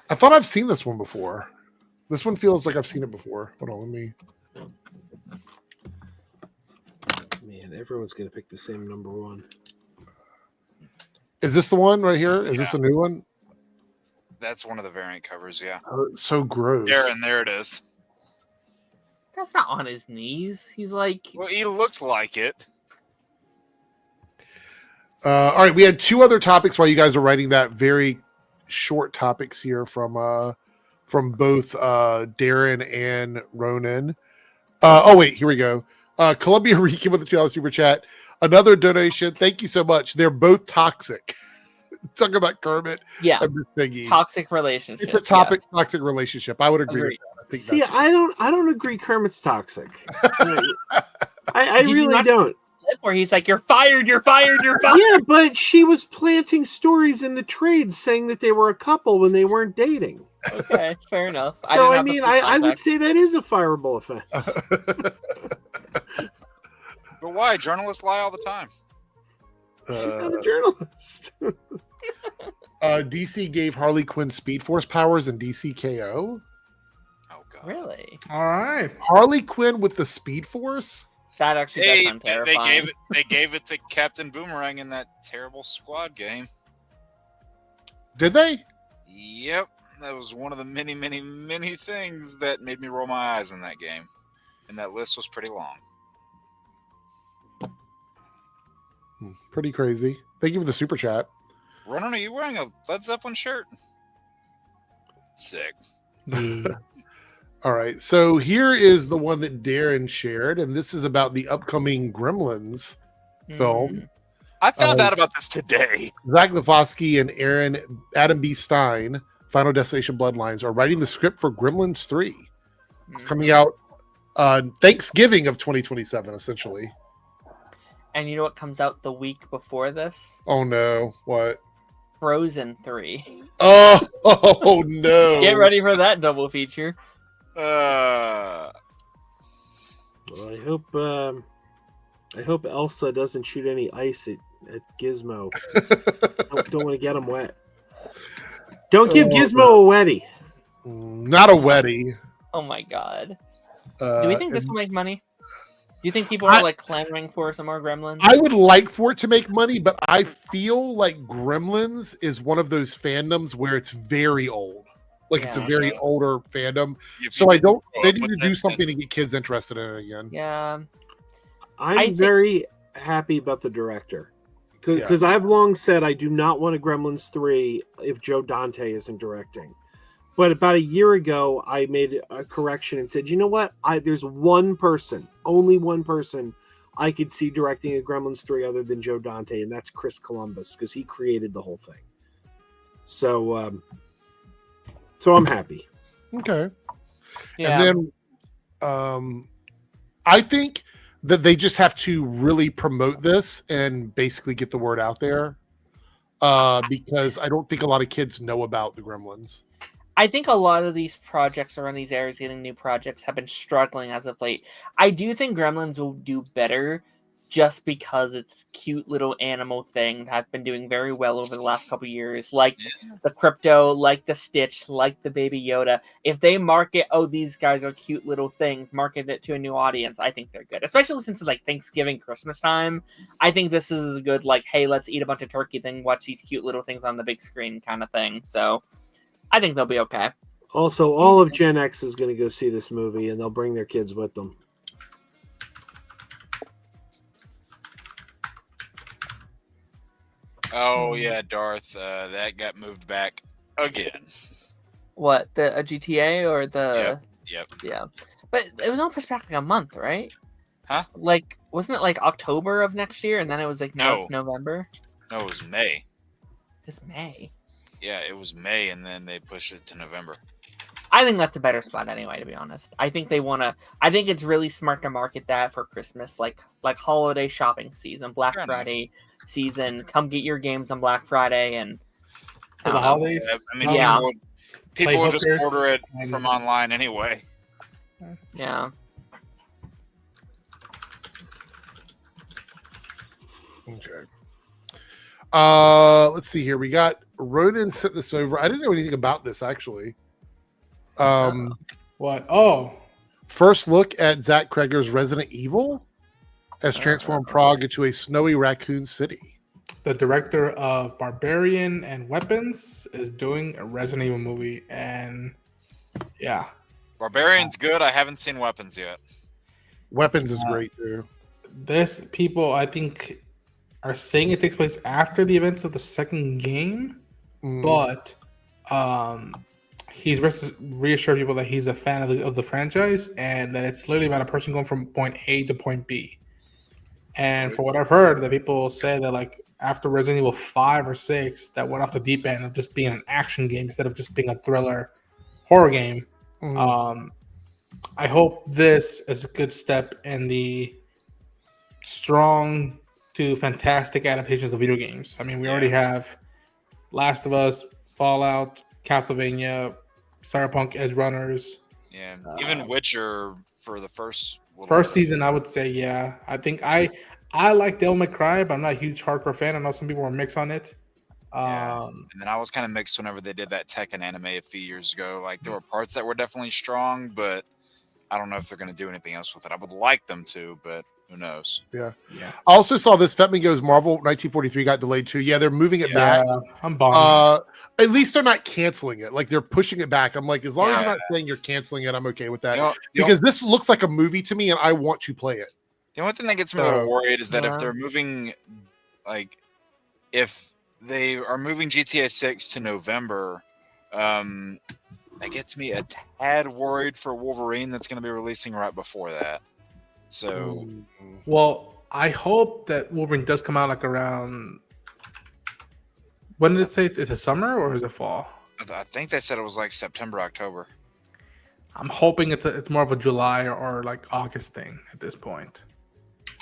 I thought I've seen this one before. This one feels like I've seen it before. Hold on, let me. Man, everyone's gonna pick the same number one. Is this the one right here? Is this a new one? That's one of the variant covers, yeah. Oh, so gross. There it is. That's not on his knees. He's like. Well, he looked like it. All right, we had 2 other topics while you guys are writing that. Very short topics here from both Darren and Ronan. Oh wait, here we go. Columbia Rican with the $2 super chat. Another donation. Thank you so much. They're both toxic. Talking about Kermit. Yeah. And Miss Piggy. Toxic relationship. It's a toxic relationship. I would agree. With that. I don't agree. Kermit's toxic. I really don't. Where he's like, "You're fired. You're fired. You're fired." Yeah, but she was planting stories in the trades saying that they were a couple when they weren't dating. Okay, fair enough. So I mean, I would say that is a fireable offense. But why? Journalists lie all the time. She's not a journalist. DC gave Harley Quinn Speed Force powers in DCKO. Oh god. Really? All right. Harley Quinn with the Speed Force? That actually does sound terrifying. They gave it to Captain Boomerang in that terrible squad game. Did they? Yep. That was one of the many, many, many things that made me roll my eyes in that game. And that list was pretty long. Pretty crazy. Thank you for the super chat. Ronan, are you wearing a Led Zeppelin shirt? Sick. All right. So here is the one that Darren shared, and this is about the upcoming Gremlins film. I found out about this today. Zach Lefosky and Adam B. Stein, Final Destination Bloodlines, are writing the script for Gremlins 3. It's coming out Thanksgiving of 2027, essentially. And you know what comes out the week before this? Oh no! What? Frozen 3. Oh no! Get ready for that double feature. Well, I hope Elsa doesn't shoot any ice at Gizmo. Don't want to get him wet. Don't give Gizmo a wetty. Not a wetty. Oh my god! Do we think this will make money? Do you think people are clamoring for some more Gremlins? I would like for it to make money, but I feel like Gremlins is one of those fandoms where it's very old. It's a very older fandom. So I don't. They need to do something to get kids interested in it again. Yeah. I'm very happy about the director because I've long said I do not want a Gremlins 3 if Joe Dante isn't directing. But about a year ago, I made a correction and said, you know what? There's one person, only one person I could see directing a Gremlins 3 other than Joe Dante, and that's Chris Columbus, because he created the whole thing. So I'm happy. Okay. Yeah. And then I think that they just have to really promote this and basically get the word out there because I don't think a lot of kids know about the Gremlins. I think a lot of these projects around these areas getting new projects have been struggling as of late. I do think Gremlins will do better just because it's cute little animal thing that's been doing very well over the last couple years, like the Crypto, like the Stitch, like the Baby Yoda. If they market, oh, these guys are cute little things, market it to a new audience, I think they're good. Especially since it's like Thanksgiving, Christmas time. I think this is a good, like, hey, let's eat a bunch of turkey, then watch these cute little things on the big screen kind of thing. So I think they'll be okay. Also, all of Gen X is going to go see this movie, and they'll bring their kids with them. Oh yeah, Darth. That got moved back again. What, the GTA or the? Yep. Yeah, but it was only pushed back like a month, right? Huh? Like, wasn't it like October of next year, and then it was like now No. it's November? No, it was May. It's May. Yeah, it was May, and then they pushed it to November. I think that's a better spot anyway, to be honest. I think they want to. I think it's really smart to market that for Christmas, like holiday shopping season, Black Friday season. Come get your games on Black Friday and For the holidays? I mean, Yeah. people will Play just hookers order it and- from online anyway. Yeah. Okay. Let's see here. We got Ronan sent this over. I didn't know anything about this actually. What? Oh, first look at Zach Kreger's Resident Evil has transformed Prague into a snowy raccoon city. The director of Barbarian and Weapons is doing a Resident Evil movie, and yeah, Barbarian's good. I haven't seen Weapons yet. Weapons is great too. This people I think are saying it takes place after the events of the second game, but he's reassured people that he's a fan of the franchise and that it's literally about a person going from point A to point B. And for what I've heard, that people say that like after Resident Evil 5 or 6, that went off the deep end of just being an action game instead of just being a thriller horror game. I hope this is a good step in the strong to fantastic adaptations of video games. I mean, we already have Last of Us, Fallout, Castlevania, Cyberpunk Edge Runners. Yeah, even Witcher for the first season, I would say, yeah. I think I like Devil May Cry, but I'm not a huge hardcore fan. I know some people were mixed on it. And then I was kind of mixed whenever they did that Tekken anime a few years ago. Like there were parts that were definitely strong, but I don't know if they're going to do anything else with it. I would like them to, but who knows? Yeah. I also saw this Fetmingo's Marvel 1943 got delayed too. Yeah, they're moving it back. I'm bummed. At least they're not canceling it. Like they're pushing it back. I'm like, as long as you're not saying you're canceling it, I'm okay with that. Because this looks like a movie to me and I want to play it. The only thing that gets me a little worried is that if they're moving, like, if they are moving GTA 6 to November, that gets me a tad worried for Wolverine that's going to be releasing right before that. So, well, I hope that Wolverine does come out like around. When did it say it's a summer or is it fall? I think they said it was like September, October. I'm hoping it's more of a July or like August thing at this point.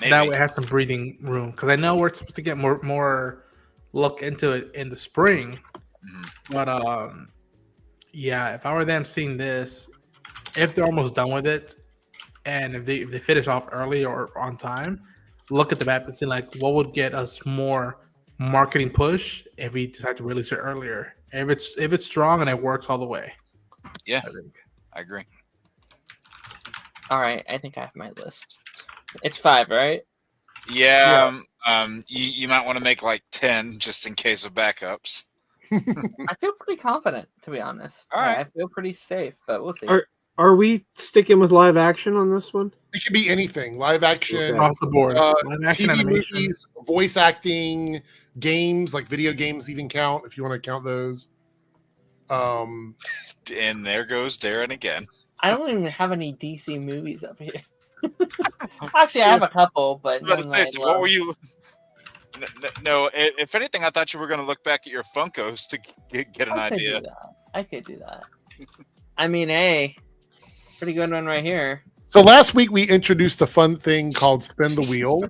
Maybe. That way it has some breathing room because I know we're supposed to get more look into it in the spring. But yeah, if I were them seeing this, if they're almost done with it, and if they finish off early or on time, look at the map and see like what would get us more marketing push if we decide to release it earlier. If it's strong and it works all the way. Yeah, I agree. All right, I think I have my list. It's 5, right? Yeah. You might want to make like 10 just in case of backups. I feel pretty confident, to be honest. All right. I feel pretty safe, but we'll see. Are we sticking with live action on this one? It could be anything. Live action. Across the board. Live action, TV animation. movies, voice acting, games, like video games even count if you want to count those. And there goes Darren again. I don't even have any DC movies up here. Actually, I have a couple, but What were you? No, if anything, I thought you were going to look back at your Funkos to get an idea. I could do that. I mean, hey, pretty good one right here. So last week we introduced a fun thing called Spin the Wheel,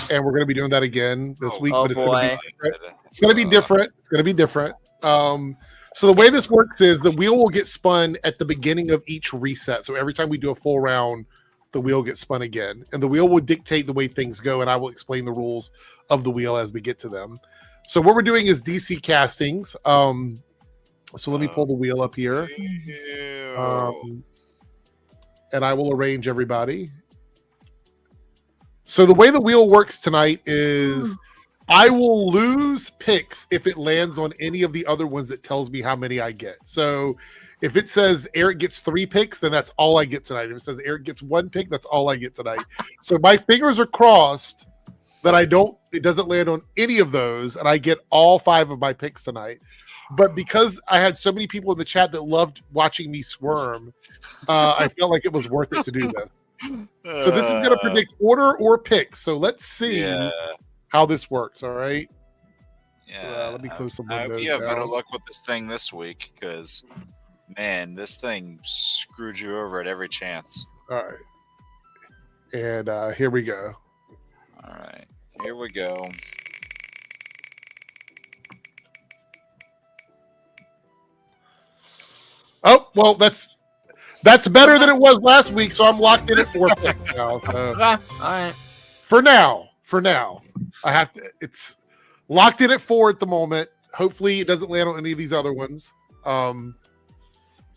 and we're going to be doing that again this week. But it's going to be different. It's going to be different. So the way this works is the wheel will get spun at the beginning of each reset. So every time we do a full round, the wheel gets spun again, and the wheel will dictate the way things go. And I will explain the rules of the wheel as we get to them. So what we're doing is DC castings. So let me pull the wheel up here. And I will arrange everybody. So the way the wheel works tonight is I will lose picks if it lands on any of the other ones that tells me how many I get. So if it says Eric gets 3 picks, then that's all I get tonight. If it says Eric gets 1 pick, that's all I get tonight. So my fingers are crossed that it doesn't land on any of those, and I get all 5 of my picks tonight. But because I had so many people in the chat that loved watching me squirm, I felt like it was worth it to do this. So this is going to predict order or picks. So let's see how this works. All right. Yeah. Let me close some windows. You have better luck with this thing this week, because man, this thing screwed you over at every chance. All right. And here we go. All right. Here we go. Oh, well, that's better than it was last week, so I'm locked in at 4 picks now. Okay. All right. For now, I have to. It's locked in at 4 at the moment. Hopefully, it doesn't land on any of these other ones. So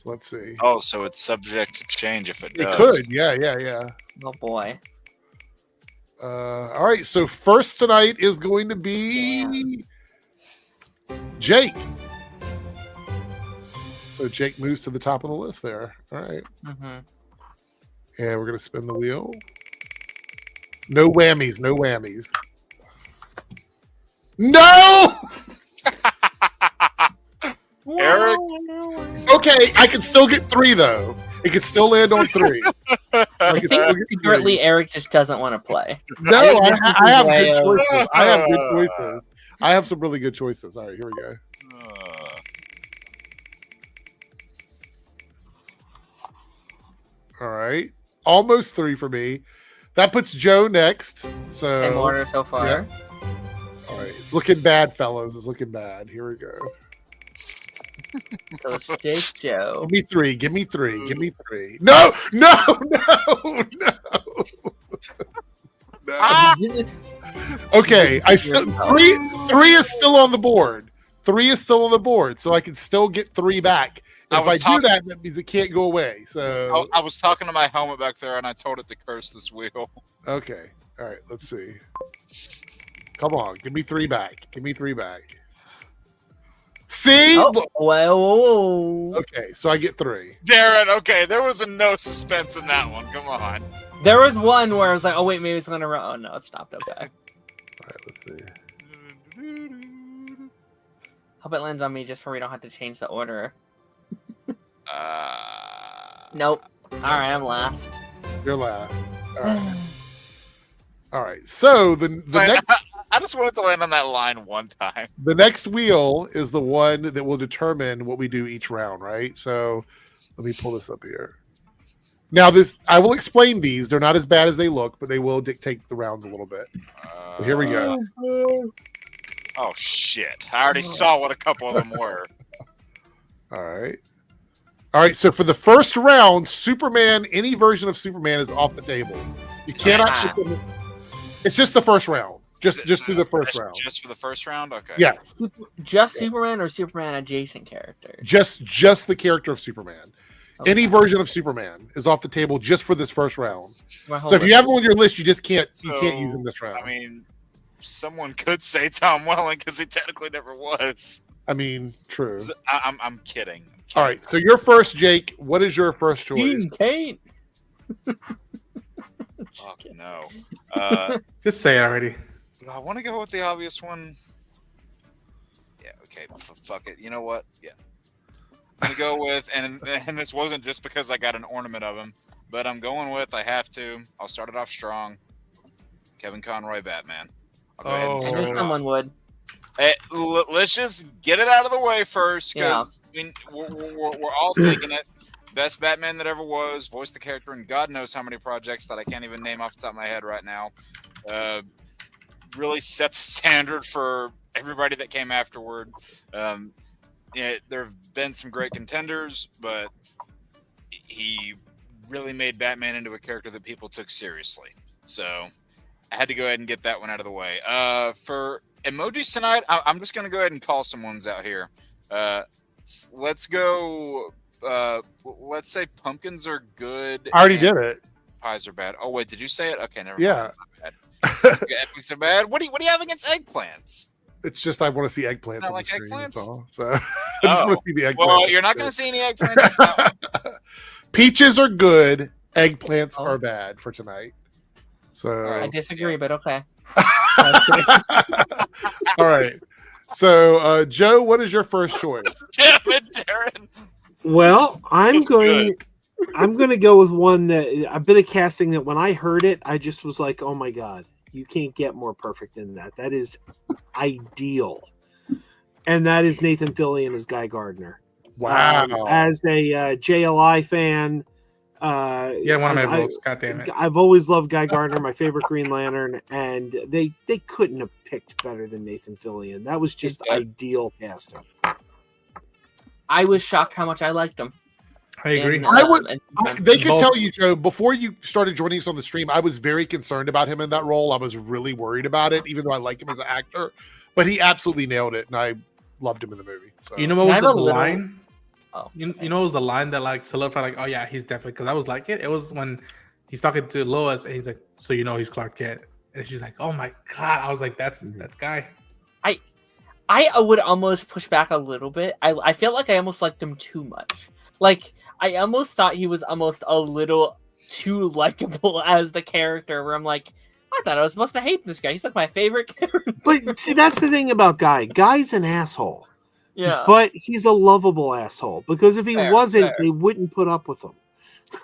let's see. Oh, so it's subject to change if it does. It could, yeah. Oh boy. All right. So first tonight is going to be Jake. So Jake moves to the top of the list there. All right. Mm-hmm. And we're going to spin the wheel. No whammies. No! Eric? Okay, I can still get 3, though. It could still land on 3. I think secretly Eric just doesn't want to play. No, I have good choices. I have some really good choices. All right, here we go. All right. Almost 3 for me. That puts Joe next. So Same order so far. Yeah. All right. It's looking bad, fellas. It's looking bad. Here we go. So it's Jake, Joe. Give me three. No. Okay. I still 3 is still on the board. 3 is still on the board, so I can still get 3 back. If I do that means it can't go away. So I was talking to my helmet back there, and I told it to curse this wheel. Okay. All right. Let's see. Come on. Give me 3 back. See? Oh, whoa. Okay. So I get 3. Darren, okay. There was no suspense in that one. Come on. There was one where I was like, oh, wait, maybe it's going to run. Oh, no, it stopped. Okay. All right. Let's see. Hope it lands on me just for we don't have to change the order. Nope. All right, I'm last. You're last. All right. All right. So the next. I just wanted to land on that line one time. The next wheel is the one that will determine what we do each round, right? So let me pull this up here. Now, I will explain these. They're not as bad as they look, but they will dictate the rounds a little bit. So here we go. Oh shit! I already saw what a couple of them were. All right. So for the first round, Superman, any version of Superman is off the table. You cannot. It's just the first round. Just do the first round. Just for the first round, okay. Yes. Just Superman or Superman adjacent character? Just the character of Superman. Okay. Any version of Superman is off the table just for this first round. So if you have him on your list, you just can't. You can't use him this round. I mean, someone could say Tom Welling because he technically never was. I mean, true. So, I'm kidding. All right. So your first, Jake. What is your first choice? Dean Kate. Fuck no. Just say it already. I want to go with the obvious one. Yeah. Okay. Fuck it. You know what? Yeah. I'm gonna go with, and this wasn't just because I got an ornament of him, but I'm going with. I have to. I'll start it off strong. Kevin Conroy, Batman. I'll go ahead and start it someone off. would. Hey, let's just get it out of the way first, because I mean, we're all thinking it. Best Batman that ever was. Voiced the character in God knows how many projects that I can't even name off the top of my head right now. Really set the standard for everybody that came afterward. there have been some great contenders, but he really made Batman into a character that people took seriously. So I had to go ahead and get that one out of the way. For emojis tonight, I'm just going to go ahead and call some ones out here. Let's go. Let's say pumpkins are good. I already did it. Pies are bad. Oh wait, did you say it? Okay, never Yeah. mind. Eggplants are bad. What do you have against eggplants? It's just I want to see eggplants. Not on like the screen, that's eggplants? all. So I just want to see the eggplants. Well, you're not going to see any eggplants. Peaches are good. Eggplants are bad for tonight. So I disagree, but okay. all right. So Joe, what is your first choice? Damn it, Darren. Well, I'm going to go with one that a bit of casting that when I heard it, I just was like, "Oh my god, you can't get more perfect than that. That is ideal." And that is Nathan Fillion as Guy Gardner. Wow. As a JLI fan, Yeah, one of my votes. God damn it. I've always loved Guy Gardner, my favorite Green Lantern, and they couldn't have picked better than Nathan Fillion. That was just ideal casting. I was shocked how much I liked him. I agree. They could tell you, Joe, before you started joining us on the stream, I was very concerned about him in that role. I was really worried about it, even though I like him as an actor. But he absolutely nailed it, and I loved him in the movie. So. You know what was the line? You know what was the line that like solidified, like, oh yeah, he's definitely, because I was like it. It was when he's talking to Lois, and he's like, so you know he's Clark Kent, and she's like, oh my god. I was like, that's Guy. I would almost push back a little bit. I feel like I almost liked him too much. Like, I almost thought he was almost a little too likable as the character, where I'm like, I thought I was supposed to hate this guy. He's like my favorite character. But see, that's the thing about Guy. Guy's an asshole. Yeah. But he's a lovable asshole, because if he wasn't, they wouldn't put up with him.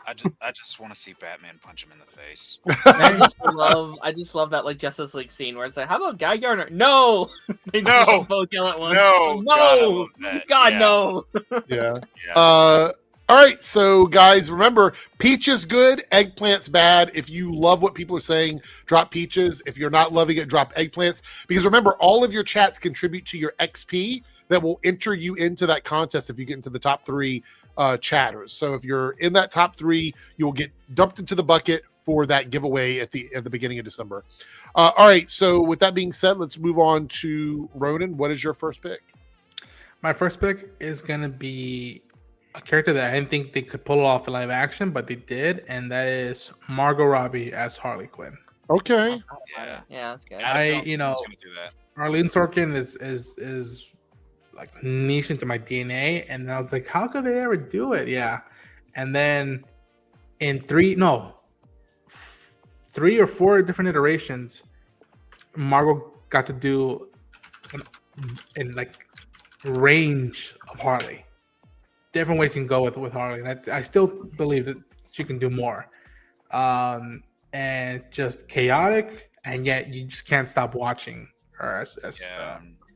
I just want to see Batman punch him in the face. I just love that like Justice League scene where it's like, how about Guy Gardner? No, they just both kill at once. No, God, no. Yeah. All right, so guys, remember, peaches good, eggplants bad. If you love what people are saying, drop peaches. If you're not loving it, drop eggplants. Because remember, all of your chats contribute to your XP that will enter you into that contest if you get into the top 3 chatters. So if you're in that top 3, you will get dumped into the bucket for that giveaway at the beginning of December. All right, so with that being said, let's move on to Ronan. What is your first pick? My first pick is gonna be a character that I didn't think they could pull off in live action, but they did, and that is Margot Robbie as Harley Quinn. Okay. Yeah, that's good. Arlene Sorkin is like niche into my DNA, and I was like, how could they ever do it? Yeah. And then in 3 or 4 different iterations, Margot got to do in like range of Harley. Different ways you can go with Harley, and I still believe that she can do more. And just chaotic, and yet you just can't stop watching her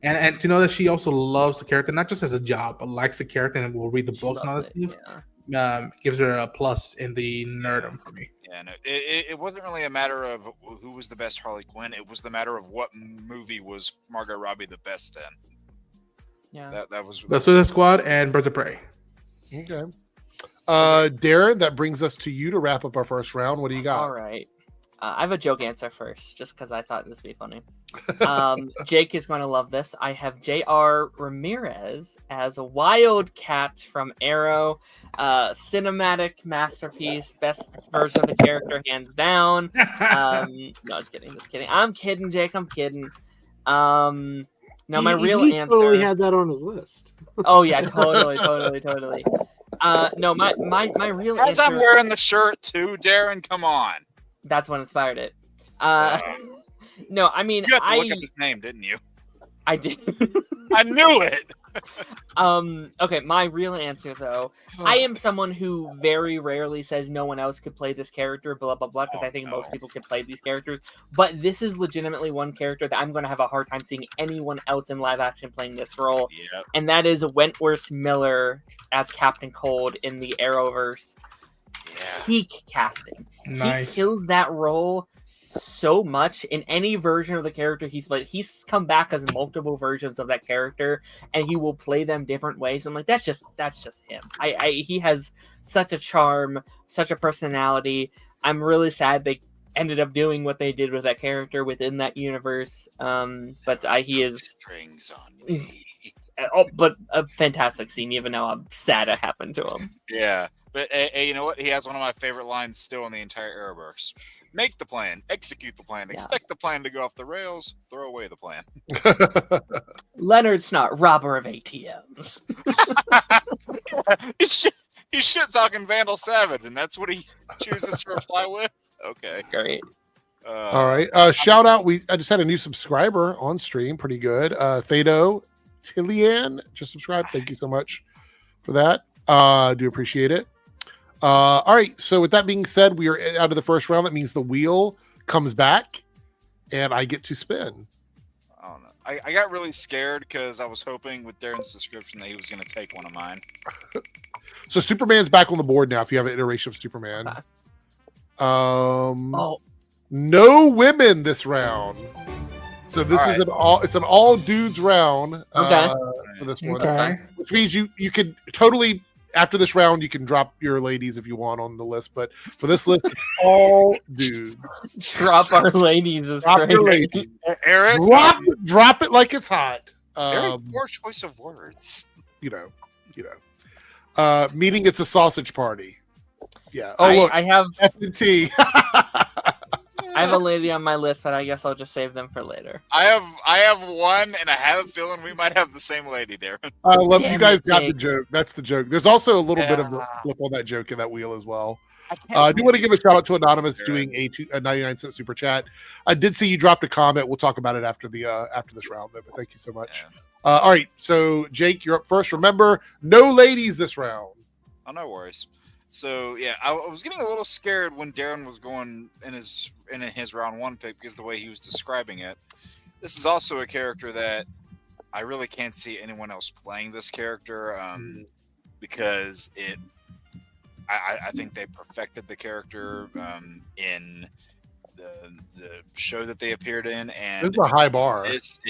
and to know that she also loves the character, not just as a job, but likes the character and will read the books and all that stuff. Gives her a plus in the nerdom for me. Yeah, no, it wasn't really a matter of who was the best Harley Quinn. It was the matter of what movie was Margot Robbie the best in. Yeah, that was the Suicide Squad and Birds of Prey. Okay. Darren, that brings us to you to wrap up our first round. What do you got? All right. I have a joke answer first, just because I thought this would be funny. Jake is going to love this. I have J.R. Ramirez as a Wildcat from Arrow. Cinematic masterpiece. Best version of the character, hands down. No, just kidding. I'm kidding, Jake. I'm kidding. Now, my real he answer... totally had that on his list. Oh, yeah, totally. No, my real answer... As I'm wearing the shirt, too, Darren, come on. That's what inspired it. No, I mean, you had to look up his name, didn't you? I did. I knew it. Okay, my real answer though, I am someone who very rarely says no one else could play this character, blah blah blah, because I think most people could play these characters. But this is legitimately one character that I'm going to have a hard time seeing anyone else in live action playing this role, and that is Wentworth Miller as Captain Cold in the Arrowverse. Peak casting. Nice. He kills that role so much in any version of the character he's played. He's come back as multiple versions of that character, and he will play them different ways. I'm like, that's just him. He has such a charm, such a personality. I'm really sad they ended up doing what they did with that character within that universe. But he is strings on me. But a fantastic scene, even though I'm sad it happened to him. Yeah, but hey, you know what? He has one of my favorite lines still in the entire Arrowverse. Make the plan, execute the plan, expect the plan to go off the rails, throw away the plan. Leonard's not robber of ATMs. He's shit talking Vandal Savage, and that's what he chooses to reply with. Okay, great. All right, shout out. I just had a new subscriber on stream. Pretty good. Thado Tillian just subscribed. Thank you so much for that. Do appreciate it. All right, so with that being said, we are out of the first round. That means the wheel comes back and I get to spin. I don't know. I got really scared because I was hoping with Darren's description that he was going to take one of mine. So Superman's back on the board now if you have an iteration of Superman. No women this round. So this is an all dudes round for this one. Okay. Which means you could totally, after this round, you can drop your ladies if you want on the list. But for this list, it's all dudes. Drop our ladies is Drop crazy. your ladies. Eric, drop it like it's hot. Eric, poor choice of words. Meaning it's a sausage party. Yeah. I have F&T. I have a lady on my list, but I guess I'll just save them for later. I have one, and I have a feeling we might have the same lady there. I love you guys got the joke. That's the joke. There's also a little bit of a flip on that joke in that wheel as well. I do want to give a shout out to Anonymous doing a 99-cent super chat. I did see you dropped a comment. We'll talk about it after this round, though. But thank you so much. All right, so Jake, you're up first. Remember, no ladies this round. Oh, no worries. So yeah, I was getting a little scared when Darren was going in his round one pick because of the way he was describing it. This is also a character that I really can't see anyone else playing this character because I think they perfected the character in the show that they appeared in, and this is a high bar. Yes,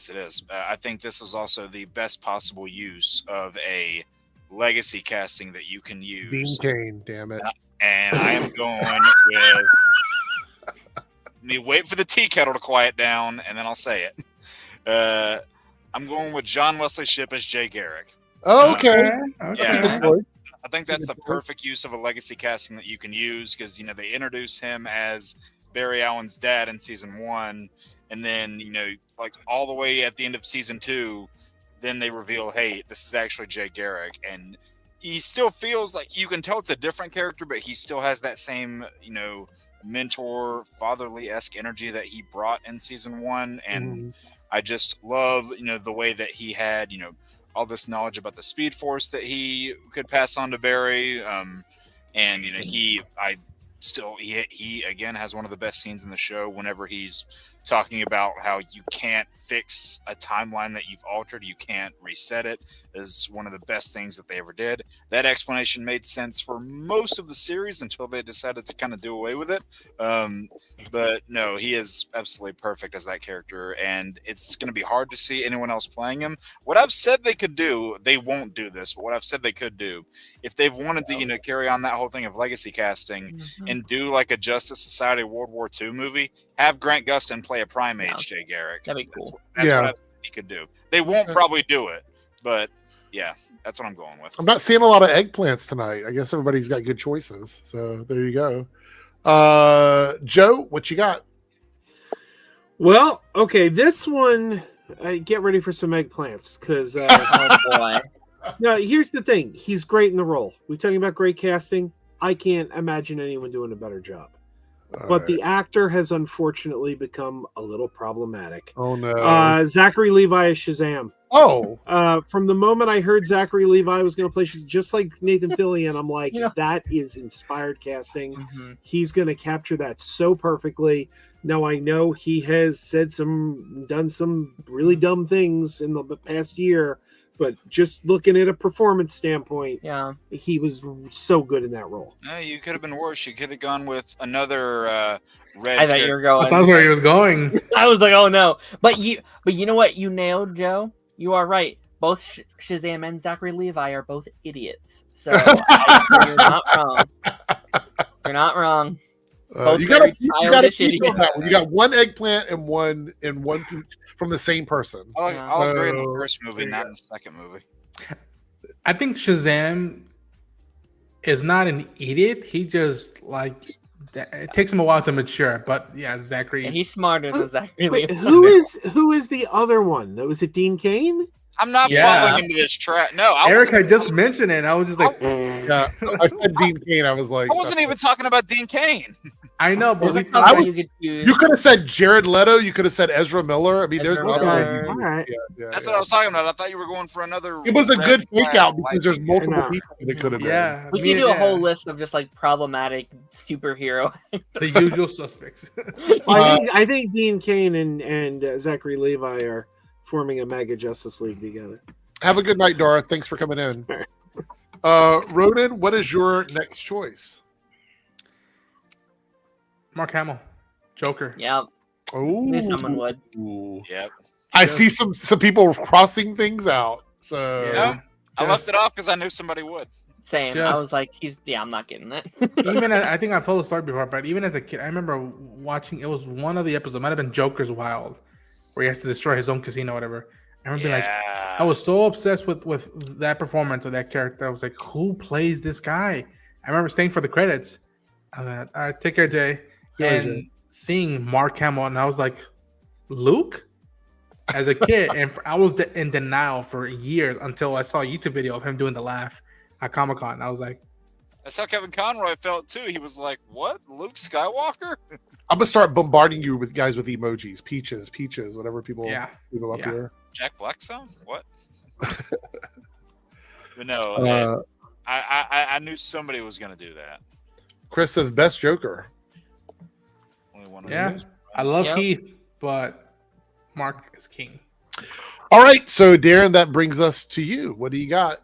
it is. I think this is also the best possible use of a legacy casting that you can use. Dean Cain, damn it. And I am going with. Let me wait for the tea kettle to quiet down, and then I'll say it. I'm going with John Wesley Shipp as Jay Garrick. Okay. Yeah, I think that's the perfect use of a legacy casting that you can use because they introduce him as Barry Allen's dad in season 1, and then like all the way at the end of season 2. Then they reveal, hey, this is actually Jay Garrick. And he still feels like you can tell it's a different character, but he still has that same, mentor, fatherly-esque energy that he brought in season 1. And I just love, the way that he had, all this knowledge about the Speed Force that he could pass on to Barry. And, he again has one of the best scenes in the show whenever he's talking about how you can't fix a timeline that you've altered. You can't reset it is one of the best things that they ever did. That explanation made sense for most of the series until they decided to kind of do away with it. But no, he is absolutely perfect as that character, and it's going to be hard to see anyone else playing him. What I've said they could do, they won't do this, but what I've said they could do, if they've wanted to, carry on that whole thing of legacy casting and do like a Justice Society World War II movie, have Grant Gustin play a Prime Age Jay Garrick. That'd be cool. That's what I think he could do. They won't probably do it, but yeah, that's what I'm going with. I'm not seeing a lot of eggplants tonight. I guess everybody's got good choices. So there you go. Joe, what you got? Well, okay, this one, get ready for some eggplants because oh boy. No, here's the thing. He's great in the role. We're talking about great casting. I can't imagine anyone doing a better job. But the actor has unfortunately become a little problematic. Oh no! Zachary Levi is Shazam. Oh, from the moment I heard Zachary Levi was going to play Shazam, just like Nathan Fillion, I'm like, that is inspired casting. He's going to capture that so perfectly. Now I know he has done some really dumb things in the past year, but just looking at a performance standpoint, Yeah, he was so good in that role. No, you could have been worse. You could have gone with another red. I thought you were going. That's where he was going. I was like, oh no. But you know what? You nailed, Joe. You are right. Both Shazam and Zachary Levi are both idiots. So you're not wrong. You're not wrong. You got you got one eggplant and one peach from the same person. I'll agree in the first movie, not in the second movie. I think Shazam is not an idiot. He just like it takes him a while to mature. But yeah, Zachary. Yeah, he's smarter than Zachary Wait, Levi. who is the other one? Was it Dean Cain? I'm not falling into this trap. No, Eric had just mentioned it. And I was just like, yeah, I said Dean Cain. I was like, I wasn't even talking about Dean Cain. I know, but you could have said Jared Leto. You could have said Ezra Miller. I mean, there's other. All right. That's what I was talking about. I thought you were going for another. It was a good fake out because there's multiple people that could have been. Yeah, we can do a whole list of just like problematic superhero. The usual suspects. I think Dean Cain and Zachary Levi are forming a mega Justice League together. Have a good night, Dara. Thanks for coming in. Ronan, what is your next choice? Mark Hamill, Joker. Yep. Oh, knew someone would. Yep. I see some people crossing things out. So yeah, I left it off because I knew somebody would. Same. I was like, I'm not getting it. Even I think I've told the story before, but even as a kid, I remember watching. It was one of the episodes. It might have been Joker's Wild, where he has to destroy his own casino, or whatever. I remember being like, I was so obsessed with that performance of that character. I was like, who plays this guy? I remember staying for the credits. All right, take care, Jay. And seeing Mark Hamill, and I was like, Luke? As a kid, and I was in denial for years until I saw a YouTube video of him doing the laugh at Comic-Con. I was like, that's how Kevin Conroy felt too. He was like, what? Luke Skywalker? I'm gonna start bombarding you with guys with emojis, peaches, whatever people up here. Jack Black song? What? But no, I knew somebody was gonna do that. Chris says best Joker. Only one. Yeah, I love Heath, but Mark is king. All right, so Darren, that brings us to you. What do you got?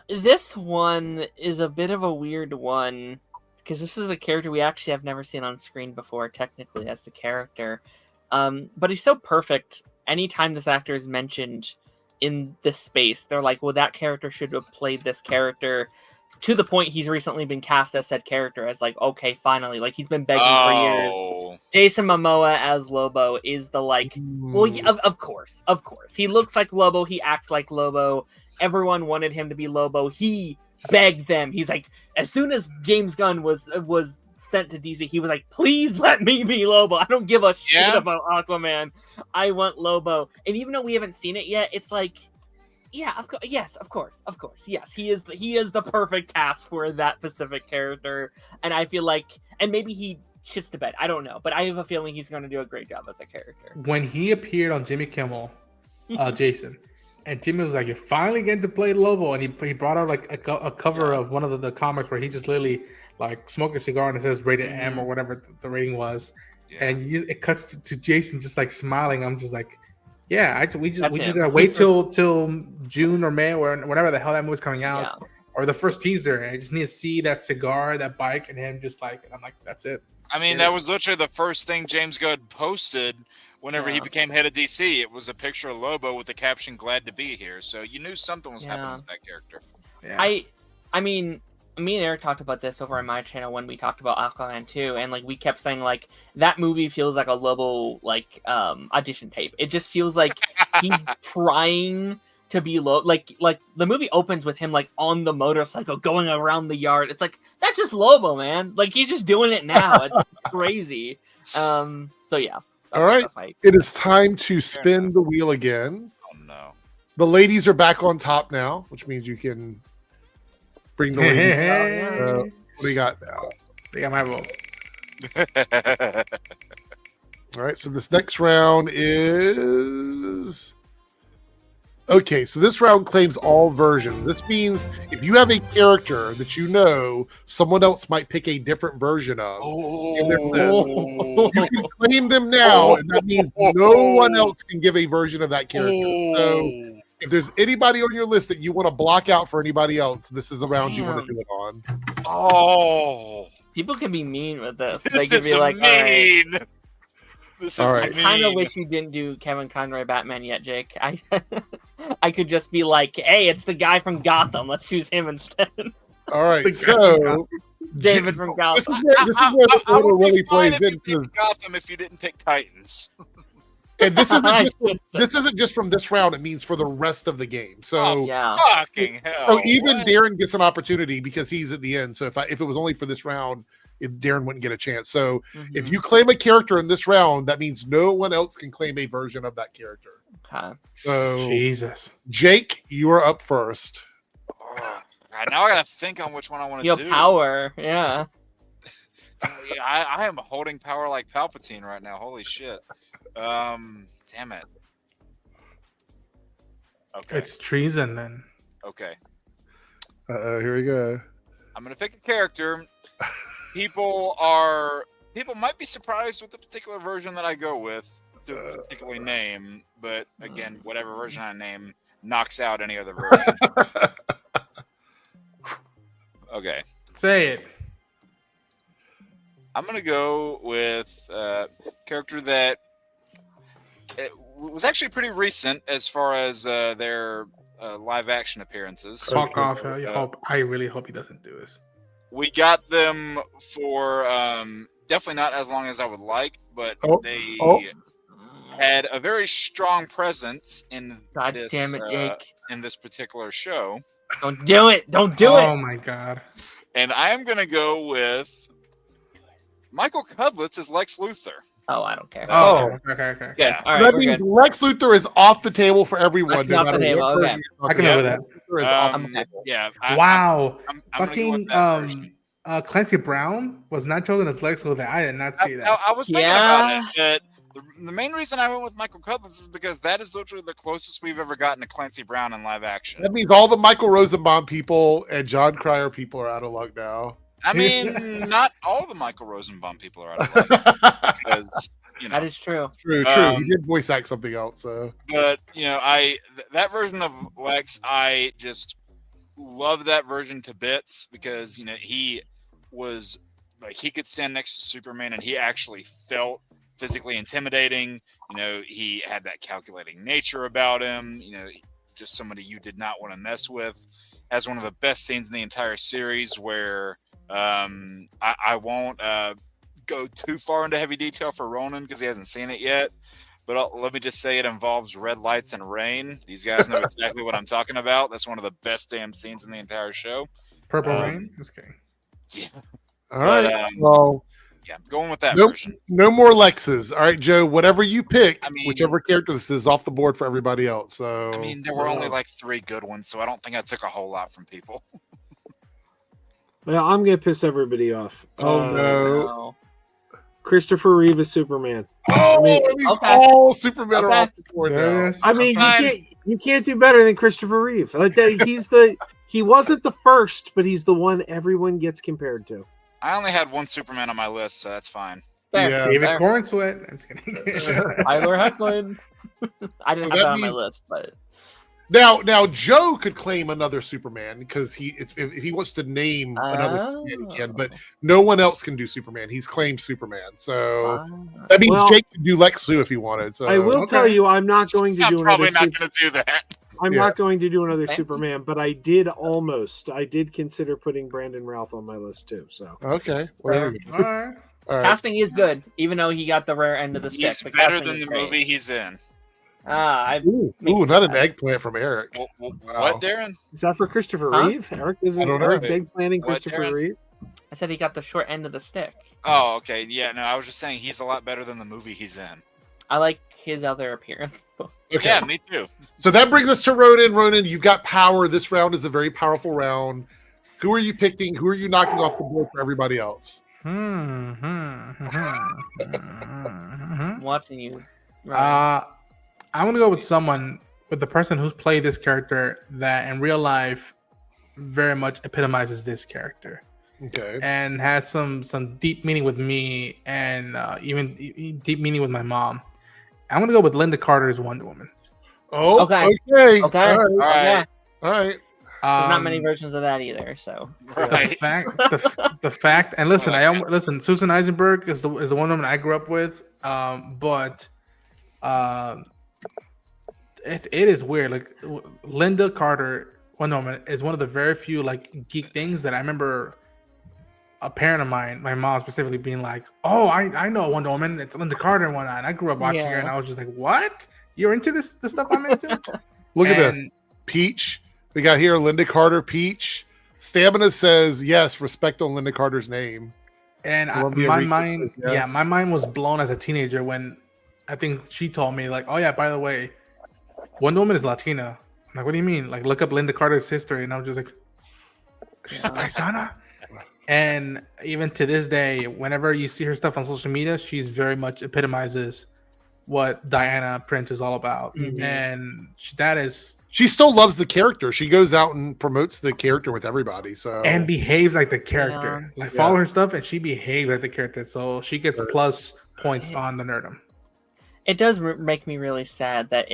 This one is a bit of a weird one because this is a character we actually have never seen on screen before, technically as the character. But he's so perfect. Anytime this actor is mentioned in this space, they're like, well, that character should have played this character. To the point he's recently been cast as said character as like, okay, finally, like he's been begging for years. Jason Momoa as Lobo is the well, yeah, of course. He looks like Lobo. He acts like Lobo. Everyone wanted him to be Lobo. He begged them. He's like, as soon as James Gunn was sent to DC, he was like, please let me be Lobo. I don't give a shit about Aquaman. I want Lobo. And even though we haven't seen it yet, it's like, yeah, of course. Yes, he is the perfect cast for that specific character. And I feel like, and maybe he shits to bed. I don't know, but I have a feeling he's going to do a great job as a character. When he appeared on Jimmy Kimmel, Jason, and Jimmy was like, "You're finally getting to play Lobo," and he brought out like a cover of one of the comics where he just literally like smoked a cigar and it says rated M or whatever the rating was, and it cuts to Jason just like smiling. I'm just like, yeah, we just gotta wait till June or May or whenever the hell that movie's coming out, or the first teaser. I just need to see that cigar, that bike, and him just like, and I'm like, that's it. I mean, that was literally the first thing James Gunn posted whenever he became head of DC. It was a picture of Lobo with the caption "Glad to be here." So you knew something was happening with that character. Yeah. I mean, me and Eric talked about this over on my channel when we talked about Aquaman 2, and like we kept saying like that movie feels like a Lobo like audition tape. It just feels like he's trying to be like the movie opens with him like on the motorcycle going around the yard. It's like that's just Lobo, man. Like he's just doing it now. It's crazy. So yeah. All right. It is time to spin the wheel again. Oh no. The ladies are back on top now, which means you can bring the ladies out. What do you got now? They got my vote. All right, so this next round is Okay, so this round claims all versions. This means if you have a character that you know someone else might pick a different version of, in their list, you can claim them now, and that means no one else can give a version of that character. So if there's anybody on your list that you want to block out for anybody else, this is the round you want to do it on. Oh, people can be mean with this. This They can is be like, mean. All right. This All is right. I kind of mean. wish you didn't do Kevin Conroy Batman yet, Jake. I could just be like, hey, it's the guy from Gotham. Let's choose him instead. All right, so David from Gotham. this is where the I order would be really fine plays if in, you picked Gotham if you didn't pick Titans. and this isn't I just, should- this isn't just from this round. It means for the rest of the game. So. Oh, Yeah. fucking hell! So even what? Darren gets an opportunity because he's at the end. So if it was only for this round, Darren wouldn't get a chance. So if you claim a character in this round, that means no one else can claim a version of that character. Okay. So Jesus. Jake, you are up first. God, now I gotta think on which one I want to You do. have power. Yeah. Yeah, I am holding power like Palpatine right now. Holy shit! Damn it. Okay. It's treason then. Okay. Here we go. I'm gonna pick a character. People might be surprised with the particular version that I go with to particularly name, but again, whatever version I name knocks out any other version. Okay. Say it. I'm gonna go with a character that was actually pretty recent as far as their live action appearances. Fuck off. I really hope he doesn't do this. We got them for definitely not as long as I would like, but they had a very strong presence in this. Damn it, Jake. In this particular show. Don't do it. Don't do it. Oh my god. And I am gonna go with Michael Cudlitz as Lex Luthor. Oh, I don't care. Oh, okay. Yeah. All right, That we're means good. Lex Luthor is off the table for everyone. Lex no off the matter table, what okay. version you're I can talking live with about. that. Luthor is off the okay. table. Yeah. Wow. I'm gonna go with Fucking that version. Clancy Brown was not chosen as Lex Luthor. I did not see that. I was thinking about it, but the main reason I went with Michael Cudlitz is because that is literally the closest we've ever gotten to Clancy Brown in live action. That means all the Michael Rosenbaum people and John Cryer people are out of luck now. I mean, not all the Michael Rosenbaum people are out of luck because That is true. True. He did voice act something else. So, but that version of Lex, I just love that version to bits because he was like he could stand next to Superman and he actually felt physically intimidating. He had that calculating nature about him. Just somebody you did not want to mess with. Has one of the best scenes in the entire series where I won't go too far into heavy detail for Ronan because he hasn't seen it yet. But let me just say it involves red lights and rain. These guys know exactly what I'm talking about. That's one of the best damn scenes in the entire show. Purple Rain? Just kidding. Yeah. all right. Well, yeah, going with that version. No more Lexes. All right, Joe. Whatever you pick, whichever character this is off the board for everybody else. So, I mean, there were only like 3 good ones, so I don't think I took a whole lot from people. Well, I'm gonna piss everybody off. Oh no. Christopher Reeve is Superman. Oh, all Superman are off the board now. I mean, you can't do better than Christopher Reeve. Like he wasn't the first, but he's the one everyone gets compared to. I only had 1 Superman on my list, so that's fine. David Cornsweat. I'm just kidding. Tyler Hoechlin. I didn't have that on my list, but now Joe could claim another Superman because if he wants to name another Superman, he can, but no one else can do Superman. He's claimed Superman, so that means Jake can do Lex too if he wanted. So I will tell you, I'm not going to do probably another. not going to do that. I'm not going to do another Superman, but I did consider putting Brandon Routh on my list too. So okay, well, all right. Casting is good, even though he got the rare end of the stick. He's but better casting than is the great. movie he's in. Ooh, not an eggplant from Eric. What, Darren? Is that for Christopher Huh? Reeve? Eric isn't I don't know. Eric's eggplanting What, Christopher Darren? Reeve. I said he got the short end of the stick. Oh, okay. Yeah, no, I was just saying he's a lot better than the movie he's in. I like his other appearance. Okay. Yeah, me too. So that brings us to Ronan. Ronan, you've got power. This round is a very powerful round. Who are you picking? Who are you knocking off the board for everybody else? I'm watching you. I'm gonna go with someone with the person who's played this character that in real life very much epitomizes this character. Okay. And has some deep meaning with me, and even deep meaning with my mom. I'm gonna go with Linda Carter's Wonder Woman. Oh, Okay. okay. Okay. All right. Okay. All right. There's not many versions of that either. So The fact, and listen, listen. Susan Eisenberg is the one woman I grew up with, but it is weird. Like Linda Carter, Wonder Woman, is one of the very few like geek things that I remember. A parent of mine, my mom specifically, being like, "Oh, I know Wonder Woman. It's Linda Carter and whatnot." And I grew up watching her, and I was just like, "What? You're into the stuff I'm into?" Look at that. Peach. We got here Linda Carter, Peach. Stamina says yes. Respect on Linda Carter's name. And my mind, my mind was blown as a teenager when I think she told me like, "Oh yeah, by the way, Wonder Woman is Latina." I'm like, "What do you mean?" Like, look up Linda Carter's history, and I was just like, "She's a paisana." And even to this day, whenever you see her stuff on social media, she's very much epitomizes what Diana Prince is all about. Mhm. And that is... She still loves the character. She goes out and promotes the character with everybody. So And behaves like the character. Yeah. Like, follow her stuff, and she behaves like the character. So she gets plus points on the Nerdum. it does make me really sad that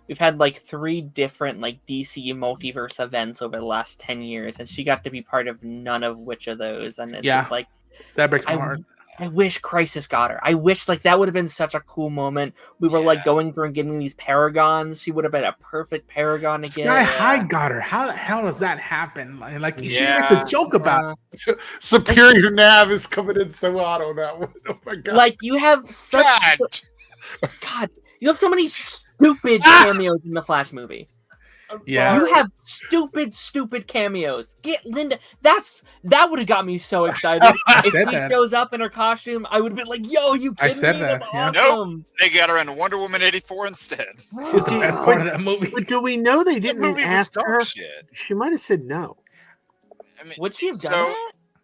we've had like 3 different like DC multiverse events over the last 10 years, and she got to be part of none of which of those. And it's just like, that breaks my heart. I wish Crisis got her. I wish like that would have been such a cool moment. We were like going through and getting these paragons. She would have been a perfect paragon again. Sky High got her. How the hell does that happen? Like she makes a joke about it. Superior Nav is coming in so hot on that one. Oh my god! Like you have such God, you have so many stupid cameos in the Flash movie. Yeah. You have stupid cameos. Get Linda. That would have got me so excited. If she shows up in her costume, I would have been like, "Yo, you kidding I said me? that. That's Yeah. awesome." Nope, they got her in Wonder Woman 84 instead. She's the best part of that movie. But do we know they didn't movie was ask dog her? shit. She might have said no. I mean, Would she have done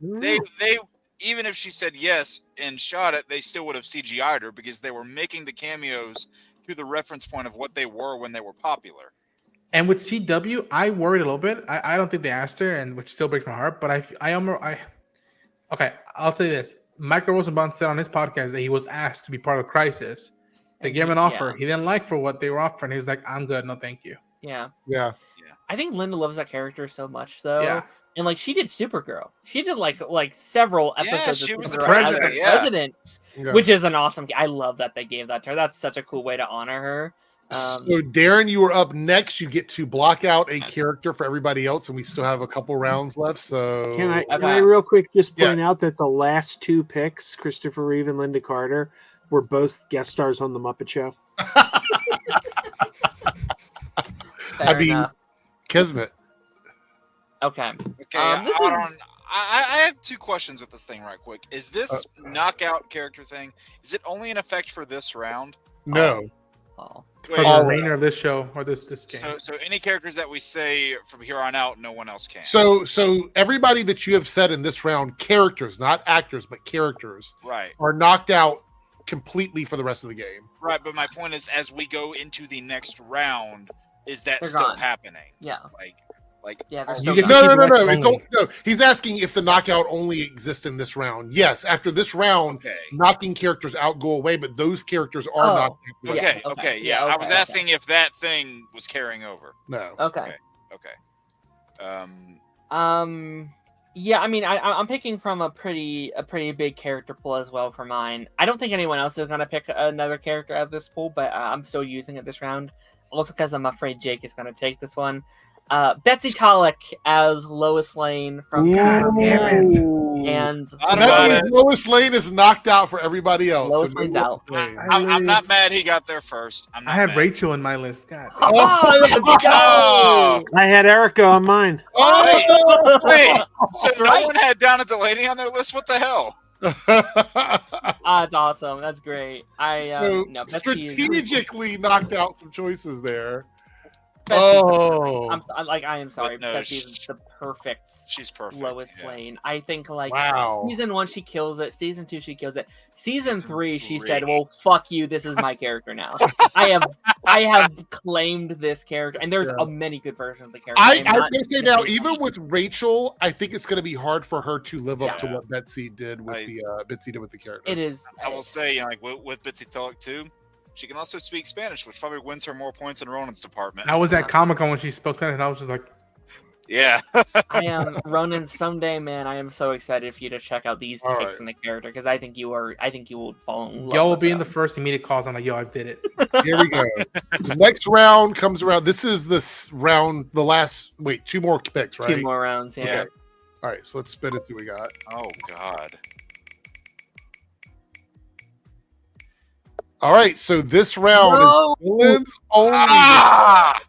that? They even if she said yes and shot it, they still would have CGI'd her because they were making the cameos to the reference point of what they were when they were popular. And with CW, I worried a little bit. I don't think they asked her, and which still breaks my heart. But okay, I'll say this: Michael Rosenbaum said on his podcast that he was asked to be part of Crisis. They gave him an offer. He didn't like for what they were offering. He was like, "I'm good, no, thank you." Yeah. I think Linda loves that character so much, though. Yeah. And like she did Supergirl. She did like several episodes. she of was the Supergirl as president, the yeah. president, Yeah. which is an awesome. I love that they gave that to her. That's such a cool way to honor her. So Darren, you are up next. You get to block out a character for everybody else, and we still have a couple rounds left. So Can I real quick just point out that the last 2 picks, Christopher Reeve and Linda Carter, were both guest stars on The Muppet Show? I mean, Kismet. Okay. Okay, this hold is- on. I have 2 questions with this thing right quick. Is this knockout character thing, is it only in effect for this round? No. For the remainder of this show or this game. So any characters that we say from here on out, no one else can. So everybody that you have said in this round, characters, not actors, but characters, Right. are knocked out completely for the rest of the game. Right, but my point is, as we go into the next round, is that They're still gone. happening? Yeah. Like yeah. are You we- get No. only. No. He's asking if the knockout only exists in this round. Yes, after this round, knocking characters out go away, but those characters are knocked out. Okay, yeah. I was asking if that thing was carrying over. No. Okay. Okay. Yeah, I mean, I'm picking from a pretty big character pool as well for mine. I don't think anyone else is gonna pick another character out of this pool, but I'm still using it this round. Also, because I'm afraid Jake is gonna take this one. Betsy Tolick as Lois Lane from Supergirl. And That means Lois Lane is knocked out for everybody else. Lois So Lane's no out. Lane. I'm not mad he got there first. I'm not I have mad. Rachel in my list. God. Oh, let's go! I had Erica on mine. Oh, wait. So no one had Donna Delaney on their list? What the hell? That's awesome. That's great. So Betsy is- strategically knocked out some choices there. Oh. I am sorry. But no, Betsy's the perfect. She's perfect. Lois Lane. I think Wow. season 1 she kills it. Season 2 she kills it. Season 3 she said, "Well, fuck you. This is my character now. I have claimed this character." And there's many good versions of the character. I'm gonna say now, even with Rachel, I think it's gonna be hard for her to live up to what Betsy did with the character. It is. I will say, like with Bitsy Tulloch too, she can also speak Spanish, which probably wins her more points in Ronan's department. I was at Comic-Con when she spoke Spanish, and I was just like, yeah. I am Ronan. Someday, man, I am so excited for you to check out these picks in the character because I think you will fall in love. yo will with be in them. the first immediate calls. I'm like, yo, I did it. Here we go. The next round comes around. This is this round. The last. Wait, 2 more picks, right? 2 more rounds. Yeah. Okay. All right, so let's spin it. See what we got. Oh God. All right, so this round is villains only. Ah!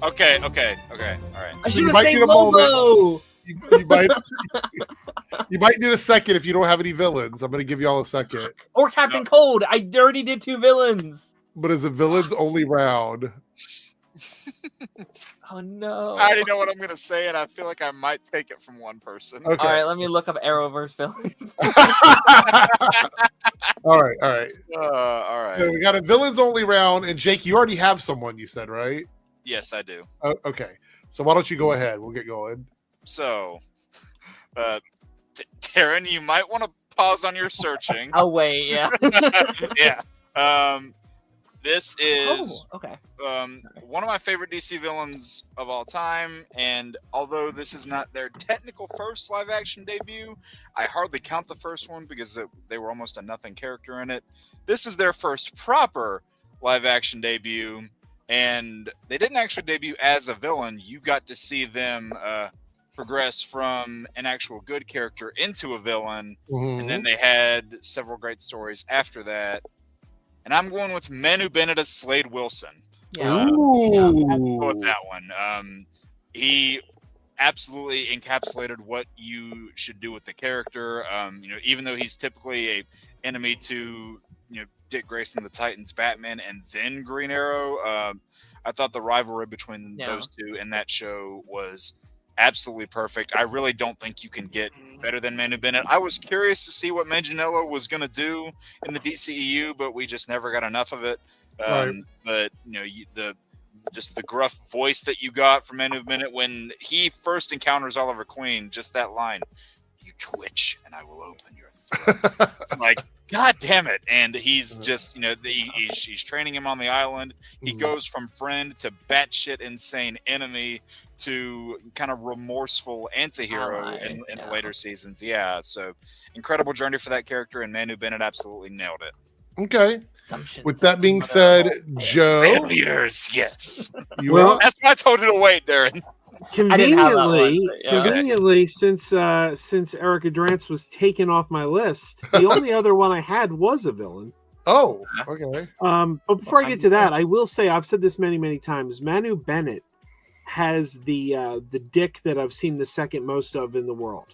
Okay. All right. I should have saved Lobo. You might. You might need a second if you don't have any villains. I'm gonna give y'all a second. Or Captain Cold. I already did 2 villains. But it's a villains only round. Oh no. I already know what I'm gonna say, and I feel like I might take it from one person. Okay. All right, let me look up Arrowverse villains. All right. All right. So we got a villains only round, and Jake, you already have someone. You said, right? Yes, I do. Okay. So why don't you go ahead? We'll get going. So, Taryn, you might want to pause on your searching. Oh wait, yeah. Yeah. This is okay. One of my favorite DC villains of all time, and although this is not their technical first live-action debut, I hardly count the first one because they were almost a nothing character in it. This is their first proper live-action debut, and they didn't actually debut as a villain. You got to see them progress from an actual good character into a villain, and then they had several great stories after that. And I'm going with Manu Bennett as Slade Wilson. Yeah. I'll go with that one. He absolutely encapsulated what you should do with the character. Even though he's typically a enemy to Dick Grayson, the Titans, Batman, and then Green Arrow, I thought the rivalry between those two in that show was absolutely perfect. I really don't think you can get better than Manu Bennett. I was curious to see what Manganiello was going to do in the DCEU, but we just never got enough of it. Right. But the gruff voice that you got from Manu Bennett when he first encounters Oliver Queen, just that line, "You twitch and I will open your throat." It's like, God damn it. And he's just, he's training him on the island. He goes from friend to batshit insane enemy to kind of remorseful anti-hero in the later seasons. Yeah, so incredible journey for that character, and Manu Bennett absolutely nailed it. Okay. With that being said, Joe. Failures, yes. Well, that's why I told you to wait, Darren. Conveniently, since Erica Durance was taken off my list, the only other one I had was a villain. Oh, okay. But before I get to that, I will say I've said this many times. Manu Bennett has the dick that I've seen the second most of in the world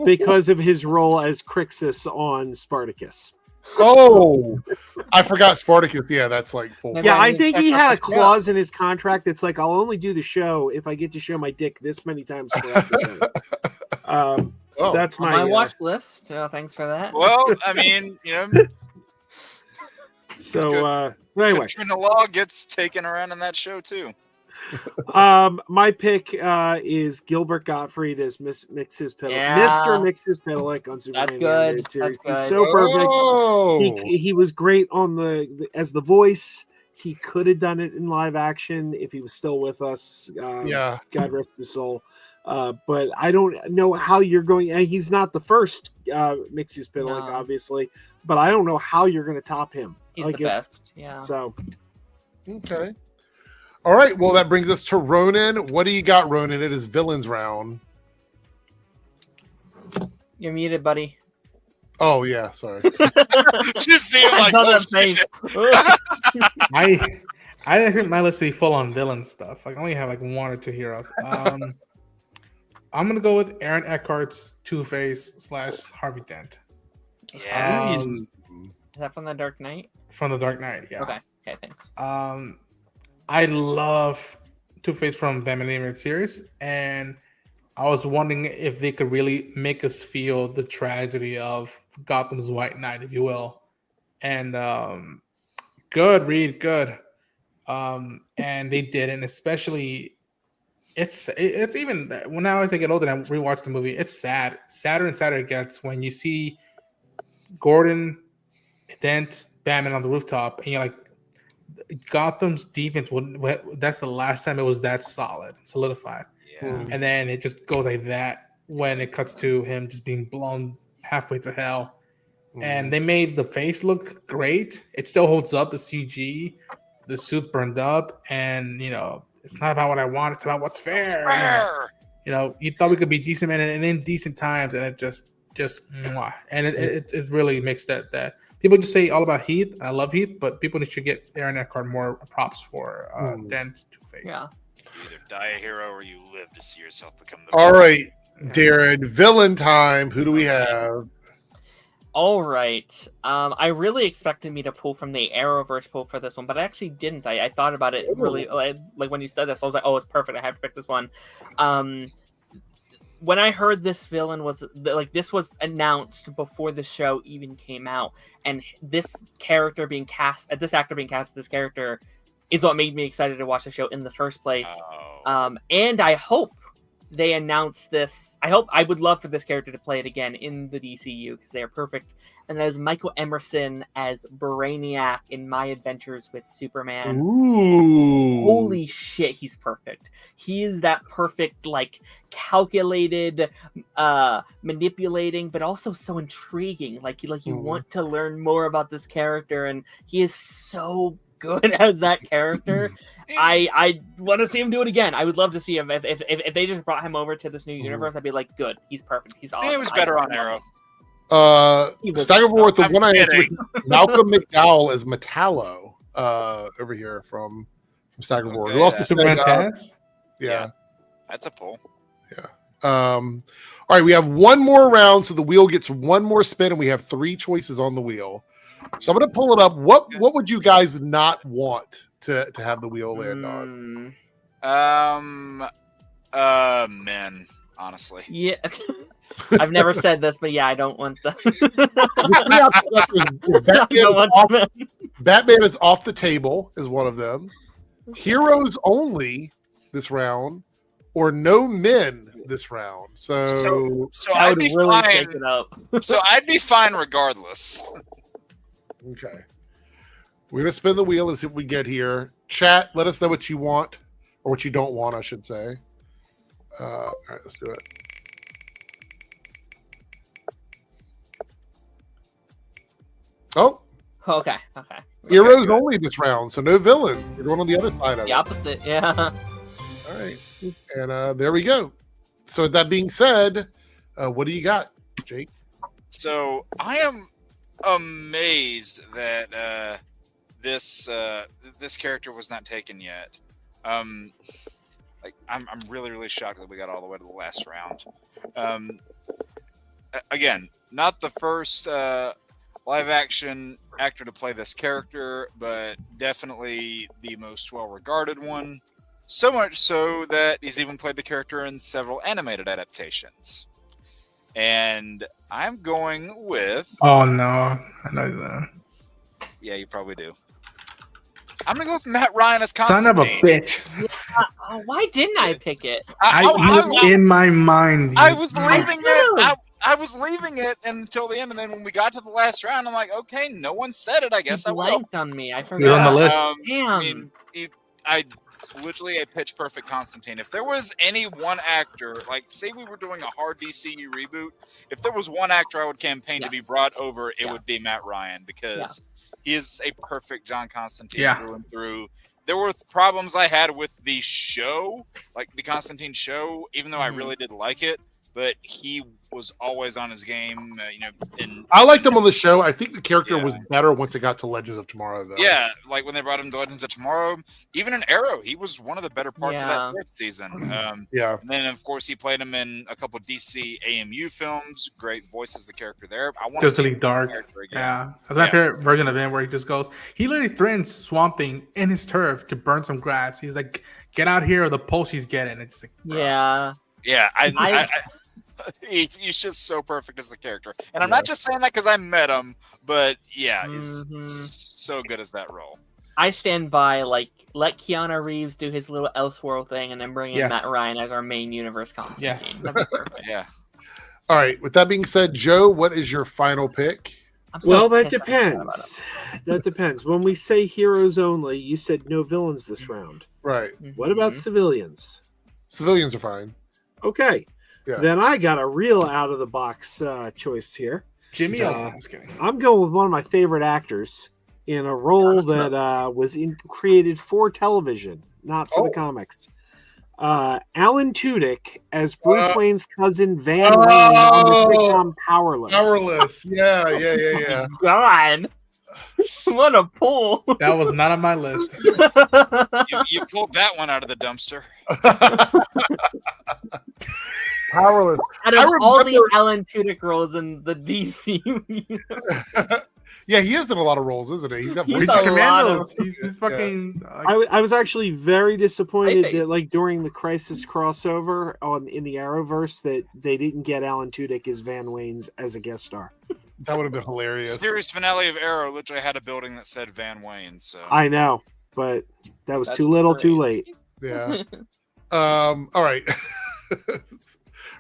because of his role as Crixus on Spartacus. Oh, I forgot Spartacus. Yeah, that's like full. Yeah, I think he had a clause in his contract that's like, I'll only do the show if I get to show my dick this many times per episode. That's my watch list. Thanks for that. Well, I mean, So anyway, Katrina Law gets taken around in that show too. My pick is Gilbert Gottfried as Mr. Mxyzptlk on Superman the Animated Series. He's so perfect. He was great on as the voice. He could have done it in live action if he was still with us. God rest his soul. But I don't know how you're going. He's not the first Mxyzptlk, obviously, but I don't know how you're going to top him. He's the best. Yeah. So, okay. All right. Well, that brings us to Ronan. What do you got, Ronan? It is villains round. You're muted, buddy. Oh yeah, sorry. Just see him like I think my list is full on villain stuff. I only have like 1 or 2 heroes. I'm gonna go with Aaron Eckhart's Two-Face / Harvey Dent. Yeah. Is that from The Dark Knight? From The Dark Knight, yeah. Okay, thanks. I love Two-Face from Batman Animated Series, and I was wondering if they could really make us feel the tragedy of Gotham's White Knight, if you will. And good, Reed, good. And they did, and especially it's even when now as I get older and I rewatch the movie, it's sad. Sadder and sadder it gets when you see Gordon, Dent, Batman on the rooftop, and you're like, Gotham's defense that's the last time it was that solid, solidified. Yeah. And then it just goes like that when it cuts to him just being blown halfway through hell. And they made the face look great. It still holds up, the CG, the suit's burned up, and it's not about what I want, it's about what's fair. You thought we could be decent men and in decent times, and it just mwah. And it really makes that people just say all about Heath. I love Heath, but people should get Aaron Eckhart more props for Dent Two-Face. Yeah. You either die a hero or you live to see yourself become the All right, Darren, villain time. Who do we have? All right. I really expected me to pull from the Arrowverse pull for this one, but I actually didn't. I thought about it really, like when you said this, I was like, oh, it's perfect. I have to pick this one. When I heard this villain this was announced before the show even came out, and this actor being cast as this character is what made me excited to watch the show in the first place. And I hope they announce this. I would love for this character to play it again in the DCU because they are perfect. And that is Michael Emerson as Brainiac in My Adventures with Superman. Ooh. Holy shit, he's perfect. He is that perfect, like, calculated, manipulating, but also so intriguing. Like you want to learn more about this character, and he is so good as that character. I want to see him do it again. I would love to see him if they just brought him over to this new universe. I'd be like, good, he's perfect, he's awesome. He was better on Arrow. Staggerboard with the one I Malcolm McDowell as Metallo over here from Staggerboard. Who also Superman Taz? Yeah, that's a pull. Yeah. All right, we have one more round, so the wheel gets one more spin, and we have 3 choices on the wheel. So I'm going to pull it up. What would you guys not want to have the wheel land on? Men, honestly. Yeah. I've never said this, but yeah, I don't want that. Batman is off the table is one of them. Heroes only this round, or no men this round. So I'd be fine. So I'd be fine regardless. Okay. We're going to spin the wheel and see what we get here. Chat, let us know what you want, or what you don't want, I should say. All right, let's do it. Oh. Okay. Heroes only this round, so no villain. We're going on the other side of the it. opposite, yeah. All right. And there we go. So with that being said, what do you got, Jake? So I am amazed that this character was not taken yet. I'm really shocked that we got all the way to the last round. Again, not the first live action actor to play this character, but definitely the most well regarded one. So much so that he's even played the character in several animated adaptations. And I'm going with... Oh, no. I know that. Yeah, you probably do. I'm going to go with Matt Ryan as Constantine. Son of a bitch. Yeah, why didn't I pick it? He was in my mind. I was leaving it. I was leaving it until the end, and then when we got to the last round, I'm like, okay, no one said it. I guess I will. Blanked on me. I forgot. You're on the list. Damn. I mean, it's literally a pitch perfect Constantine. If there was any one actor, like say we were doing a hard DCU reboot, if there was one actor I would campaign to be brought over, it would be Matt Ryan, because he is a perfect John Constantine through and through. There were problems I had with the show, like the Constantine show, even though I really did like it. but he was always on his game. And I liked him on the show. I think the character was better once it got to Legends of Tomorrow, though. Yeah, like when they brought him to Legends of Tomorrow, even in Arrow, he was one of the better parts of that fourth season. And then, of course, he played him in a couple DC AMU films. Great voice as the character there. I want to see Dark. Yeah, that's my favorite version of him, where he just goes. He literally threatens Swamp Thing in his turf to burn some grass. He's like, "Get out here!" Or the pulse he's getting. It's like, bro. he's just so perfect as the character, and I'm not just saying that because I met him, but he's so good as that role. I stand by, like, let Keanu Reeves do his little Elseworld thing, and then bring in Matt Ryan as our main universe Constantine. Yes, that'd be perfect. Yeah. All right. With that being said, Joe, what is your final pick? Well, that depends. That depends. When we say heroes only, you said no villains this round. Right. What about civilians? Civilians are fine. Okay. Yeah. Then I got a real out of the box choice here. Jimmy Olsen. Just kidding. I'm going with one of my favorite actors in a role that was created for television, not for the comics. Alan Tudyk as Bruce Wayne's cousin Van Wayne on the sitcom Powerless. Powerless. Yeah. God. What a pull. That was not on my list. You pulled that one out of the dumpster. Powerless. Out of all the Alan Tudyk roles in the DC universe. Yeah, he has done a lot of roles, isn't he? He's got He's Commandos. He's fucking. I was actually very disappointed that, like, during the Crisis crossover in the Arrowverse, that they didn't get Alan Tudyk as Van Wayne's as a guest star. That would have been hilarious. Series finale of Arrow literally had a building that said Van Wayne. So I know, but that was too little, too late. Yeah. All right.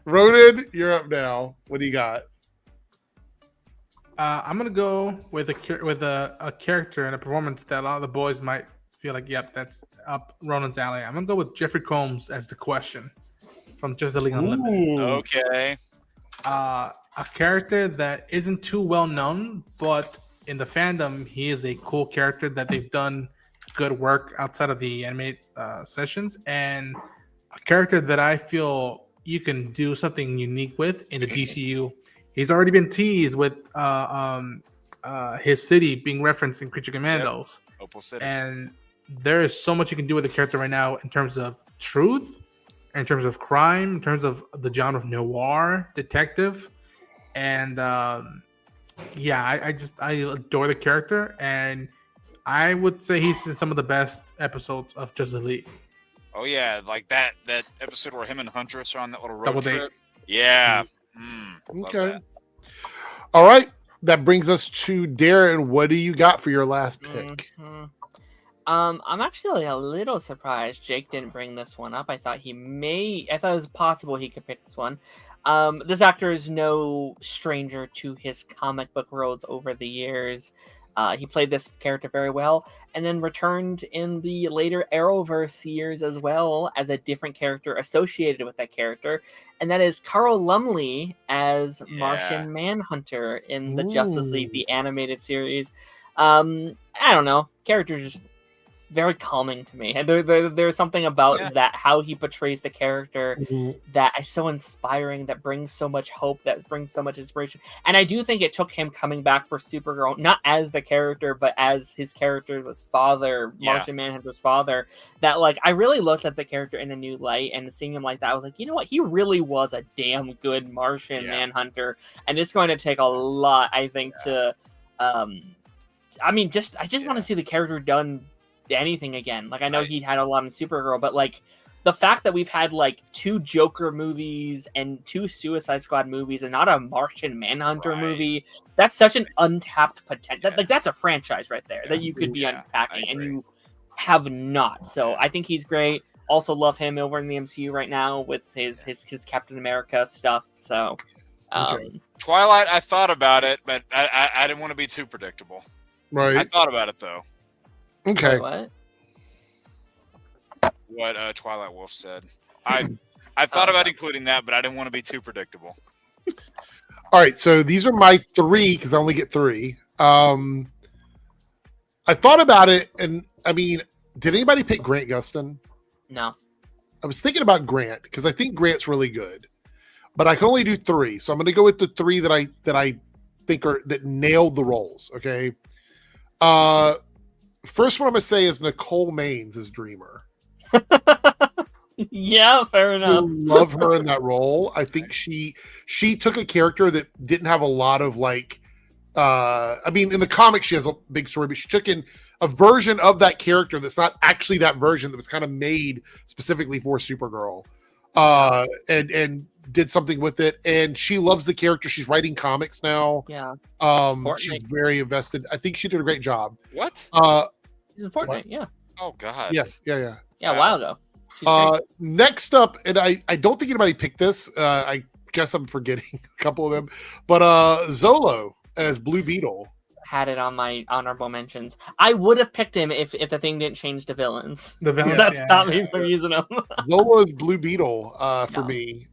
Ronan, you're up now. What do you got? I'm gonna go with a character and a performance that a lot of the boys might feel like, yep, that's up Ronan's alley. I'm gonna go with Jeffrey Combs as the Question from Justice League Unlimited. Okay. A character that isn't too well known, but in the fandom, he is a cool character that they've done good work outside of the animated sessions, and a character that I feel you can do something unique with in the DCU. He's already been teased with his city being referenced in Creature Commandos. Yep. Opal City. And there is so much you can do with the character right now in terms of truth, in terms of crime, in terms of the genre of noir, detective. And I adore the character. And I would say he's in some of the best episodes of Justice League. Oh, yeah. Like that episode where him and Huntress are on that little road Double trip. date. Yeah. Okay. All right. That brings us to Darren. What do you got for your last pick? I'm actually a little surprised Jake didn't bring this one up. I thought it was possible he could pick this one. This actor is no stranger to his comic book roles over the years. He played this character very well, and then returned in the later Arrowverse years as well as a different character associated with that character, and that is Carl Lumley as Martian Manhunter in the Justice League, the animated series. I don't know, character just very calming to me, and there's something about that, how he portrays the character, that is so inspiring, that brings so much hope, that brings so much inspiration. And I do think it took him coming back for Supergirl, not as the character, but as his character's father, Martian Manhunter's father, that, like, I really looked at the character in a new light, and seeing him like that, I was like, you know what, he really was a damn good Martian Manhunter, and it's going to take a lot, I think, to I just want to see the character done anything again. Like, I know he had a lot in Supergirl, but, like, the fact that we've had, like, 2 Joker movies and 2 Suicide Squad movies and not a Martian Manhunter movie, that's such an untapped potential. Like, that's a franchise right there that you could be unpacking, and you have not. So I think he's great. Also love him over in the MCU right now with his Captain America stuff. So Twilight, I thought about it, but I didn't want to be too predictable. Right. I thought about it, though. Okay. What Twilight Wolf said. I thought about including that, but I didn't want to be too predictable. All right, so these are my 3 because I only get 3. I thought about it, and I mean, did anybody pick Grant Gustin? No. I was thinking about Grant because I think Grant's really good. but I can only do 3. So I'm going to go with the 3 that I think that nailed the roles. Okay. First one I'm going to say is Nicole Maines as Dreamer. Yeah, fair enough. I love her in that role. I think she took a character that didn't have a lot of like. I mean, in the comics she has a big story, but she took in a version of that character that's not actually that version, that was kind of made specifically for Supergirl, and did something with it. And she loves the character. She's writing comics now. Yeah. She's very invested. I think she did a great job. What? She's in Fortnite. Yeah. Oh God. Yeah. Yeah. A while ago. Next up, and I don't think anybody picked this. I guess I'm forgetting a couple of them, but Zolo as Blue Beetle. Had it on my honorable mentions. I would have picked him if the thing didn't change to villains. The villains, that stopped me from using him. Zolo as Blue Beetle for me.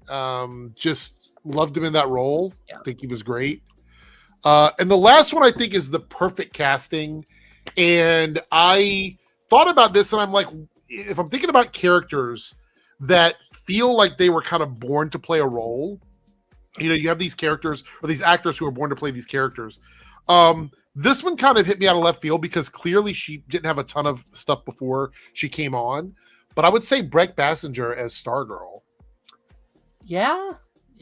Just loved him in that role. I think he was great. And the last one I think is the perfect casting. And I thought about this, and I'm like, if I'm thinking about characters that feel like they were kind of born to play a role, you know, you have these characters or these actors who are born to play these characters. This one kind of hit me out of left field because clearly she didn't have a ton of stuff before she came on. But I would say Brett Bassinger as Stargirl. Yeah.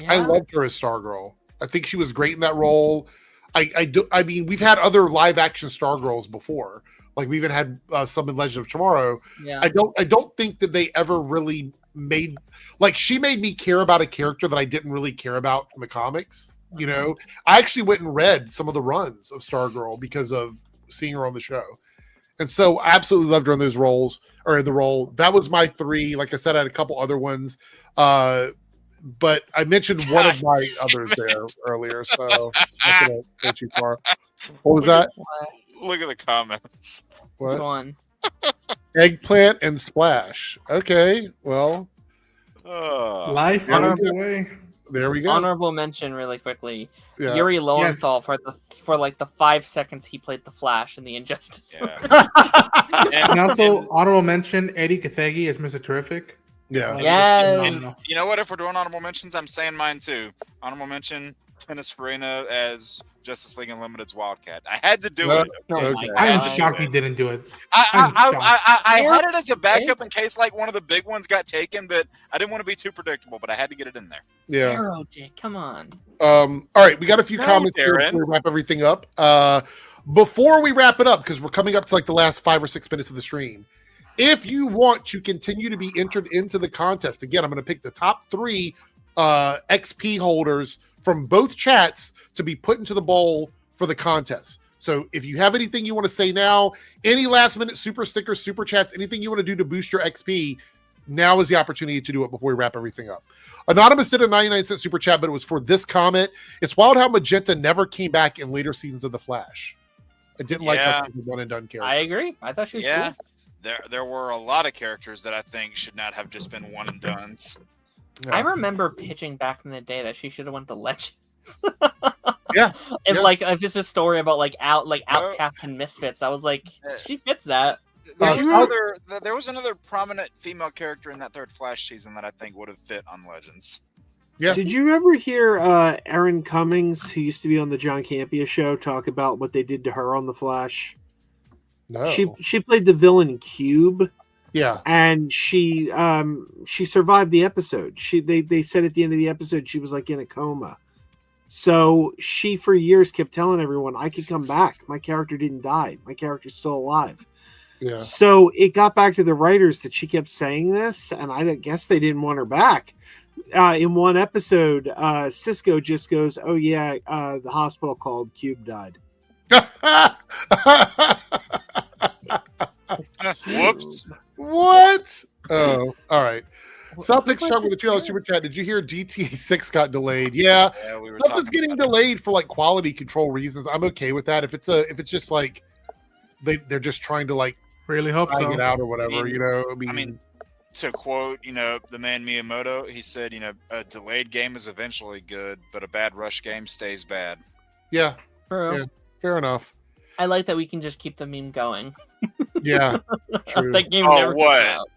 I loved her as Stargirl. I think she was great in that role. I mean, we've had other live action Stargirls before. Like we even had some in Legend of Tomorrow. Yeah. I don't think that they ever really made, like, she made me care about a character that I didn't really care about from the comics. You know, I actually went and read some of the runs of Stargirl because of seeing her on the show. And so I absolutely loved her in those roles, or in the role. That was my 3. Like I said, I had a couple other ones. But I mentioned one of my others there earlier, so I'm not gonna go too far. What was that? Look at the comments. What? Go on. Eggplant and Splash. Okay, well. Life Honorable- finds a way. There we go. Honorable mention really quickly. Yeah. Yuri Lowenthal for like the 5 seconds he played the Flash in the Injustice. And also honorable mention Eddie Cathegi as Mr. Terrific. Yeah. Yes. And you know what? If we're doing honorable mentions, I'm saying mine too. Honorable mention: Dennis Farina as Justice League Unlimited's Wildcat. I had to do it. I am shocked he didn't do it. I had it as a backup in case like one of the big ones got taken, but I didn't want to be too predictable. But I had to get it in there. Yeah. Arrow, Jake, come on. All right, we got a few No, comments here Darren. before we wrap everything up. Before we wrap it up, because we're coming up to like the last 5 or 6 minutes of the stream. If you want to continue to be entered into the contest, again, I'm going to pick the top 3 XP holders from both chats to be put into the bowl for the contest. So if you have anything you want to say now, any last minute super stickers, super chats, anything you want to do to boost your XP, now is the opportunity to do it before we wrap everything up. Anonymous did a 99-cent super chat, but it was for this comment. It's wild how Magenta never came back in later seasons of The Flash. I didn't like her as a one and done character. I agree. I thought she was Yeah. cool. There were a lot of characters that I think should not have just been one and dones. I remember pitching back in the day that she should have went to Legends. Yeah. And Yeah. like if just a story about like outcasts and misfits. I was like, she fits that. There was another prominent female character in that 3rd Flash season that I think would have fit on Legends. Yeah. Did you ever hear Erin Cummings, who used to be on the John Campea show, talk about what they did to her on The Flash? No. She played the villain Cube. Yeah. And she survived the episode. They said at the end of the episode she was like in a coma. So she for years kept telling everyone, I could come back. My character didn't die. My character's still alive. Yeah. So it got back to the writers that she kept saying this, and I guess they didn't want her back. In one episode, Cisco just goes, "Oh yeah, the hospital called. Cube died." Whoops. What? Oh, all right. Celtics Chuck with the $2 super chat. Did you hear GTA 6 got delayed? Yeah, we were stuff is getting delayed for like quality control reasons. I'm okay with that. If it's just like they're just trying to like really hope drag so. it out or whatever, I mean- you know. I mean, to quote, the man Miyamoto, he said, a delayed game is eventually good, but a bad rush game stays bad. yeah, True. yeah, fair enough. I like that we can just keep the meme going. Yeah, true. That game Oh, never what? came out.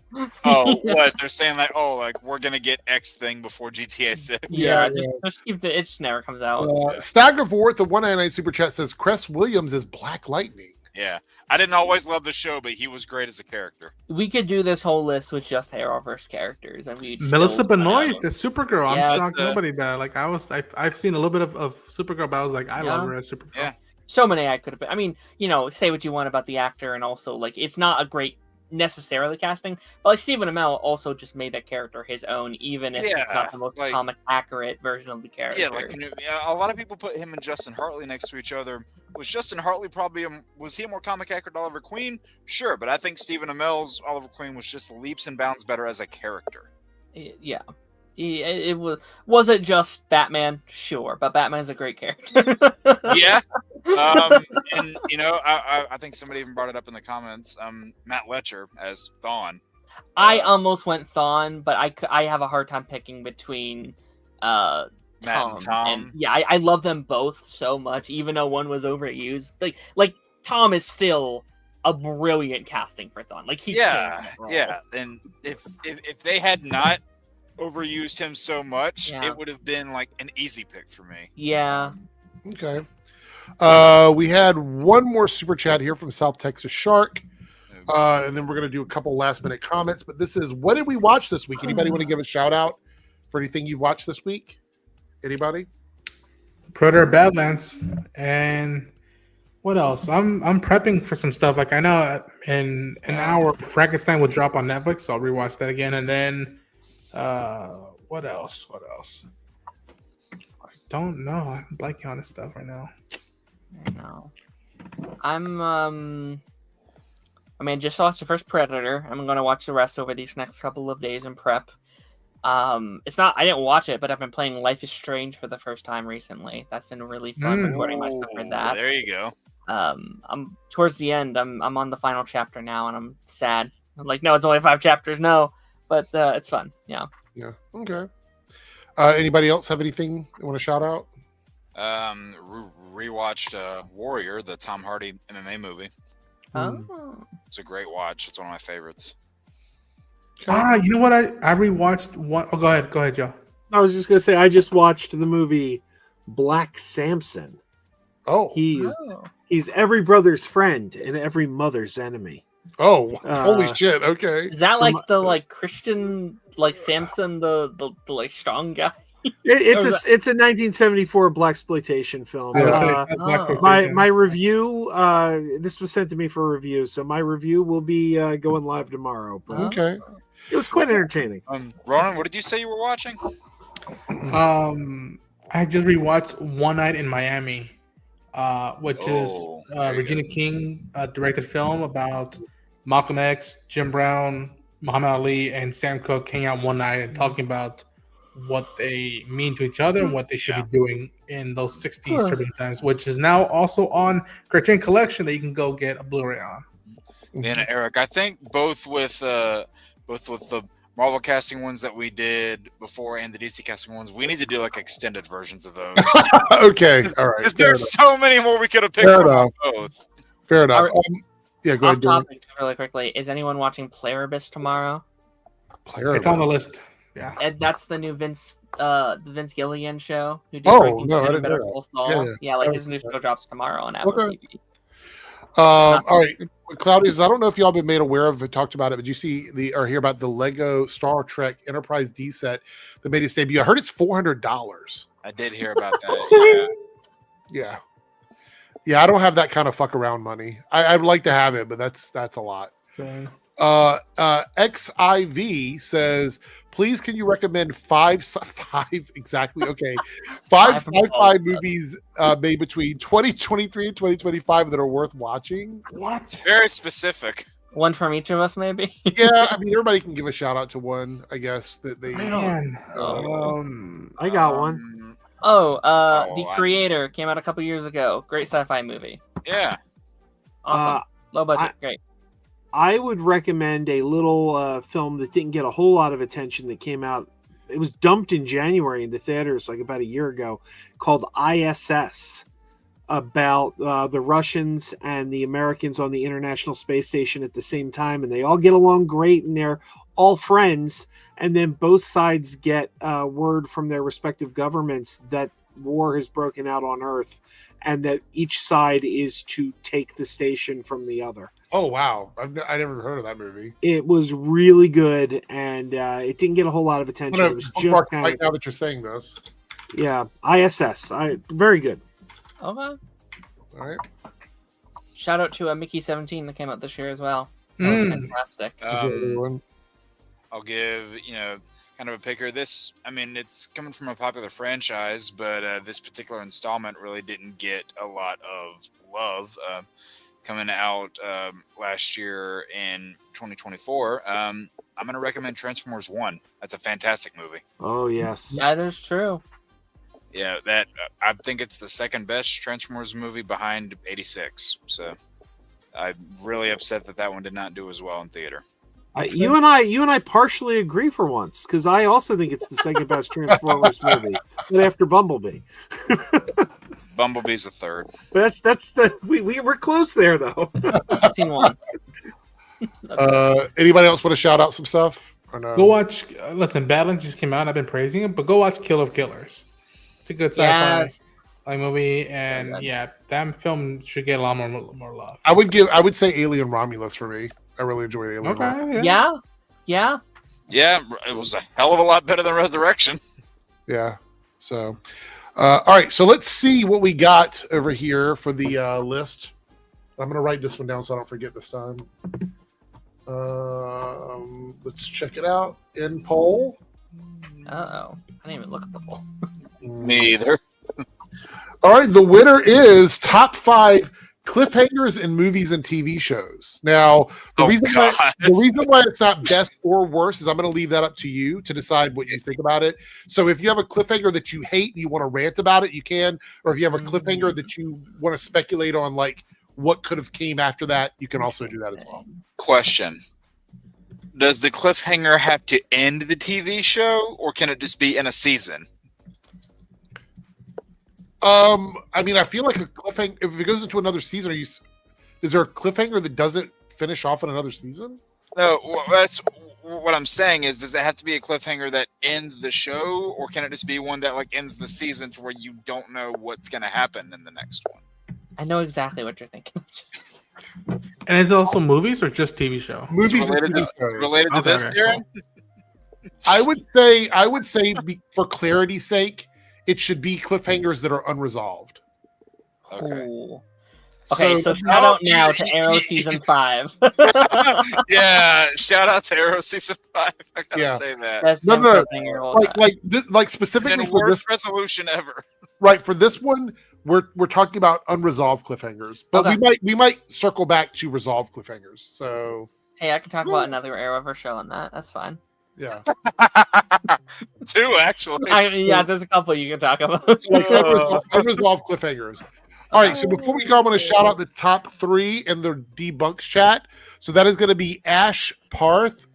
Oh, what? They're saying like, oh, like we're gonna get X thing before GTA 6. Yeah, just keep it just never comes out. Stagger Forth, the 199 super chat says Cress Williams is Black Lightning. Yeah, I didn't always love the show, but he was great as a character. We could do this whole list with just Arrowverse characters, and we Melissa Benoist, the Supergirl. I'm Yeah, shocked nobody that. Like I've seen a little bit of Supergirl, but I was like, I love her as Supergirl. Yeah. So many I could have been. I mean, say what you want about the actor, and also like it's not a great necessarily casting, but like Stephen Amell also just made that character his own, even if it's not the most comic accurate version of the character. Yeah, like a lot of people put him and Justin Hartley next to each other. Was Justin Hartley probably was he a more comic accurate Oliver Queen? Sure, but I think Stephen Amell's Oliver Queen was just leaps and bounds better as a character. Yeah. It was it just Batman? Sure, but Batman's a great character. Yeah. And I think somebody even brought it up in the comments. Matt Letcher as Thawne. I almost went Thawne, but I have a hard time picking between Matt and Tom. And yeah, I love them both so much, even though one was overused. Like Tom is still a brilliant casting for Thawne. Like yeah. And if they had not overused him so much, it would have been like an easy pick for me. Yeah. Okay. We had one more super chat here from South Texas Shark. And then we're going to do a couple last minute comments. But this is, what did we watch this week? Anybody want to give a shout out for anything you've watched this week? Anybody? Predator Badlands. And what else? I'm prepping for some stuff. Like I know in an hour Frankenstein will drop on Netflix, so I'll rewatch that again. And then what else? I don't know. I'm blanking on this stuff right now. I know. I just watched the first Predator. I'm gonna watch the rest over these next couple of days in prep. I didn't watch it, but I've been playing Life is Strange for the first time recently. That's been really fun recording myself for that. There you go. I'm towards the end. I'm on the final chapter now, and I'm sad. I'm like, no, it's only 5 chapters. No, but it's fun. Yeah. Yeah. Okay. Anybody else have anything you want to shout out? Rewatched Warrior, the Tom Hardy MMA movie. Oh. It's a great watch. It's one of my favorites. Okay. You know what? I rewatched one. Oh, go ahead, Joe. I was just gonna say I just watched the movie Black Samson. Oh, he's every brother's friend and every mother's enemy. Oh, holy shit! Okay, is that like the Christian Samson, the strong guy? It's a 1974 blaxploitation film. My review. This was sent to me for review, so my review will be going live tomorrow. But okay, it was quite entertaining. Ronan, what did you say you were watching? I just rewatched One Night in Miami, which is Regina King directed film about Malcolm X, Jim Brown, Muhammad Ali, and Sam Cooke hanging out one night and talking about what they mean to each other and what they should be doing in those 60s turbulent times, which is now also on Criterion Collection that you can go get a Blu-ray on. And Eric, I think both with the Marvel casting ones that we did before and the DC casting ones, we need to do extended versions of those. Okay, all right. Because there's so many more we could have picked from both. Fair enough. Yeah, go ahead. Off topic, really quickly. Is anyone watching Pluribus tomorrow? Pluribus. It's on the list. Yeah. And that's the new Vince Gilligan show. Who did I Breaking didn't Bad, know Better that. Call Saul. Yeah. His new show drops tomorrow on Apple TV. All right, Claudius, I don't know if y'all been made aware of it, talked about it, but you see or hear about the Lego Star Trek Enterprise D set that made its debut. I heard it's $400. I did hear about that. Yeah. Yeah, I don't have that kind of fuck around money. I'd like to have it, but that's a lot. So. XIV says, please can you recommend five exactly? Okay. 5 sci-fi movies made between 2023 and 2025 that are worth watching. What? Very specific. One from each of us, maybe? Yeah, I mean, everybody can give a shout out to one, I guess, that they... I got one. The Creator came out a couple years ago. Great sci-fi movie. Yeah. Awesome. Low budget. Great. I would recommend a little film that didn't get a whole lot of attention that came out. It was dumped in January into theaters about a year ago, called ISS. about the Russians and the Americans on the International Space Station at the same time, and they all get along great, and they're all friends. And then both sides get word from their respective governments that war has broken out on Earth, and that each side is to take the station from the other. Oh wow, I never heard of that movie. It was really good, and it didn't get a whole lot of attention. It was just kind right now that you're saying this. Yeah, ISS. Very good. Okay. All right. Shout out to Mickey 17 that came out this year as well. That was fantastic. I'll give, kind of a picker. This, I mean, it's coming from a popular franchise, but this particular installment really didn't get a lot of love. Coming out last year in 2024, I'm going to recommend Transformers 1. That's a fantastic movie. Oh, yes. That is true. Yeah, that I think it's the second best Transformers movie behind 86. So I'm really upset that one did not do as well in theater. You and I partially agree for once, because I also think it's the second best Transformers movie, but after Bumblebee. Bumblebee's the third. That's we were close there though. 1. Anybody else want to shout out some stuff? Or no? Go watch. Listen, Badlands just came out. I've been praising it, but go watch Kill of Killers. It's a good sci-fi movie, and that film should get a lot more love. I would say Alien Romulus for me. I really enjoyed Alien. Okay, yeah. Yeah, it was a hell of a lot better than Resurrection. Yeah. So, all right. So let's see what we got over here for the list. I'm going to write this one down so I don't forget this time. Let's check it out in poll. I didn't even look at the poll. Me either. All right. The winner is top 5 cliffhangers in movies and TV shows. Now, the reason why it's not best or worst is I'm going to leave that up to you to decide what you think about it. So if you have a cliffhanger that you hate and you want to rant about it, you can. Or if you have a cliffhanger that you want to speculate on, like what could have came after that, you can also do that as well. Question: does the cliffhanger have to end the TV show, or can it just be in a season? I mean, I feel like a cliffhanger, if it goes into another season, is there a cliffhanger that doesn't finish off in another season? No, that's what I'm saying is, does it have to be a cliffhanger that ends the show, or can it just be one that like ends the season to where you don't know what's going to happen in the next one? I know exactly what you're thinking. And is it also movies or just TV show? Movies related to this, Darren? I would say for clarity's sake, it should be cliffhangers that are unresolved. Okay. Okay, so shout out now to Arrow season 5. Yeah, shout out to Arrow season 5. I gotta say that. That's like specifically for worst resolution ever. Right, for this one, we're talking about unresolved cliffhangers, but we might circle back to resolved cliffhangers. So hey, I can talk about another Arrowverse show on that. That's fine. Yeah. 2 actually. There's a couple you can talk about. Unresolved cliffhangers. All right, so before we go, I'm going to shout out the top 3 in the debunks chat. So that is going to be Ash Parth,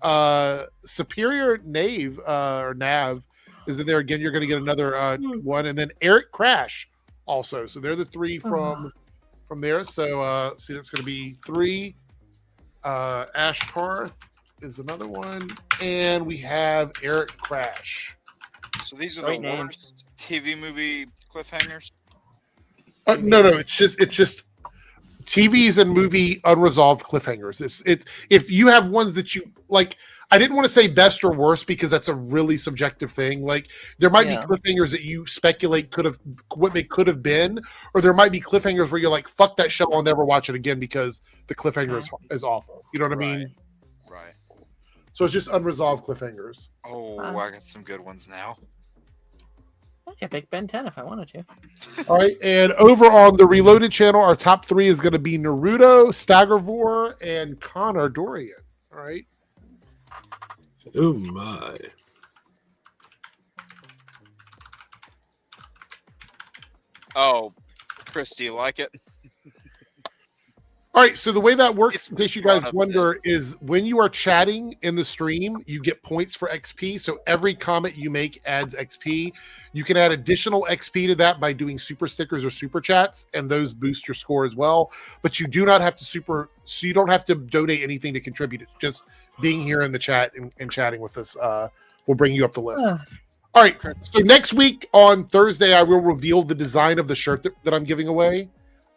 Superior Knave or Nav is in there again. You're going to get another one, and then Eric Crash also. So they're the 3 from there. So see, that's going to be 3. Ash Parth is another one, and we have Eric Crash. So these are the worst TV movie cliffhangers. No, it's just TVs and movie unresolved cliffhangers. It's if you have ones that you like. I didn't want to say best or worst because that's a really subjective thing. Like there might be cliffhangers that you speculate could have been, or there might be cliffhangers where you're like, "Fuck that show, I'll never watch it again" because the cliffhanger is awful. You know what I mean? Right. So it's just unresolved cliffhangers. Oh, I got some good ones now. I could pick Ben 10 if I wanted to. All right, and over on the Reloaded channel, our top 3 is going to be Naruto, Staggervore, and Connor Dorian. All right. Oh my! Oh, Chris, do you like it? All right, so the way that works, in case you guys brought up wonder, this. is when you are chatting in the stream, you get points for XP. So every comment you make adds XP. You can add additional XP to that by doing super stickers or super chats, and those boost your score as well. But you do not have to so you don't have to donate anything to contribute. It's just being here in the chat and chatting with us will bring you up the list. All right, so next week on Thursday, I will reveal the design of the shirt that I'm giving away.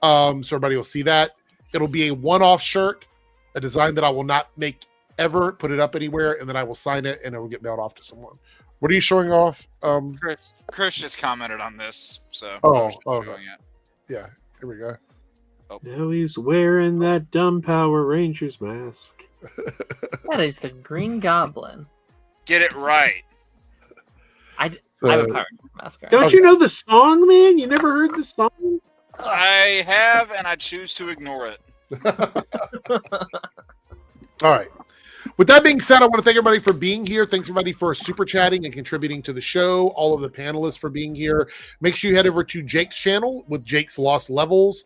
So everybody will see that. It'll be a one-off shirt, a design that I will not make ever, put it up anywhere, and then I will sign it and it will get mailed off to someone. What are you showing off? Chris just commented on this, so okay. showing it. Yeah, here we go. Now he's wearing that dumb Power Rangers mask. That is the Green Goblin. Get it right. I have a Power Rangers mask. Right? Don't you know the song, man? You never heard the song? I have, and I choose to ignore it. All right. With that being said, I want to thank everybody for being here. Thanks everybody for super chatting and contributing to the show. All of the panelists for being here. Make sure you head over to Jake's channel with Jake's Lost Levels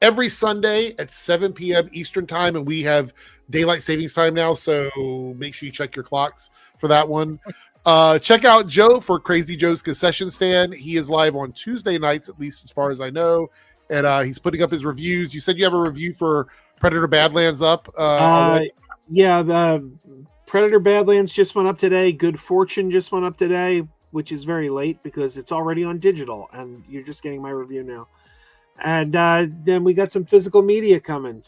every Sunday at 7 p.m. Eastern time, and we have daylight savings time now, so make sure you check your clocks for that one. Check out Joe for Crazy Joe's Concession Stand. He is live on Tuesday nights, at least as far as I know, and he's putting up his reviews. You said you have a review for Predator Badlands up. Yeah, the Predator Badlands just went up today. Good Fortune just went up today, which is very late because it's already on digital, and you're just getting my review now. And then we got some physical media coming.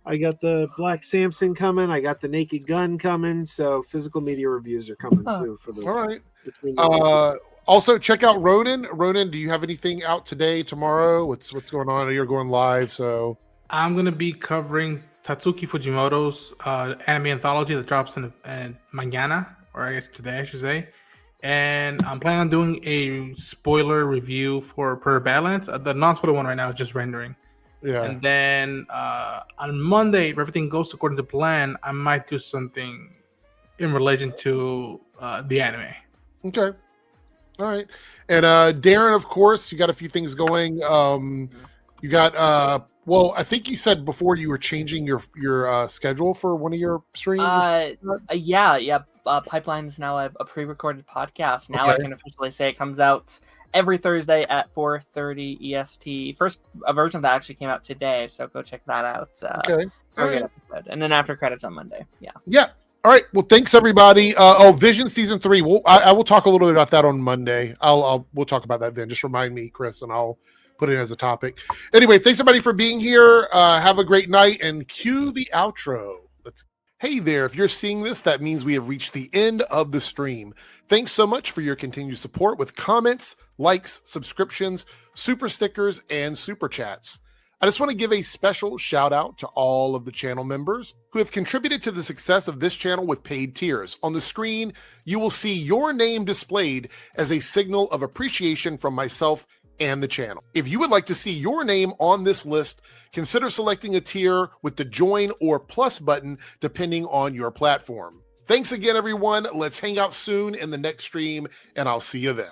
I got the Black Samson coming. I got the Naked Gun coming. So physical media reviews are coming too. For the all right. Also, check out Ronan. Ronan, do you have anything out today, tomorrow? What's going on? I know you're going live, so I'm gonna be covering Tatsuki Fujimoto's anime anthology that drops in mañana, or I guess today, I should say. And I'm planning on doing a spoiler review for Predator Badlands. The non-spoiler one right now is just rendering. Yeah. And then on Monday, if everything goes according to plan, I might do something in relation to the anime. Okay. All right. And Darren, of course, you got a few things going. You got well, I think you said before you were changing your schedule for one of your streams. Yeah. Pipeline is now a pre-recorded podcast. Now I can officially say it comes out every Thursday at 4:30 EST. First version of that actually came out today, so go check that out. Very good episode. And then after credits on Monday. Yeah. Yeah. All right. Well, thanks everybody. Vision season 3. I will talk a little bit about that on Monday. We'll talk about that then. Just remind me, Chris, and I'll put it as a topic. Anyway, thanks everybody for being here. Have a great night and cue the outro. Hey there, if you're seeing this, that means we have reached the end of the stream. Thanks so much for your continued support with comments, likes, subscriptions, super stickers, and super chats. I just want to give a special shout out to all of the channel members who have contributed to the success of this channel with paid tiers. On the screen, you will see your name displayed as a signal of appreciation from myself and the channel. If you would like to see your name on this list, consider selecting a tier with the join or plus button depending on your platform. Thanks again, everyone. Let's hang out soon in the next stream, and I'll see you then.